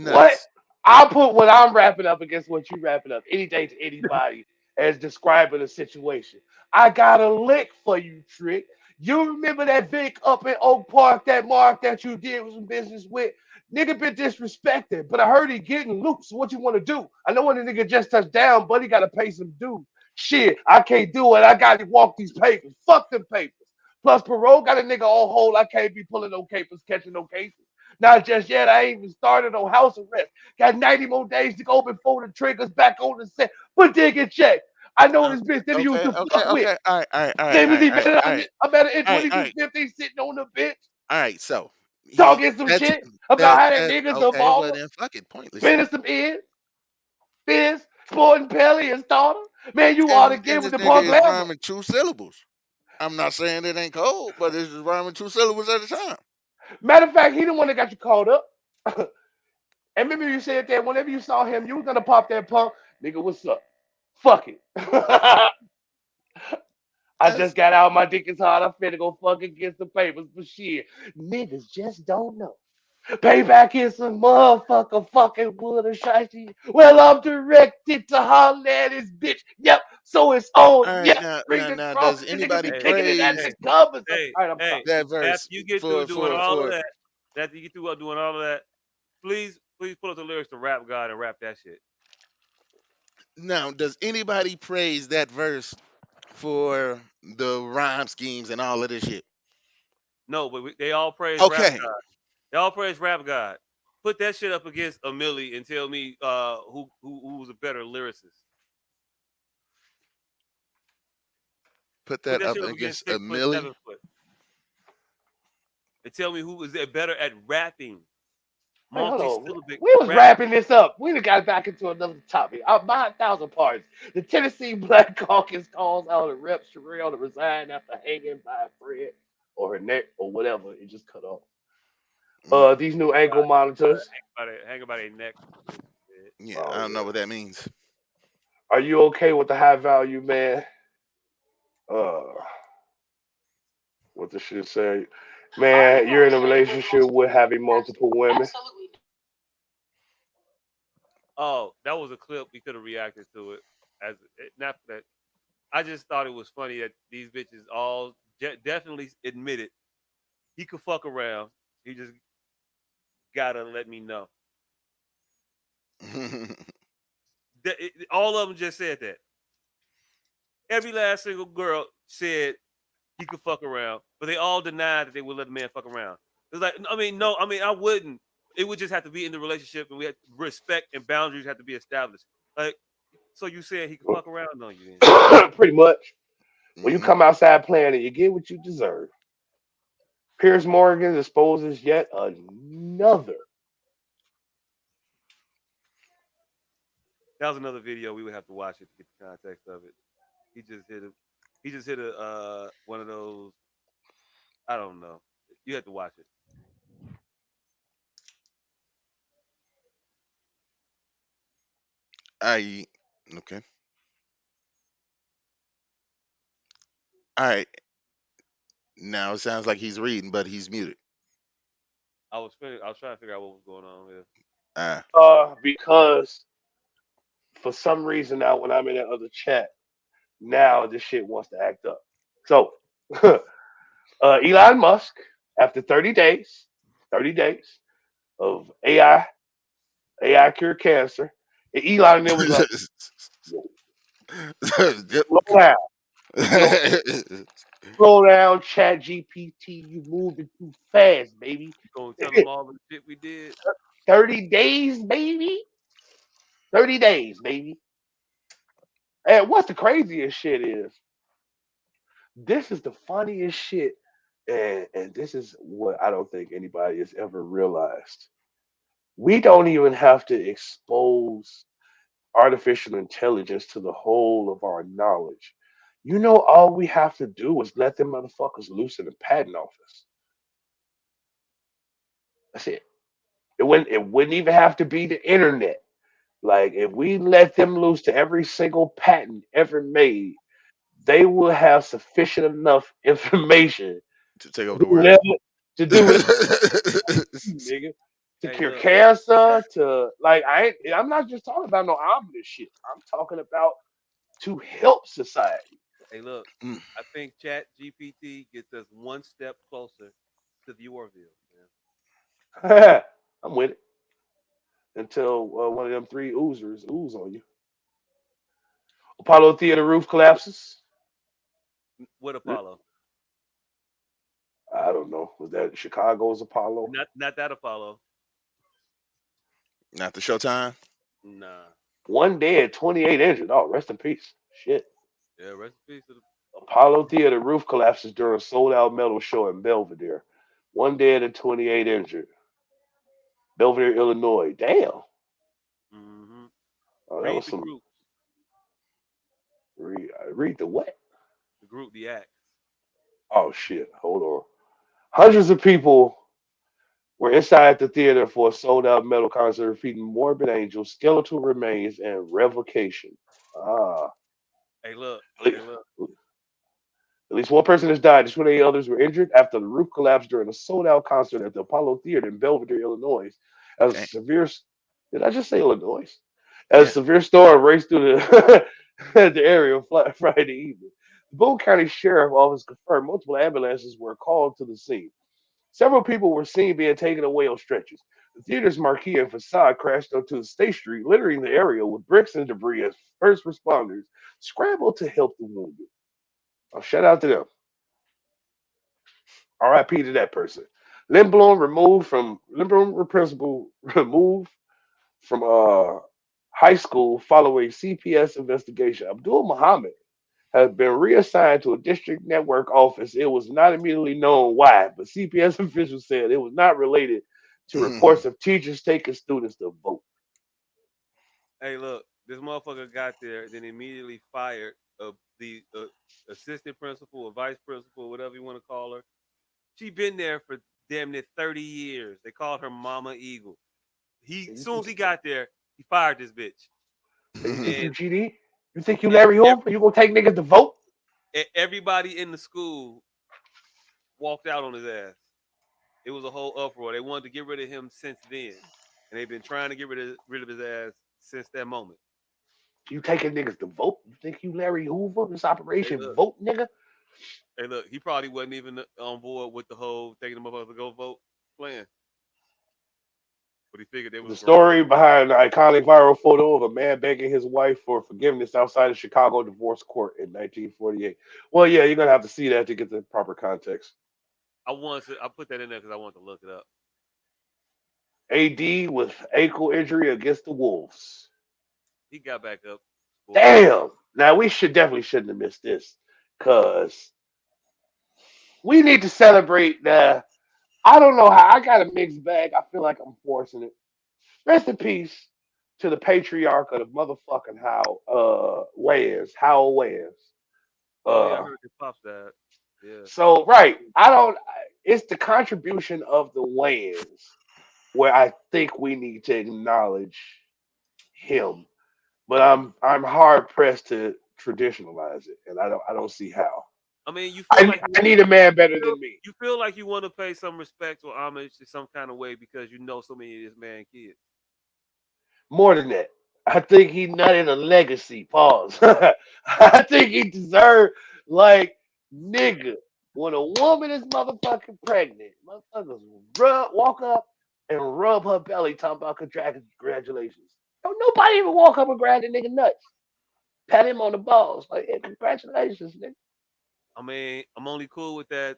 What? Nuts. I'll put what I'm wrapping up against what you wrapping up any day to anybody as describing a situation. I got a lick for you, Trick. You remember that Vic up in Oak Park, that Mark that you did some business with? Nigga been disrespected, but I heard he getting loose. So what you want to do? I know when the nigga just touched down, but he got to pay some dues. Shit, I can't do it. I got to walk these papers. Fuck them papers. Plus, parole got a nigga on hold. I can't be pulling no capers, catching no cases. Not just yet. I ain't even started on house arrest. Got 90 more days to go before the trigger's back on the set. But dig and check. I know this bitch that he used Okay, to okay, fuck with. okay. All right, all right, all right, Same all as right, he all right, better. all right, I better in all right, all right, 2250 sitting on the bench all right. So he talking some that's shit about how that that nigga's a okay. Well baller, then, fuck it, pointless spending then. some ends, fizz, sporting Pelly and starter. Man, you ought to And get with this the nigga Park is Glamour. rhyming 2 syllables. I'm not saying it ain't cold, but it's just rhyming 2 syllables at a time. Matter of fact, he the one that got you called up. And remember you said that whenever you saw him, you was gonna pop that punk. Nigga, what's up? Fuck it. I That's just got out my dick is hard. I'm finna go fuck against the papers for shit. Niggas just don't know. Payback is some motherfucker fucking wood or shitey. Well, I'm directed to holler at his bitch. Yep, so it's on. all right. Yep, Now, bring the does drums. The niggas anybody be Hey, kicking it at hey, the praise covers. All hey, right, I'm hey. sorry. that After verse you get through for doing all of for? that, after you get through doing all of that, please pull up the lyrics to Rap God and rap that shit. Now, does anybody praise that verse for the rhyme schemes and all of this shit? No, but they all praise Rap Okay, God. They all praise Rap God. Put that shit up against a Millie and tell me who was a better lyricist. put Put that that up shit up against against a 6 foot, millie. 7 foot, and tell me who is better at rapping, Wait, hold on. multi-syllabic We was rapping. wrapping this up. We done got back into another topic. My 1,000 parts. The Tennessee Black Caucus calls out a Rep Sherelle to resign after hanging by a thread or her neck or whatever. It just cut off. Mm, These new ankle monitors. Hang about their neck. yeah, I Oh don't know yeah. what that means. Are you okay with the high value man? Uh, what the shit say? Man, you're in a relationship with having multiple women. Oh, that was a clip. We could have reacted to it as not that. I just thought it was funny that these bitches all definitely admitted he could fuck around. He just gotta let me know. All of them just said that. Every last single girl said he could fuck around, but they all denied that they would let a man fuck around. It's like, I mean, no, I mean, I wouldn't. It would just have to be in the relationship, and we had respect and boundaries have to be established. Like, so you saying he could fuck around on you then? Pretty much. When you Hmm. come outside playing it, you get what you deserve. Piers Morgan exposes yet another. That was another video. We would have to watch it to get the context of it. He just hit a, he just hit a one of those. I don't know. You have to watch it. I okay. All right. Now it sounds like he's reading, but he's muted. I was trying to figure out what was going on here. Ah. Because for some reason now when I'm in that other chat, now this shit wants to act up. So Elon Musk, after 30 days of AI cure cancer, and Elon and them was like, yo, Yep. slow down, yo, slow down, Chat GPT, you moving too fast, baby. You gonna tell them all the shit we did? 30 days, baby. 30 days, baby. And what's the craziest shit is this is the funniest shit, and this is what I don't think anybody has ever realized. We don't even have to expose artificial intelligence to the whole of our knowledge. You know, all we have to do is let them motherfuckers loose in the patent office. That's it. It wouldn't even have to be the internet. Like if we let them loose to every single patent ever made, they will have sufficient enough information To take over to the do world. whatever to do whatever nigga. To Hey, cure look. cancer, to like I'm not just talking about no ominous shit. I'm talking about to help society. Hey, look. Mm. I think Chat GPT gets us one step closer to the Orville, man. I'm with it until one of them three oozers ooze on you. Apollo Theater roof collapses. What Apollo? I don't know. Was that Chicago's Apollo? Not that Apollo. Not the Showtime. Nah. One dead, 28 injured. Oh, rest in peace. Shit. Yeah, rest in peace to the. Apollo Theater roof collapses during a sold out metal show in Belvedere. One dead and 28 injured. Belvedere, Illinois. Damn. Mm-hmm. Oh, that Read was the some. group. Read the what? The group, the acts. Oh, shit. Hold on. Hundreds of people were inside the theater for a sold out metal concert featuring Morbid Angel, Skeletal Remains, and Revocation. Ah. Hey, look. At Hey, look. least one person has died and 28 others were injured after the roof collapsed during a sold out concert at the Apollo Theater in Belvedere, Illinois. As a Dang. severe, did I just say Illinois? As a Yeah. severe storm raced through the, the area Friday evening. The Boone County Sheriff Office confirmed multiple ambulances were called to the scene. Several people were seen being taken away on stretchers. The theater's marquee and facade crashed onto State Street, littering the area with bricks and debris as first responders scrambled to help the wounded. Oh, shout out to them. R.I.P. to that person. Lindblom principal removed from high school following CPS investigation. Abdul Muhammad has been reassigned to a district network office. It was not immediately known why, but CPS officials said it was not related to reports of teachers taking students to vote. Hey, look. This motherfucker got there, then immediately fired the assistant principal or vice principal, whatever you want to call her. She been there for damn near 30 years. They called her Mama Eagle. He, And as you soon think as he got there, he fired this bitch. and you think you And GD? You think you and Larry Hoover? You gonna take niggas to vote? everybody in the school walked out on his ass. It was a whole uproar. They wanted to get rid of him since then, and they've been trying to get rid of his ass since that moment. You taking niggas to vote? You think you Larry Hoover? This Hey, operation look. vote, nigga? Hey, look. He probably wasn't even on board with the whole taking the motherfuckers to go vote plan, but he figured they was The grown. story behind the iconic viral photo of a man begging his wife for forgiveness outside a Chicago divorce court in 1948. Well, yeah, you're gonna have to see that to get the proper context. I put that in there because I wanted to look it up. AD with ankle injury against the Wolves. He got back up, scored a touchdown. Damn. Now we shouldn't have missed this, cause we need to celebrate the. I don't know how I got a mixed bag. I feel like I'm forcing it. Rest in peace to the patriarch of the motherfucking Howell Wayans. Oh yeah, I Uh, heard his pops died. Yeah. so right, I don't. It's the contribution of the Wayans where I think we need to acknowledge him, but I'm hard pressed to traditionalize it, and I don't see how. I mean, I need a man better feel than me. you feel like you want to pay some respect or homage to some kind of way because you know so many of this man kids. More than that, I think he nutted a legacy. Pause. I think he deserved like nigga. When a woman is motherfucking pregnant, motherfuckers walk up and rub her belly, talking about congratulations. Don't nobody even walk up and grab the nigga nuts, pat him on the balls, like hey, congratulations, nigga. I mean, I'm only cool with that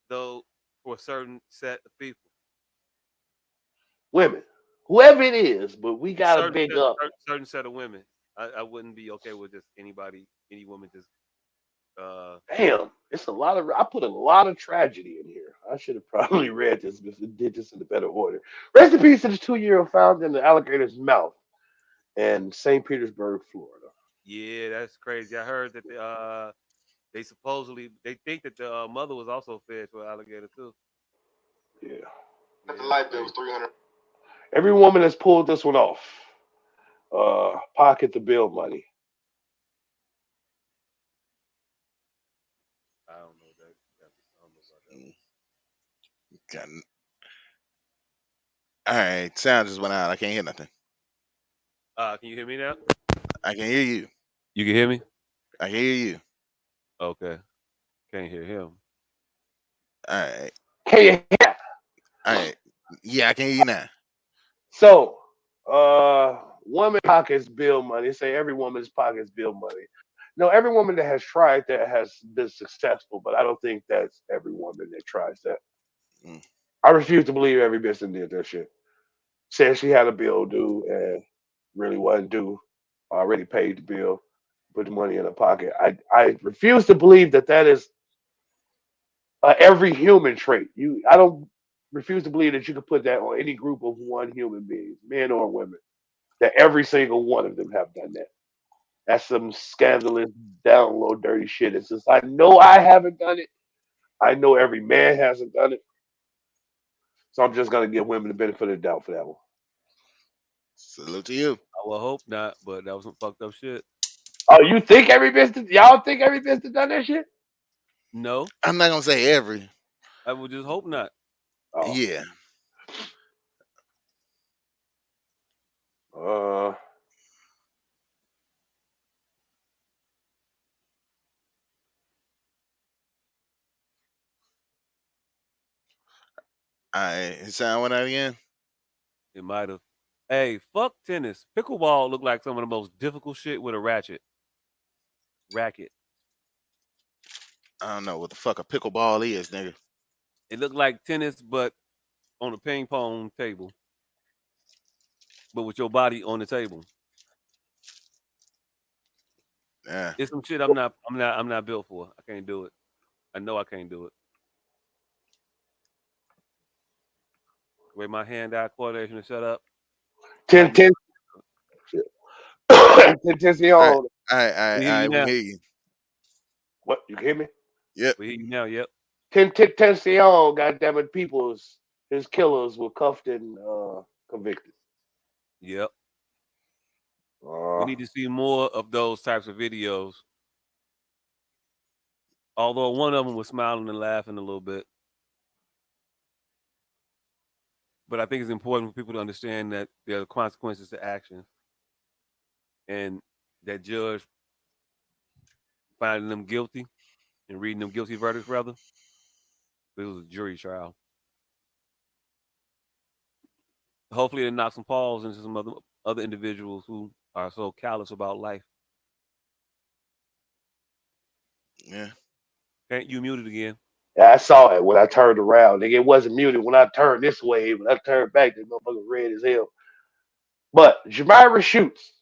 though for a certain set of people. Women, whoever it is, but we gotta Certain big set, up. certain set of women. I wouldn't be okay with just anybody, any woman just uh Damn, it's a lot of. I put a lot of tragedy in here. I should have probably read this, but did this in a better order. Rest in peace to the 2-year-old found in the alligator's mouth in St. Petersburg, Florida. yeah, that's crazy. I heard that they supposedly they think that the mother was also fed to an alligator too. Yeah, Yeah, that's crazy. every woman has pulled this one off. Pocket the bill money. Got- All right, sound just went out. I can't hear nothing. Can you hear me now? I can hear you. You can hear me? I can hear you. Okay. Can't hear him. All right, Can you hear? all right. Yeah, I can hear you now. So, woman pockets bill money. They say every woman's pockets bill money. No, every woman that has tried that has been successful, but I don't think that's every woman that tries that. Mm. I refuse to believe every bitch that did that shit. Said she had a bill due and really wasn't due. Already paid the bill, put the money in her pocket. I refuse to believe that that is every human trait. I don't refuse to believe that you could put that on any group of one human beings, men or women. That every single one of them have done that. That's some scandalous, down low, dirty shit. And since I know I haven't done it, I know every man hasn't done it. So I'm just gonna give women the benefit of the doubt for that one. Salute to you. I will hope not, but that was some fucked up shit. Oh, you think every business? Y'all think every business done that shit? No, I'm not gonna say every. I would just hope not. Oh, Yeah. uh, All right, sound went out again. It might have. Hey, fuck tennis. Pickleball look like some of the most difficult shit with a racket. I don't know what the fuck a pickleball is, nigga. It looked like tennis, but on a ping pong table, but with your body on the table. Yeah. It's some shit I'm not built for. I can't do it. I know I can't do it. The way my hand-eye coordination is set up, I ten know. ten All right, Tentation. all right, all right, We all hear right. you We now. can hear you. What you can hear me? Yep. We hear you now. Yep. Tentation. Goddamn it, people's his killers were cuffed and convicted. Yep. We Uh, need to see more of those types of videos. Although one of them was smiling and laughing a little bit, but I think it's important for people to understand that there are consequences to actions, and that judge finding them guilty and reading them guilty verdicts rather. It was a jury trial. Hopefully, it knocks some pause into some other individuals who are so callous about life. Yeah. Can't you mute it again? yeah, I saw it when I turned around. Nigga, it wasn't muted when I turned this way. When I turned back, this motherfucker red as hell. But Jamira shoots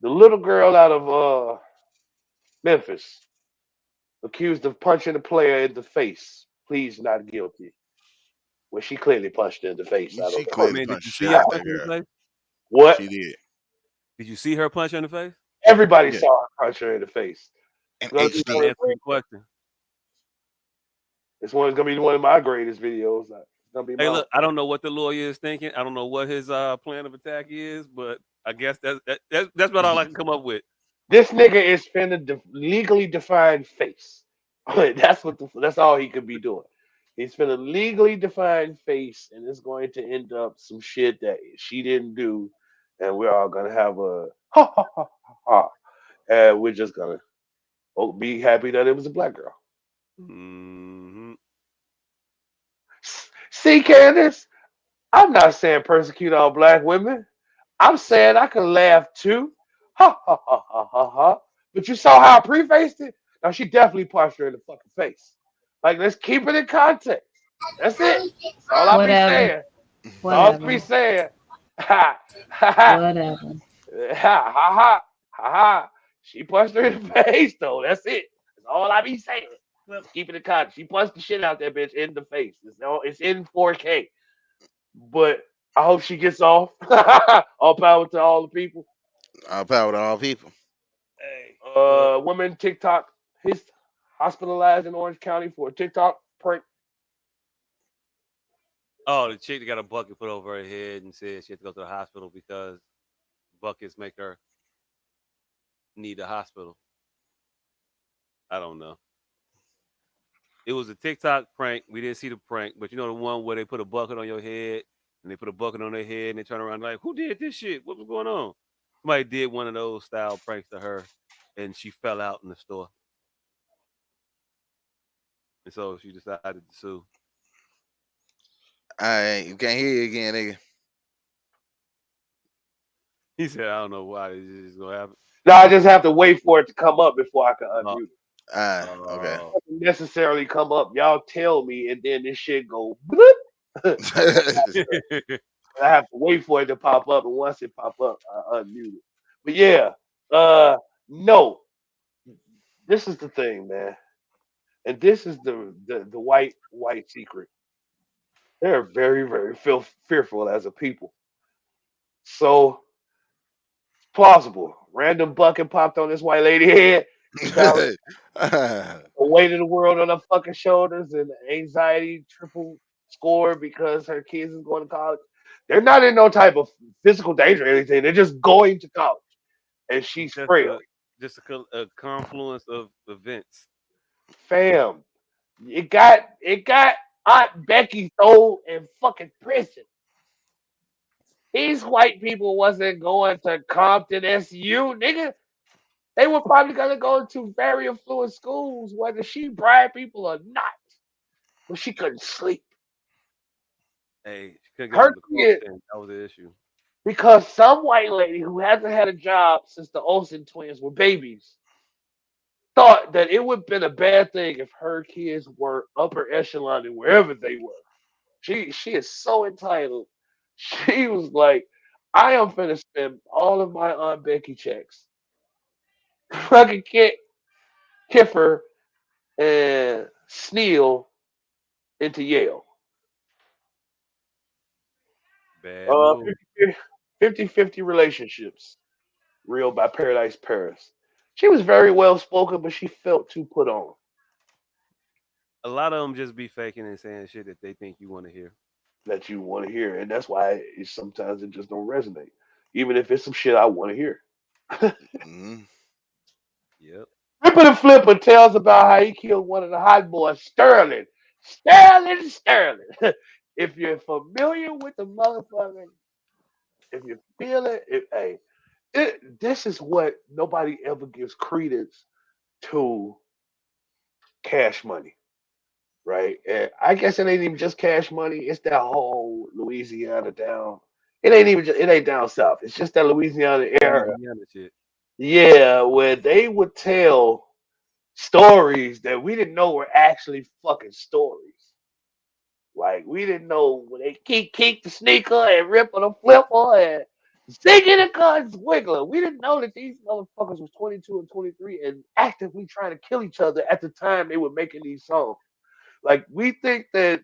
the little girl out of Memphis, accused of punching a player in the face. Pleads not guilty. Well, she clearly punched her in the face. I She don't I know. clearly mean, did punched you shit see her out punch that her in girl. the face? What? She did. Did you see her punch her in the face? Everybody Yeah. saw her punch her in the face. And It's gonna be You got one to HD. of answer the question. it's gonna be one of my greatest videos. It's gonna be Hey, my look, I don't know what the lawyer is thinking. I don't know what his plan of attack is, but I guess that's about all I can come up with. this nigga is finna legally define face. That's all he could be doing. He's finna legally define face, and it's going to end up some shit that she didn't do, and we're all gonna have a ha ha ha ha, ha. And we're just gonna be happy that it was a black girl. Hmm. See, Candace, I'm not saying persecute all black women. I'm saying I can laugh too. Ha ha ha ha ha ha. But you saw how I prefaced it? Now she definitely punched her in the fucking face. Like, let's keep it in context. That's it. That's all I be Whatever. saying. That's all I be Whatever. saying. Ha ha ha Whatever. ha ha ha ha ha. She punched her in the face though. That's it. That's all I be saying. Let's keep it in context. She punched the shit out that bitch in the face. It's in 4K. But I hope she gets off. All power to all the people. All power to all people. Hey, look. Woman TikTok his hospitalized in Orange County for a TikTok prank. Oh, the chick that got a bucket put over her head and said she had to go to the hospital because buckets make her need a hospital. I don't know. It was a TikTok prank. We didn't see the prank, but you know the one where they put a bucket on your head and they put a bucket on their head and they turn around like, who did this shit? What was going on? Somebody did one of those style pranks to her, and she fell out in the store, and so she decided to sue. I you can't hear you again, nigga. He said, "I don't know why this is gonna happen." No, I just have to wait for it to come up before I can Uh, unmute it. Okay. uh, It doesn't necessarily come up. Y'all tell me, and then this shit go bloop. And I have to wait for it to pop up, and once it pop up, I unmute it. But yeah, uh, no, this is the thing, man, and this is the white secret. They're very very fearful as a people. So plausible. Random bucket popped on this white lady head. She balanced the weight of the world on her fucking shoulders and anxiety triple score because her kids is going to college. They're not in no type of physical danger or anything. They're just going to college, and she's just frail. a a confluence of events. Fam, it got Aunt Becky thrown in fucking prison. These white people wasn't going to Compton SU, nigga. They were probably gonna go to very affluent schools, whether she bribed people or not. But she couldn't sleep. Hey, she couldn't get Her over the kid, crossing. That was the issue. because some white lady who hasn't had a job since the Olsen twins were babies thought that it would have been a bad thing if her kids were upper echelon in wherever they were. She is so entitled. She was like, I am finna spend all of my Aunt Becky checks. Fucking Kiffer and Sneal into Yale. Bad move. 50 relationships. Real by Paradise Paris. She was very well spoken, but she felt too put on. A lot of them just be faking and saying shit that they think you want to hear. That you want to hear. And that's why sometimes it just don't resonate. Even if it's some shit I want to hear. Mm. Yep. Ripper the Flipper tells about how he killed one of the hot boys, Sterling. Sterling. If you're familiar with the motherfucker, if you feel it, hey, this is what nobody ever gives credence to cash money, right? And I guess it ain't even just cash money. It's that whole Louisiana down. It ain't even. It ain't down south. It's just that Louisiana area. Louisiana shit. Yeah, where they would tell stories that we didn't know were actually fucking stories. Like we didn't know when they keep the sneaker and ripping the flipper and singing the guns wiggler. We didn't know that these motherfuckers was 22 and 23 and actively trying to kill each other at the time they were making these songs. Like we think that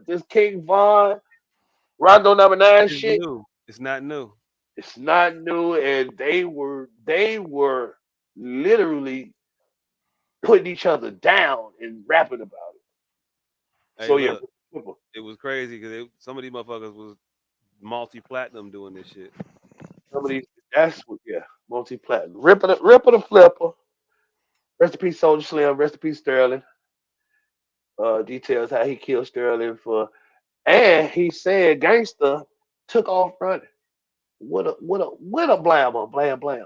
this King Von Rondo number nine It's shit, new. It's not new. it's not new, and they were literally putting each other down and rapping about it. Hey, So yeah, look, it was crazy because some of these motherfuckers was multi-platinum doing this shit. some of these that's what yeah, multi platinum. Ripper the Flipper. Rest in peace, Soldier Slim. Rest in peace, Sterling. Details how he killed Sterling for, and he said gangster took off running. What a blammer, blam blam.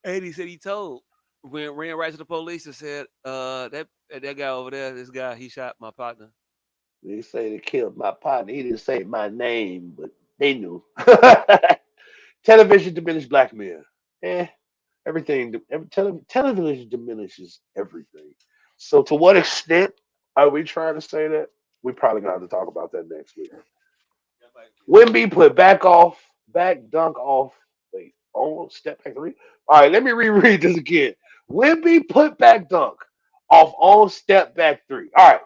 And he said he told when ran right to the police and said, that guy over there, this guy, he shot my partner. They say they killed my partner. He didn't say my name, but they knew. Television diminished black men. Eh, television diminishes everything. So to what extent are we trying to say that? We probably gonna have to talk about that next week. Wimby put back dunk off. Wait, on step back three. All right, let me reread this again. Wimby put back dunk off on step back three. All right,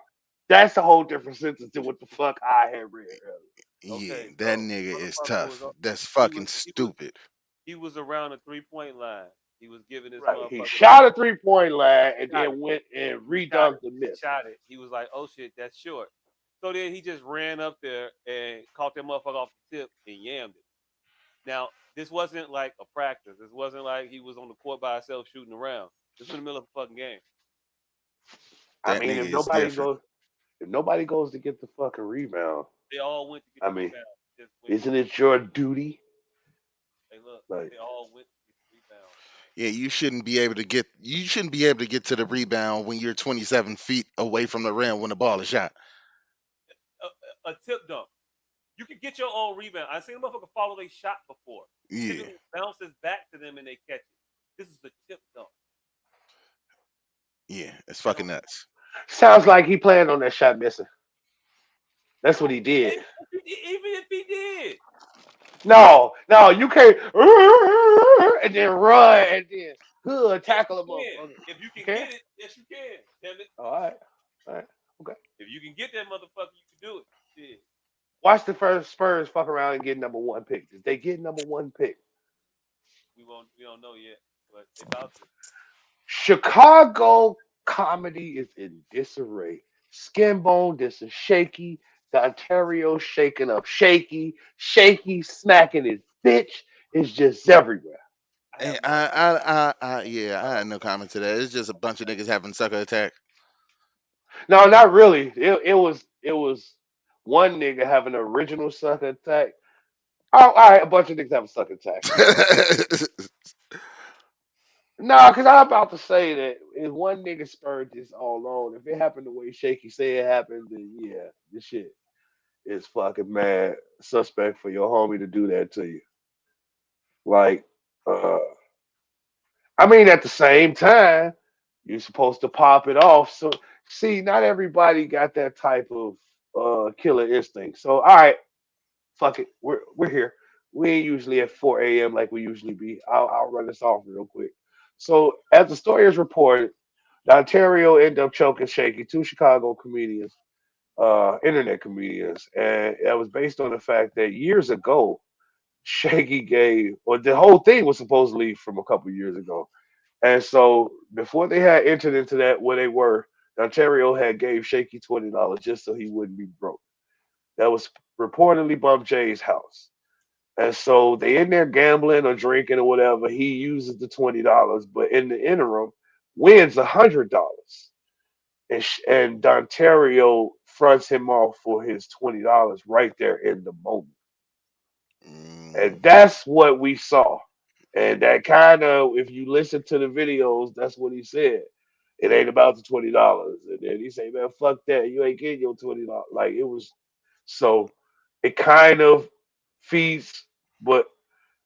that's a whole different sentence than what the fuck I had read earlier. Yeah, Okay, that so nigga is motherfucker was tough. That's he fucking was he was stupid. he was around the 3 point line. He was giving this Right, he motherfucker the shot a 3 point line and shot it. then went and He shot it. redunked the He miss. shot it. He was like, "Oh shit, that's short." So then he just ran up there and caught that motherfucker off the tip and yammed it. Now this wasn't like a practice. This wasn't like he was on the court by himself shooting around. This was in the middle of a fucking game. I That mean, nigga is different. if nobody goes to get the fucking rebound, They all went to get I the mean, rebound. Just went. isn't it your duty? They look. Like, They all went to get the rebound. Yeah, you shouldn't be able to get to the rebound when you're 27 feet away from the rim when the ball is shot. A tip dunk. You can get your own rebound. I've seen a motherfucker follow their shot before. Yeah, Typically bounces back to them and they catch it. This is the tip dunk. yeah, it's That fucking don't. nuts. sounds like he planned on that shot missing. That's what No, he did. even if he did, No, no, you can't and then run and then hood yes you tackle a can. motherfucker. If you You can can? get it, yes you can. Damn it. All right. All right. Okay. If you can get that motherfucker, you can do it. Shit. Watch the first Spurs fuck around and get number one pick. Did they get number one pick? We don't know yet, but they about to. Chicago comedy is in disarray. Skinbone, this is shaky. The Ontario shaking up shaky. Shaky smacking his bitch. It's just everywhere. I And have no idea. yeah, I had no comment to that. It's just a bunch of niggas having sucker attack. No, not really. It was one nigga having an original sucker attack. Oh, all right, a bunch of niggas have a sucker attack. No, because I'm about to say that if one nigga spurred this all on, if it happened the way Shaky said it happened, then yeah, this shit is fucking mad suspect for your homie to do that to you. Like, uh, I mean, at the same time, you're supposed to pop it off. So, see, not everybody got that type of killer instinct. So, all right, fuck it, we're here. We ain't usually at 4 a.m. like we usually be. I'll run this off real quick. So, as the story is reported, the Ontario ended up choking Shaky, two Chicago comedians, internet comedians, and it was based on the fact that years ago, Shaky gave, or the whole thing was supposedly from a couple years ago. And so before they had entered into that where they were, Ontario had gave Shaky $20 just so he wouldn't be broke. That was reportedly Bump J's house. And so they in there gambling or drinking or whatever. He uses the $20, but in the interim, wins $100. And Ontario fronts him off for his $20 right there in the moment. Mm, And that's what we saw. And that kind of, if you listen to the videos, that's what he said. It ain't about the $20. And then he said, man, fuck that. You ain't getting your $20. Like it was, so it kind of feeds, but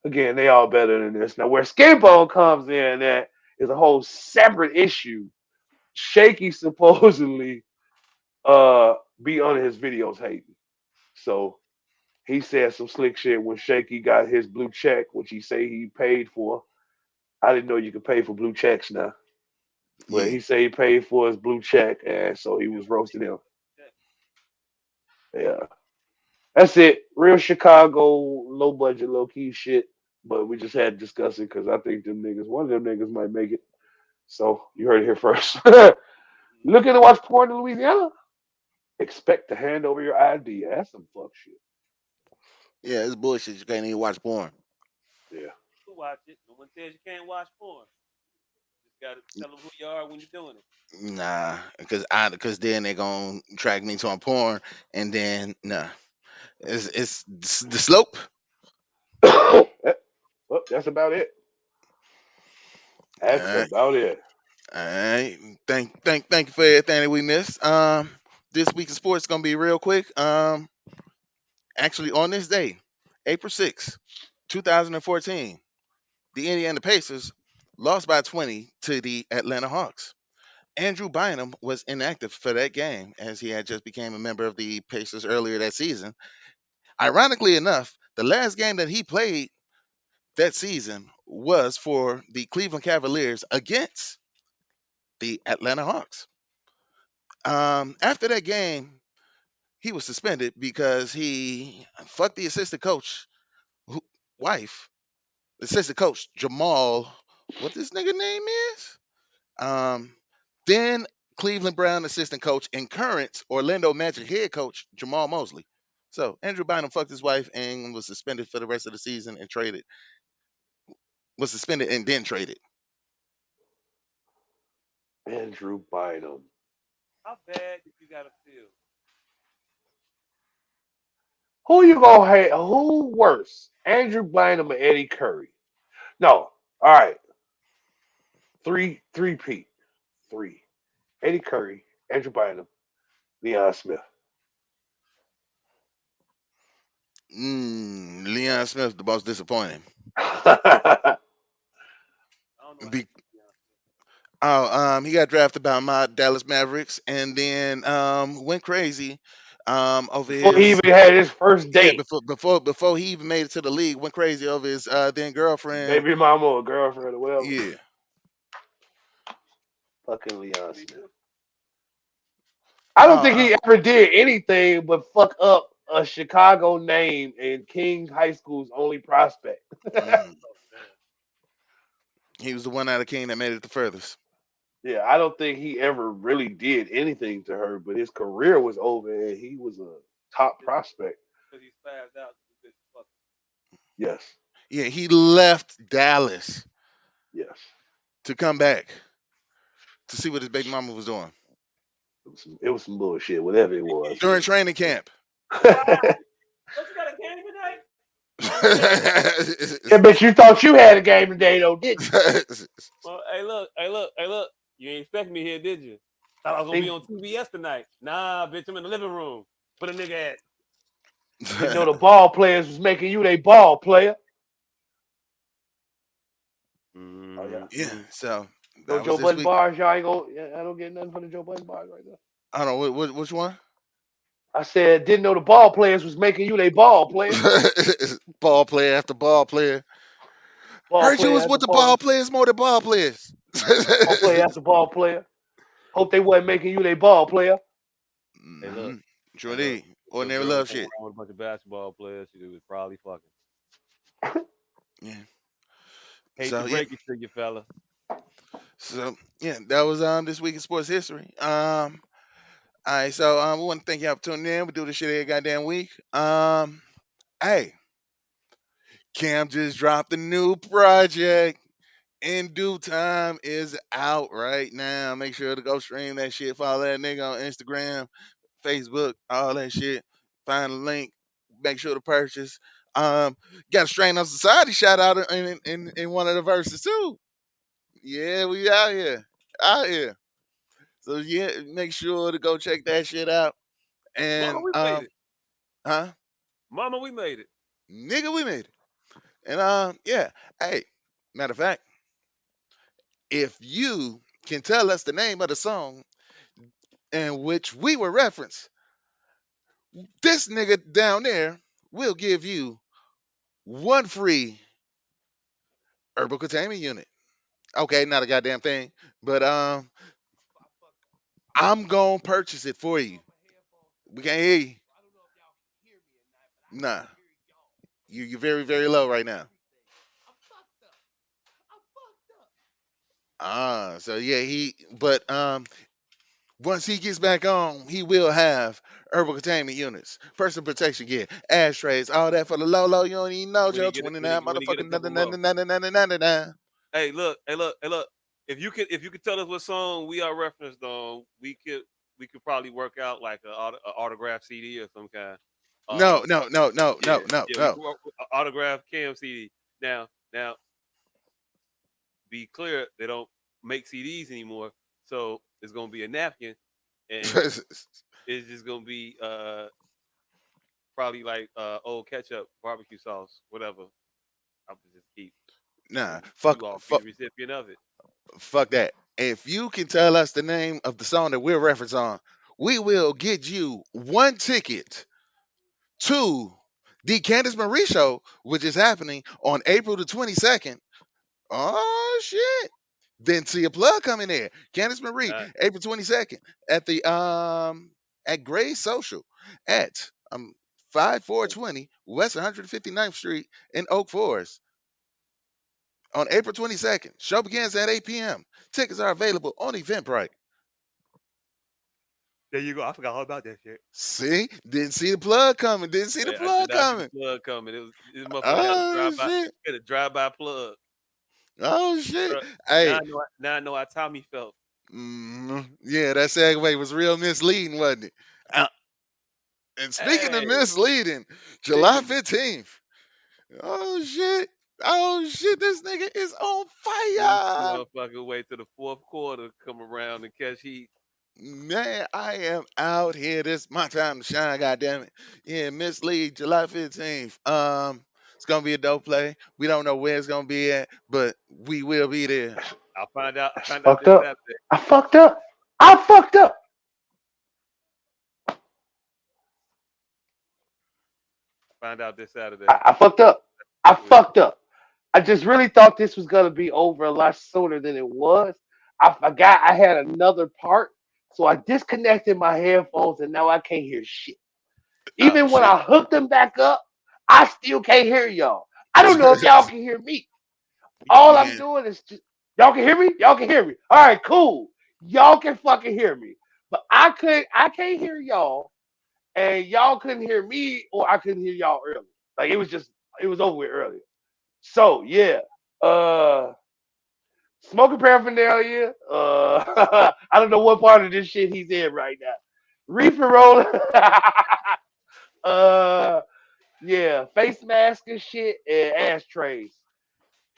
again, they all better than this. Now, where Skateball comes in, that is a whole separate issue. Shaky supposedly be on his videos hating. So he said some slick shit when Shaky got his blue check, which he say he paid for. I didn't know you could pay for blue checks now, but yeah, he said he paid for his blue check, and so he was roasting him. Yeah, that's it. Real Chicago, low budget, low key shit. But we just had to discuss it because I think them niggas, one of them niggas might make it. So you heard it here first. Looking to watch porn in Louisiana? Expect to hand over your ID. That's some fuck shit. yeah, it's bullshit. You can't even watch porn. Yeah. You can watch it. No one says you can't watch porn. You just gotta tell them who you are when you're doing it. Nah, because then they gonna track me to a porn, and then nah, it's the slope. Well, that's about it. All That's right, about it. all right. Thank you for everything that we missed. This week of sports gonna be real quick. Actually, on this day, April 6th, 2014, the Indiana Pacers lost by 20 to the Atlanta Hawks. Andrew Bynum was inactive for that game as he had just became a member of the Pacers earlier that season. Ironically enough, the last game that he played that season was for the Cleveland Cavaliers against the Atlanta Hawks. After that game, he was suspended because he fucked the assistant coach wife, assistant coach Jamal. What this nigga name is? Um, then Cleveland Brown assistant coach and current Orlando Magic head coach Jamal Mosley. So Andrew Bynum fucked his wife and was suspended for the rest of the season and traded. Was suspended and then traded. Andrew Bynum. How bad did you gotta feel? Who you gonna hate? Who worse, Andrew Bynum or Eddie Curry? No. All right. Three, Pete. Three. Eddie Curry, Andrew Bynum, Leon Smith. Leon Smith the most disappointing. I don't know how Be- you keep me honest. he got drafted by my Dallas Mavericks and then went crazy over Before he his even had his first yeah date, before he even made it to the league. Went crazy over his then girlfriend. baby mama or girlfriend or whatever. Yeah. Fucking Leon What he Smith. do? I don't Oh, think he ever did anything but fuck up a Chicago name and King High School's only prospect. mhm. Oh man. He was the one out of King that made it the furthest. Yeah, I don't think he ever really did anything to her, but his career was over and he was a top prospect. Because he spazzed out. The bitch fucking. Yes, Yeah, he left Dallas yes. to come back to see what his baby mama was doing It was some bullshit, whatever it was. during training camp. Why? Don't you got a game tonight? Oh, you got. Yeah, but you thought you had a game today, though, didn't you? Well, hey, look. You ain't expect me here, did you? Thought I was gonna be Think, on TBS tonight. Nah, bitch, I'm in the living room. Put a nigga at. didn't know the ball players was making you they ball player. Oh yeah, Yeah, Mm-hmm. so no that was Joe this Budden week. bars. Y'all ain't gonna. Yeah, I don't get nothing for the Joe Budden bars right there. I don't know which one. I said didn't know the ball players was making you they ball player. Ball player after ball player. Ball Heard you player was after with the ball ball. players more than ball players. Ball player after ball player. Hope they wasn't making you they ball player. Hey, look. hmm True Hey, look. indeed. If your Ordinary girl love hung shit. around with a bunch of basketball players, she was probably fucking. Yeah. Hate to So yeah. break it to you, fella. So yeah, that was this week in sports history. All right, so we want to thank y'all for tuning in. We do this shit every goddamn week. Hey, Cam just dropped a new project. In due time is out right now. Make sure to go stream that shit. Follow that nigga on Instagram, Facebook, all that shit. Find a link. Make sure to purchase. Got a Strain on Society shout out in one of the verses too. Yeah, we out here. Out here. So yeah, make sure to go check that shit out. Mama, And we made it. huh? Mama, we made it. Nigga, we made it. And yeah. Hey, matter of fact, if you can tell us the name of the song in which we were referenced, this nigga down there will give you one free herbal containment unit. Okay, not a goddamn thing, but I'm gonna purchase it for you. We can't hear you. Nah, you're very very low right now. So yeah, but once he gets back on, he will have herbal containment units, personal protection gear, ashtrays, all that for the low low. You don't even know, When Joe. he get it, when 29 he when he get a motherfucking couple more. 99. Hey, look. If you could tell us what song we are referenced on, we could probably work out like a autograph CD or some kind. No, Um, no, no, no, yeah, no, no, yeah, we no. could work with a autograph Cam CD. Now, be clear, they don't make CDs anymore, so it's gonna be a napkin, and it's just gonna be probably like old ketchup, barbecue sauce, whatever. I'll just keep, Nah, and fuck, you all be fuck, the recipient of it. fuck that. If you can tell us the name of the song that we're reference on, we will get you one ticket to the Candice Marie show, which is happening on April the 22nd. Oh shit. Then see a plug coming there. Candice Marie, Not April 22nd at the at Gray Social at 5420 West 159th Street in Oak Forest on April 22nd. Show begins at 8 p.m. Tickets are available on Eventbrite. there you go. I forgot all about that shit. See? Didn't see the plug coming. Didn't see the I did plug not see the coming. plug coming. It was this motherfucker Oh shit. had a drive by plug. Oh shit. Bruh, Hey, now I know how Tommy felt. Yeah, that segue was real misleading, wasn't it? Uh, and speaking of Hey, misleading, July speaking 15th. Oh shit. Oh shit, this nigga is on this fire. motherfucker wait till the fourth quarter come around and catch heat. Man, I am out here. This is my time to shine, goddamn it. Yeah, Miss Lee, July 15th. It's gonna be a dope play. We don't know where it's gonna be at, but we will be there. I find out. I That's found out fucked this up. Saturday. I fucked up. I fucked up. Find out this Saturday. I fucked up. I Yeah. fucked up. I just really thought this was gonna be over a lot sooner than it was. I forgot I had another part, so I disconnected my headphones and now I can't hear shit. Oh Even when shit. I hooked them back up, I still can't hear y'all. I don't know if y'all can hear me. All I'm Yeah. doing is just y'all can hear me. Y'all can hear me. All right, cool. Y'all can fucking hear me, but I can't hear y'all, and y'all couldn't hear me, or I couldn't hear y'all earlier. Like it was over with earlier. So yeah, uh, smoking paraphernalia. I don't know what part of this shit he's in right now. Reefer rolling. uh, yeah, face mask and shit, and ashtrays.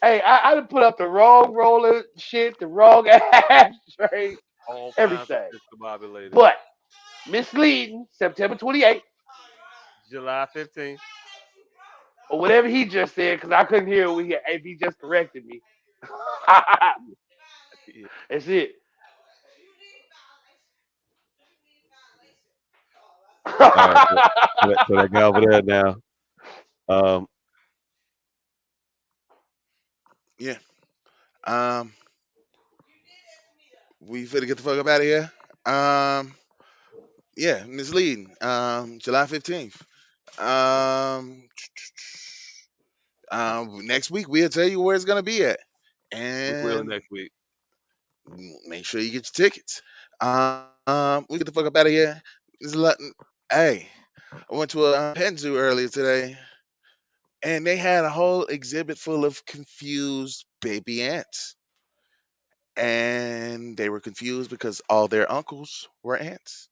Hey, I done put up the wrong roller shit, the wrong ashtray, All kinds of everything. discombobulated. But misleading, September 28th, July 15th. or whatever he just said, because I couldn't hear if he just corrected me. Yeah. That's it. All right. So that guy over there now. Um, Yeah. Um, we finna get the fuck up out of here. Um, yeah, misleading. July 15th. Um, next week we'll tell you where it's gonna be at, we will and next week. make sure you get your tickets. We get the fuck up out of here. Hey, I went to a petting zoo earlier today, and they had a whole exhibit full of confused baby ants, and they were confused because all their uncles were ants.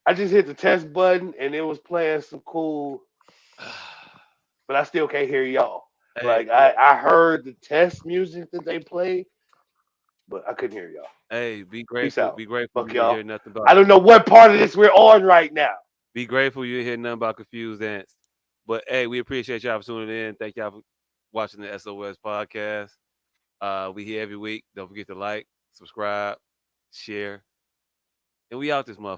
I just hit the test button and it was playing some cool, but I still can't hear y'all. Hey, Like I heard the test music that they played, but I couldn't hear y'all. hey, be Peace grateful. out. Be grateful Fuck you didn't y'all. hear nothing about. I don't know what part of this we're on right now. Be grateful you didn't hear nothing about confused ants. But hey, we appreciate y'all for tuning in. Thank y'all for watching the SOS podcast. We here every week. Don't forget to like, subscribe, share, and we out this motherfucker.